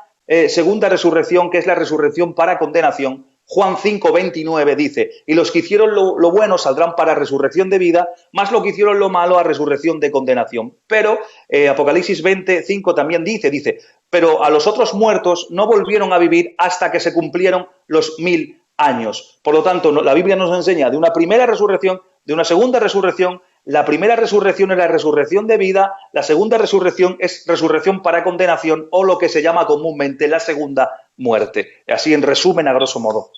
segunda resurrección, que es la resurrección para condenación. Juan 5, 29 dice, y los que hicieron lo bueno saldrán para resurrección de vida, más los que hicieron lo malo a resurrección de condenación. Pero Apocalipsis 25 también dice, pero a los otros muertos no volvieron a vivir hasta que se cumplieron los 1000 años. Por lo tanto, la Biblia nos enseña de una primera resurrección, de una segunda resurrección. La primera resurrección es la resurrección de vida, la segunda resurrección es resurrección para condenación, o lo que se llama comúnmente la segunda muerte. Así en resumen, a grosso modo.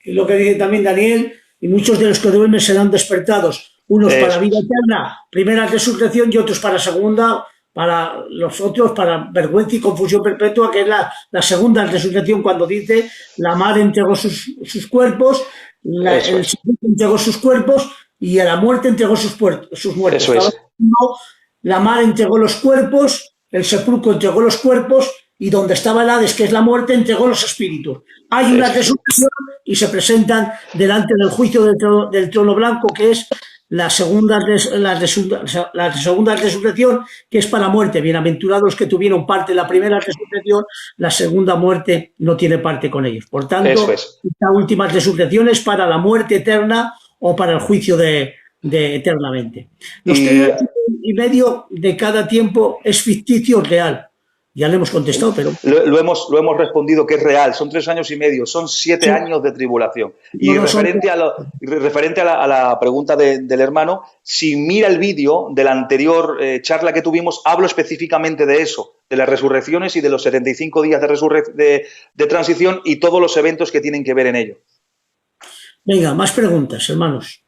Y lo que dice también Daniel, y muchos de los que duermen serán despertados, unos para vida eterna, primera resurrección, y otros para segunda, para los otros para vergüenza y confusión perpetua, que es la segunda resurrección, cuando dice la mar entregó sus cuerpos, el sepulcro entregó sus cuerpos y a la muerte entregó sus muertos. Eso es. La mar entregó los cuerpos, el sepulcro entregó los cuerpos y donde estaba el Hades, que es la muerte, entregó los espíritus. Hay una resurrección y se presentan delante del juicio del trono blanco, que es la segunda resurrección, que es para muerte. Bienaventurados los que tuvieron parte en la primera resurrección, la segunda muerte no tiene parte con ellos. Por tanto, esta última resurrección es para la muerte eterna o para el juicio de eternamente. Los 3 años y medio de cada tiempo es ficticio o real. Ya le hemos contestado, pero... Lo hemos respondido que es real, son 3 años y medio, son 7 años de tribulación. Y referente a la pregunta del hermano, si mira el vídeo de la anterior charla que tuvimos, hablo específicamente de eso, de las resurrecciones y de los 75 días de transición y todos los eventos que tienen que ver en ello. Venga, más preguntas, hermanos.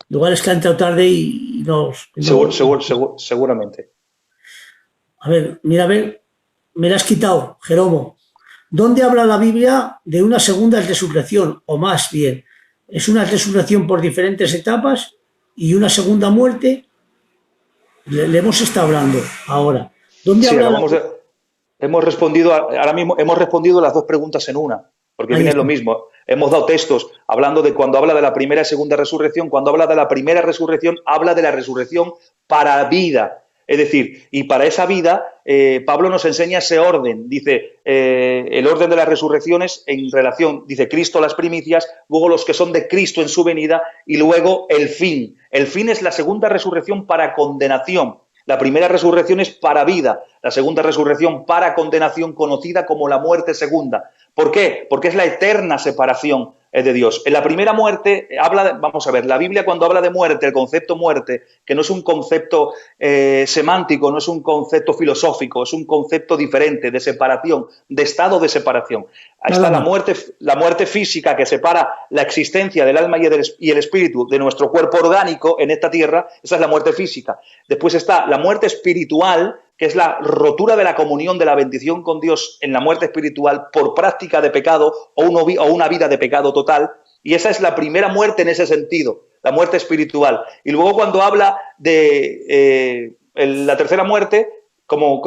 Igual es que ha entrado tarde y nos... Seguramente. A ver, me la has quitado, Jeromo. ¿Dónde habla la Biblia de una segunda resurrección? O más bien, ¿es una resurrección por diferentes etapas y una segunda muerte? Le hemos estado hablando ahora. ¿Dónde habla hemos respondido, ahora mismo hemos respondido las dos preguntas en una, porque viene lo mismo. Hemos dado textos hablando de cuando habla de la primera y segunda resurrección, cuando habla de la primera resurrección, habla de la resurrección para vida. Es decir, y para esa vida, Pablo nos enseña ese orden. Dice, el orden de las resurrecciones en relación, dice, Cristo las primicias, luego los que son de Cristo en su venida y luego el fin. El fin es la segunda resurrección para condenación. La primera resurrección es para vida, la segunda resurrección para condenación, conocida como la muerte segunda. ¿Por qué? Porque es la eterna separación de Dios. En la primera muerte, vamos a ver, la Biblia cuando habla de muerte, el concepto muerte, que no es un concepto semántico, no es un concepto filosófico, es un concepto diferente, de separación, de estado de separación. Ahí está la muerte física que separa la existencia del alma y el espíritu de nuestro cuerpo orgánico en esta tierra, esa es la muerte física. Después está la muerte espiritual, que es la rotura de la comunión, de la bendición con Dios en la muerte espiritual por práctica de pecado o una vida de pecado total. Y esa es la primera muerte en ese sentido, la muerte espiritual. Y luego cuando habla de la tercera muerte, como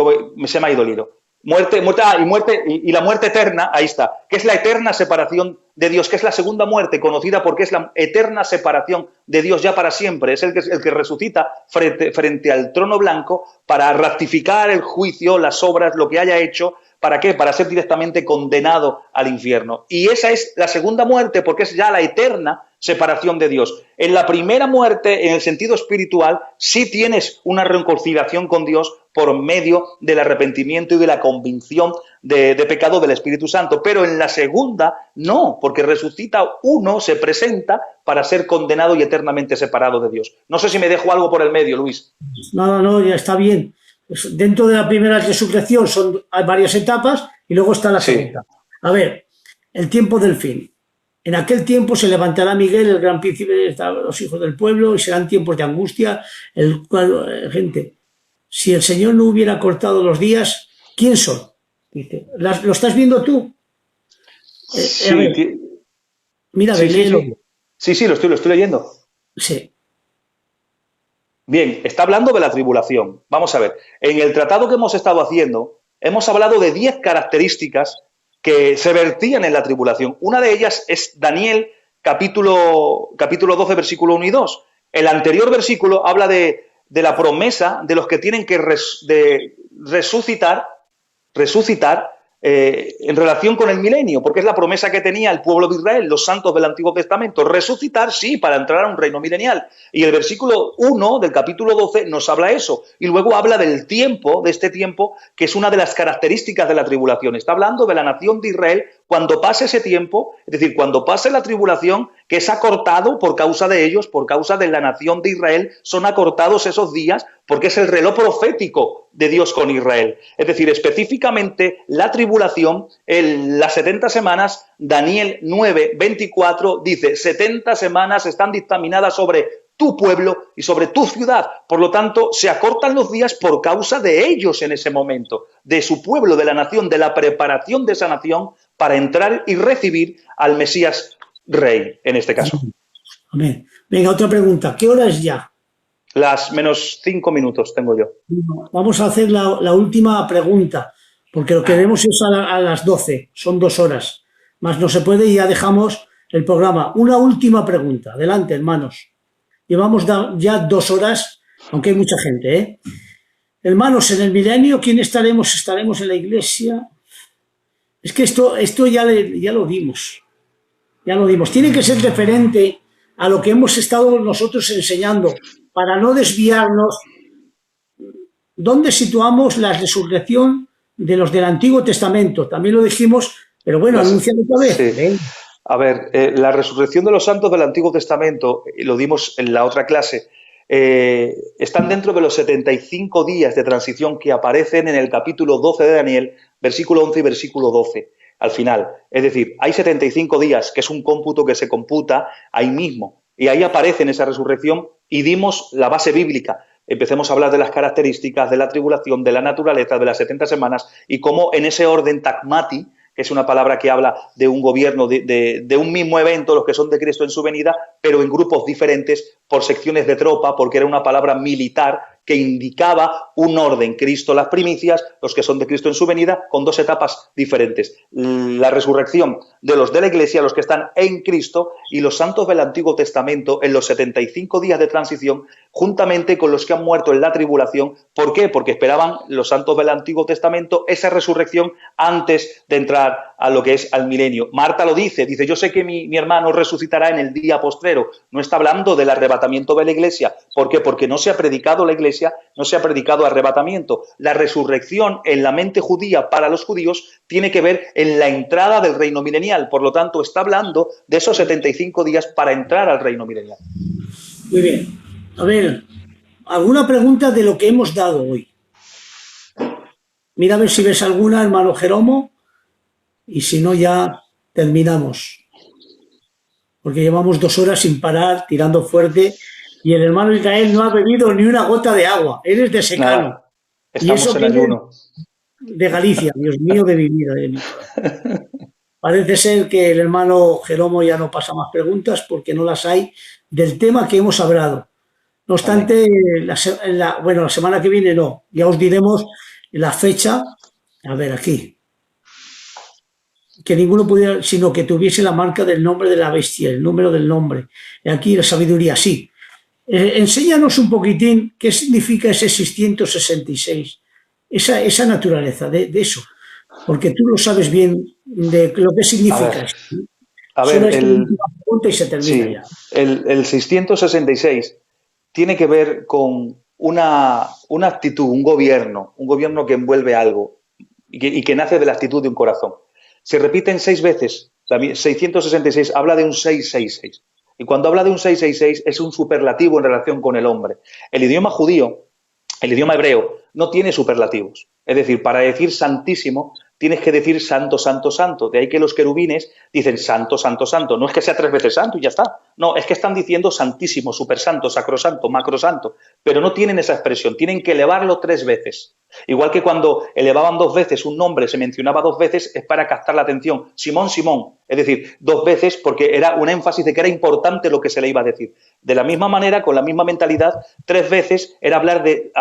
se me ha ido el hilo. Y la muerte eterna, ahí está, que es la eterna separación de Dios, que es la segunda muerte, conocida porque es la eterna separación de Dios ya para siempre. Es el que resucita frente al trono blanco para ratificar el juicio, las obras, lo que haya hecho. ¿Para qué? Para ser directamente condenado al infierno. Y esa es la segunda muerte porque es ya la eterna separación de Dios. En la primera muerte, en el sentido espiritual, sí tienes una reconciliación con Dios por medio del arrepentimiento y de la convicción de pecado del Espíritu Santo. Pero en la segunda, no, porque resucita uno, se presenta para ser condenado y eternamente separado de Dios. No sé si me dejo algo por el medio, Luis. No, ya está bien. Dentro de la primera resurrección hay varias etapas y luego está la segunda. A ver, el tiempo del fin. En aquel tiempo se levantará Miguel, el gran príncipe de los hijos del pueblo, y serán tiempos de angustia. Gente, si el Señor no hubiera cortado los días, ¿quién son? Dice, ¿lo estás viendo tú? Sí, mira, léelo. Sí, lo estoy leyendo. Sí. Bien, está hablando de la tribulación. Vamos a ver, en el tratado que hemos estado haciendo, hemos hablado de 10 características que se vertían en la tribulación. Una de ellas es Daniel, capítulo 12, versículo 1 y 2. El anterior versículo habla de la promesa de los que tienen que resucitar en relación con el milenio, porque es la promesa que tenía el pueblo de Israel, los santos del Antiguo Testamento. Resucitar, sí, para entrar a un reino milenial. Y el versículo 1 del capítulo 12 nos habla eso. Y luego habla del tiempo, de este tiempo, que es una de las características de la tribulación. Está hablando de la nación de Israel cuando pase ese tiempo, es decir, cuando pase la tribulación, que es acortado por causa de ellos, por causa de la nación de Israel, son acortados esos días, porque es el reloj profético de Dios con Israel. Es decir, específicamente la tribulación, las 70 semanas, Daniel 9, 24 dice, 70 semanas están dictaminadas sobre tu pueblo y sobre tu ciudad. Por lo tanto, se acortan los días por causa de ellos en ese momento, de su pueblo, de la nación, de la preparación de esa nación para entrar y recibir al Mesías Rey, en este caso. Amén. Venga, otra pregunta. ¿Qué hora es ya? Las menos 5 minutos tengo yo. Vamos a hacer la última pregunta, porque lo que vemos es a las 12, son 2 horas. Más no se puede y ya dejamos el programa. Una última pregunta. Adelante, hermanos. Llevamos ya 2 horas, aunque hay mucha gente, ¿eh? Hermanos, en el milenio, ¿quién estaremos? ¿Estaremos en la iglesia? Es que esto ya lo dimos. Ya lo dimos. Tiene que ser referente a lo que hemos estado nosotros enseñando, para no desviarnos. ¿Dónde situamos la resurrección de los del Antiguo Testamento? También lo dijimos, pero bueno, anuncialo otra vez. Sí. A ver, la resurrección de los santos del Antiguo Testamento, y lo dimos en la otra clase, están dentro de los 75 días de transición que aparecen en el capítulo 12 de Daniel, versículo 11 y versículo 12, al final. Es decir, hay 75 días, que es un cómputo que se computa ahí mismo, y ahí aparece en esa resurrección y dimos la base bíblica. Empecemos a hablar de las características de la tribulación, de la naturaleza, de las 70 semanas, y cómo en ese orden tagmati, que es una palabra que habla de un gobierno, de un mismo evento, los que son de Cristo en su venida, pero en grupos diferentes, por secciones de tropa, porque era una palabra militar que indicaba un orden. Cristo las primicias, los que son de Cristo en su venida, con 2 etapas diferentes. La resurrección de los de la Iglesia, los que están en Cristo, y los santos del Antiguo Testamento en los 75 días de transición, juntamente con los que han muerto en la tribulación. ¿Por qué? Porque esperaban los santos del Antiguo Testamento esa resurrección antes de entrar a lo que es al milenio. Marta lo dice, yo sé que mi hermano resucitará en el día postrero. No está hablando del arrebatamiento de la Iglesia. ¿Por qué? Porque no se ha predicado la Iglesia, no se ha predicado arrebatamiento. La resurrección en la mente judía para los judíos tiene que ver en la entrada del reino milenial. Por lo tanto, está hablando de esos 75 días para entrar al reino milenial. Muy bien. A ver, ¿alguna pregunta de lo que hemos dado hoy? Mira a ver si ves alguna, hermano Jeromo, y si no ya terminamos. Porque llevamos 2 horas sin parar, tirando fuerte, y el hermano Israel no ha bebido ni una gota de agua. Él es de secano. Nada, estamos y eso en ayuno. De Galicia, Dios mío de mi vida. Parece ser que el hermano Jeromo ya no pasa más preguntas porque no las hay del tema que hemos hablado. No obstante, la semana que viene no. Ya os diremos la fecha. A ver, aquí. Que ninguno pudiera, sino que tuviese la marca del nombre de la bestia, el número del nombre. Y aquí la sabiduría, sí. Enséñanos un poquitín qué significa ese 666, esa naturaleza de eso, porque tú lo sabes bien de lo que significa. A ver, y se termina ya. El 666 tiene que ver con una actitud, un gobierno que envuelve algo y que nace de la actitud de un corazón. Se repiten 6 veces, 666 habla de un 666. Y cuando habla de un 666 es un superlativo en relación con el hombre. El idioma judío, el idioma hebreo, no tiene superlativos. Es decir, para decir santísimo tienes que decir santo, santo, santo. De ahí que los querubines dicen santo, santo, santo. No es que sea 3 veces santo y ya está. No, es que están diciendo santísimo, supersanto, sacrosanto, macrosanto. Pero no tienen esa expresión, tienen que elevarlo 3 veces. Igual que cuando elevaban 2 veces un nombre, se mencionaba 2 veces, es para captar la atención. Simón, Simón. Es decir, 2 veces porque era un énfasis de que era importante lo que se le iba a decir. De la misma manera, con la misma mentalidad, 3 veces era hablar de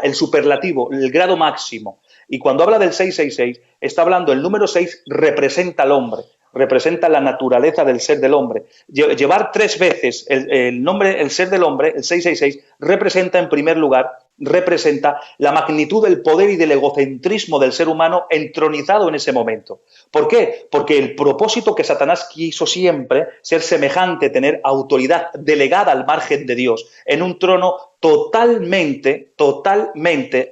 el superlativo, el grado máximo. Y cuando habla del 666, está hablando, el número 6 representa al hombre, representa la naturaleza del ser del hombre. Llevar 3 veces el nombre, el ser del hombre, el 666, representa en primer lugar, representa la magnitud del poder y del egocentrismo del ser humano entronizado en ese momento. ¿Por qué? Porque el propósito que Satanás quiso siempre, ser semejante, tener autoridad delegada al margen de Dios, en un trono totalmente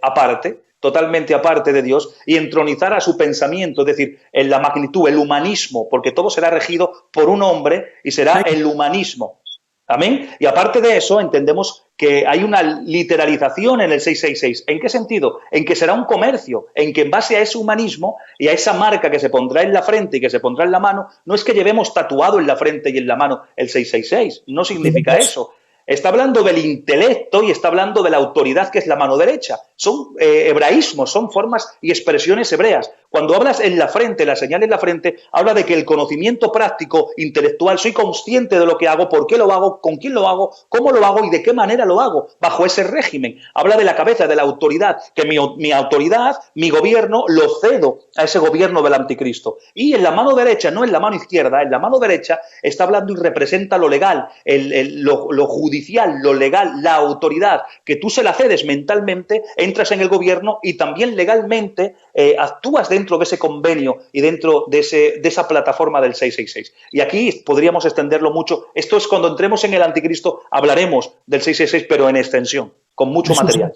aparte de Dios y entronizar a su pensamiento, es decir, en la magnitud, el humanismo, porque todo será regido por un hombre y será el humanismo. ¿Amén? Y aparte de eso, entendemos que hay una literalización en el 666. ¿En qué sentido? En que será un comercio, en que en base a ese humanismo y a esa marca que se pondrá en la frente y que se pondrá en la mano, no es que llevemos tatuado en la frente y en la mano el 666, no significa eso. Está hablando del intelecto y está hablando de la autoridad que es la mano derecha. Son hebraísmos, son formas y expresiones hebreas. Cuando hablas en la frente, la señal en la frente, habla de que el conocimiento práctico, intelectual, soy consciente de lo que hago, por qué lo hago, con quién lo hago, cómo lo hago y de qué manera lo hago, bajo ese régimen. Habla de la cabeza, de la autoridad, que mi autoridad, mi gobierno, lo cedo a ese gobierno del anticristo. Y en la mano derecha, no en la mano izquierda, en la mano derecha está hablando y representa lo legal, lo judicial, lo legal, la autoridad, que tú se la cedes mentalmente, entras en el gobierno y también legalmente actúas dentro de ese convenio y dentro de esa plataforma del 666. Y aquí podríamos extenderlo mucho. Esto es cuando entremos en el anticristo, hablaremos del 666, pero en extensión, con mucho material.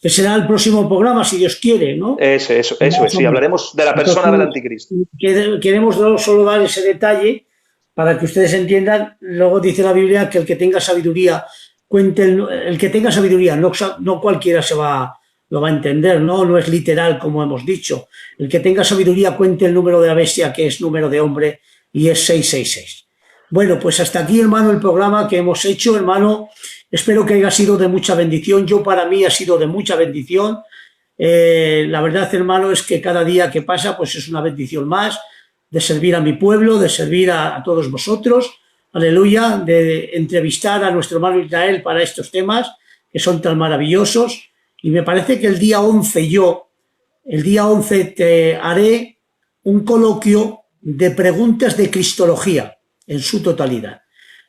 Que será el próximo programa, si Dios quiere, ¿no? Eso es, sí, hablaremos de la persona del anticristo. Queremos solo dar ese detalle para que ustedes entiendan. Luego dice la Biblia que el que tenga sabiduría, el que tenga sabiduría, no cualquiera lo va a entender, no es literal como hemos dicho. El que tenga sabiduría cuente el número de la bestia, que es número de hombre, y es 666. Bueno, pues hasta aquí, hermano, el programa que hemos hecho, hermano. Espero que haya sido de mucha bendición. Para mí ha sido de mucha bendición. La verdad, hermano, es que cada día que pasa pues es una bendición más de servir a mi pueblo, de servir a todos vosotros. Aleluya, de entrevistar a nuestro hermano Israel para estos temas que son tan maravillosos. Y me parece que el día 11 te haré un coloquio de preguntas de cristología en su totalidad.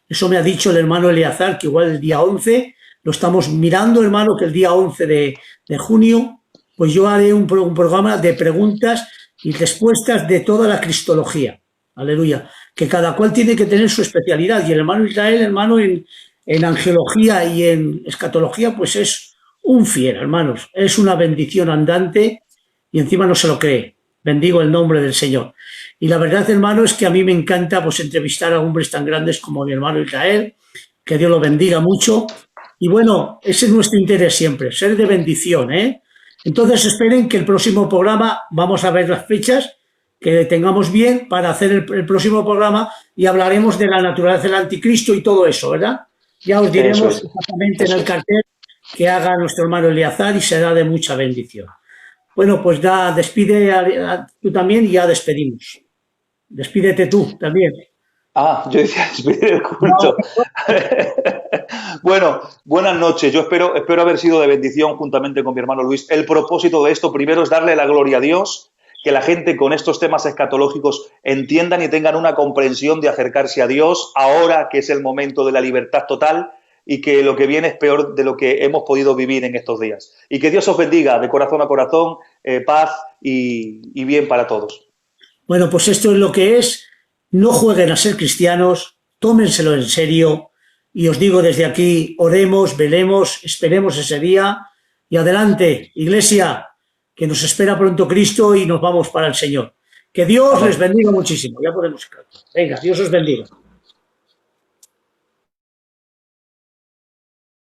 Eso me ha dicho el hermano Eleazar, que igual el día 11 lo estamos mirando, hermano, que el día 11 de junio, pues yo haré un programa de preguntas y respuestas de toda la cristología. Aleluya. Que cada cual tiene que tener su especialidad. Y el hermano Israel, hermano, en angelología y en escatología, pues es un fiel, hermanos. Es una bendición andante y encima no se lo cree. Bendigo el nombre del Señor. Y la verdad, hermano, es que a mí me encanta pues entrevistar a hombres tan grandes como mi hermano Israel. Que Dios lo bendiga mucho. Y bueno, ese es nuestro interés siempre, ser de bendición, ¿eh? Entonces esperen que el próximo programa, vamos a ver las fechas, que tengamos bien para hacer el próximo programa y hablaremos de la naturaleza del anticristo y todo eso, ¿verdad? Ya os diremos exactamente en el cartel que haga nuestro hermano Eleazar y será de mucha bendición. Bueno, pues despide tú también y ya despedimos. Despídete tú también. Yo decía despedir el culto. Bueno, buenas noches. Yo espero haber sido de bendición juntamente con mi hermano Luis. El propósito de esto primero es darle la gloria a Dios, que la gente con estos temas escatológicos entiendan y tengan una comprensión de acercarse a Dios ahora que es el momento de la libertad total y que lo que viene es peor de lo que hemos podido vivir en estos días. Y que Dios os bendiga de corazón a corazón, paz y bien para todos. Bueno, pues esto es lo que es. No jueguen a ser cristianos, tómenselo en serio Y os digo desde aquí, oremos, velemos, esperemos ese día y adelante, Iglesia, que nos espera pronto Cristo y nos vamos para el Señor. Que Dios les bendiga muchísimo. Ya podemos. Venga, Dios os bendiga.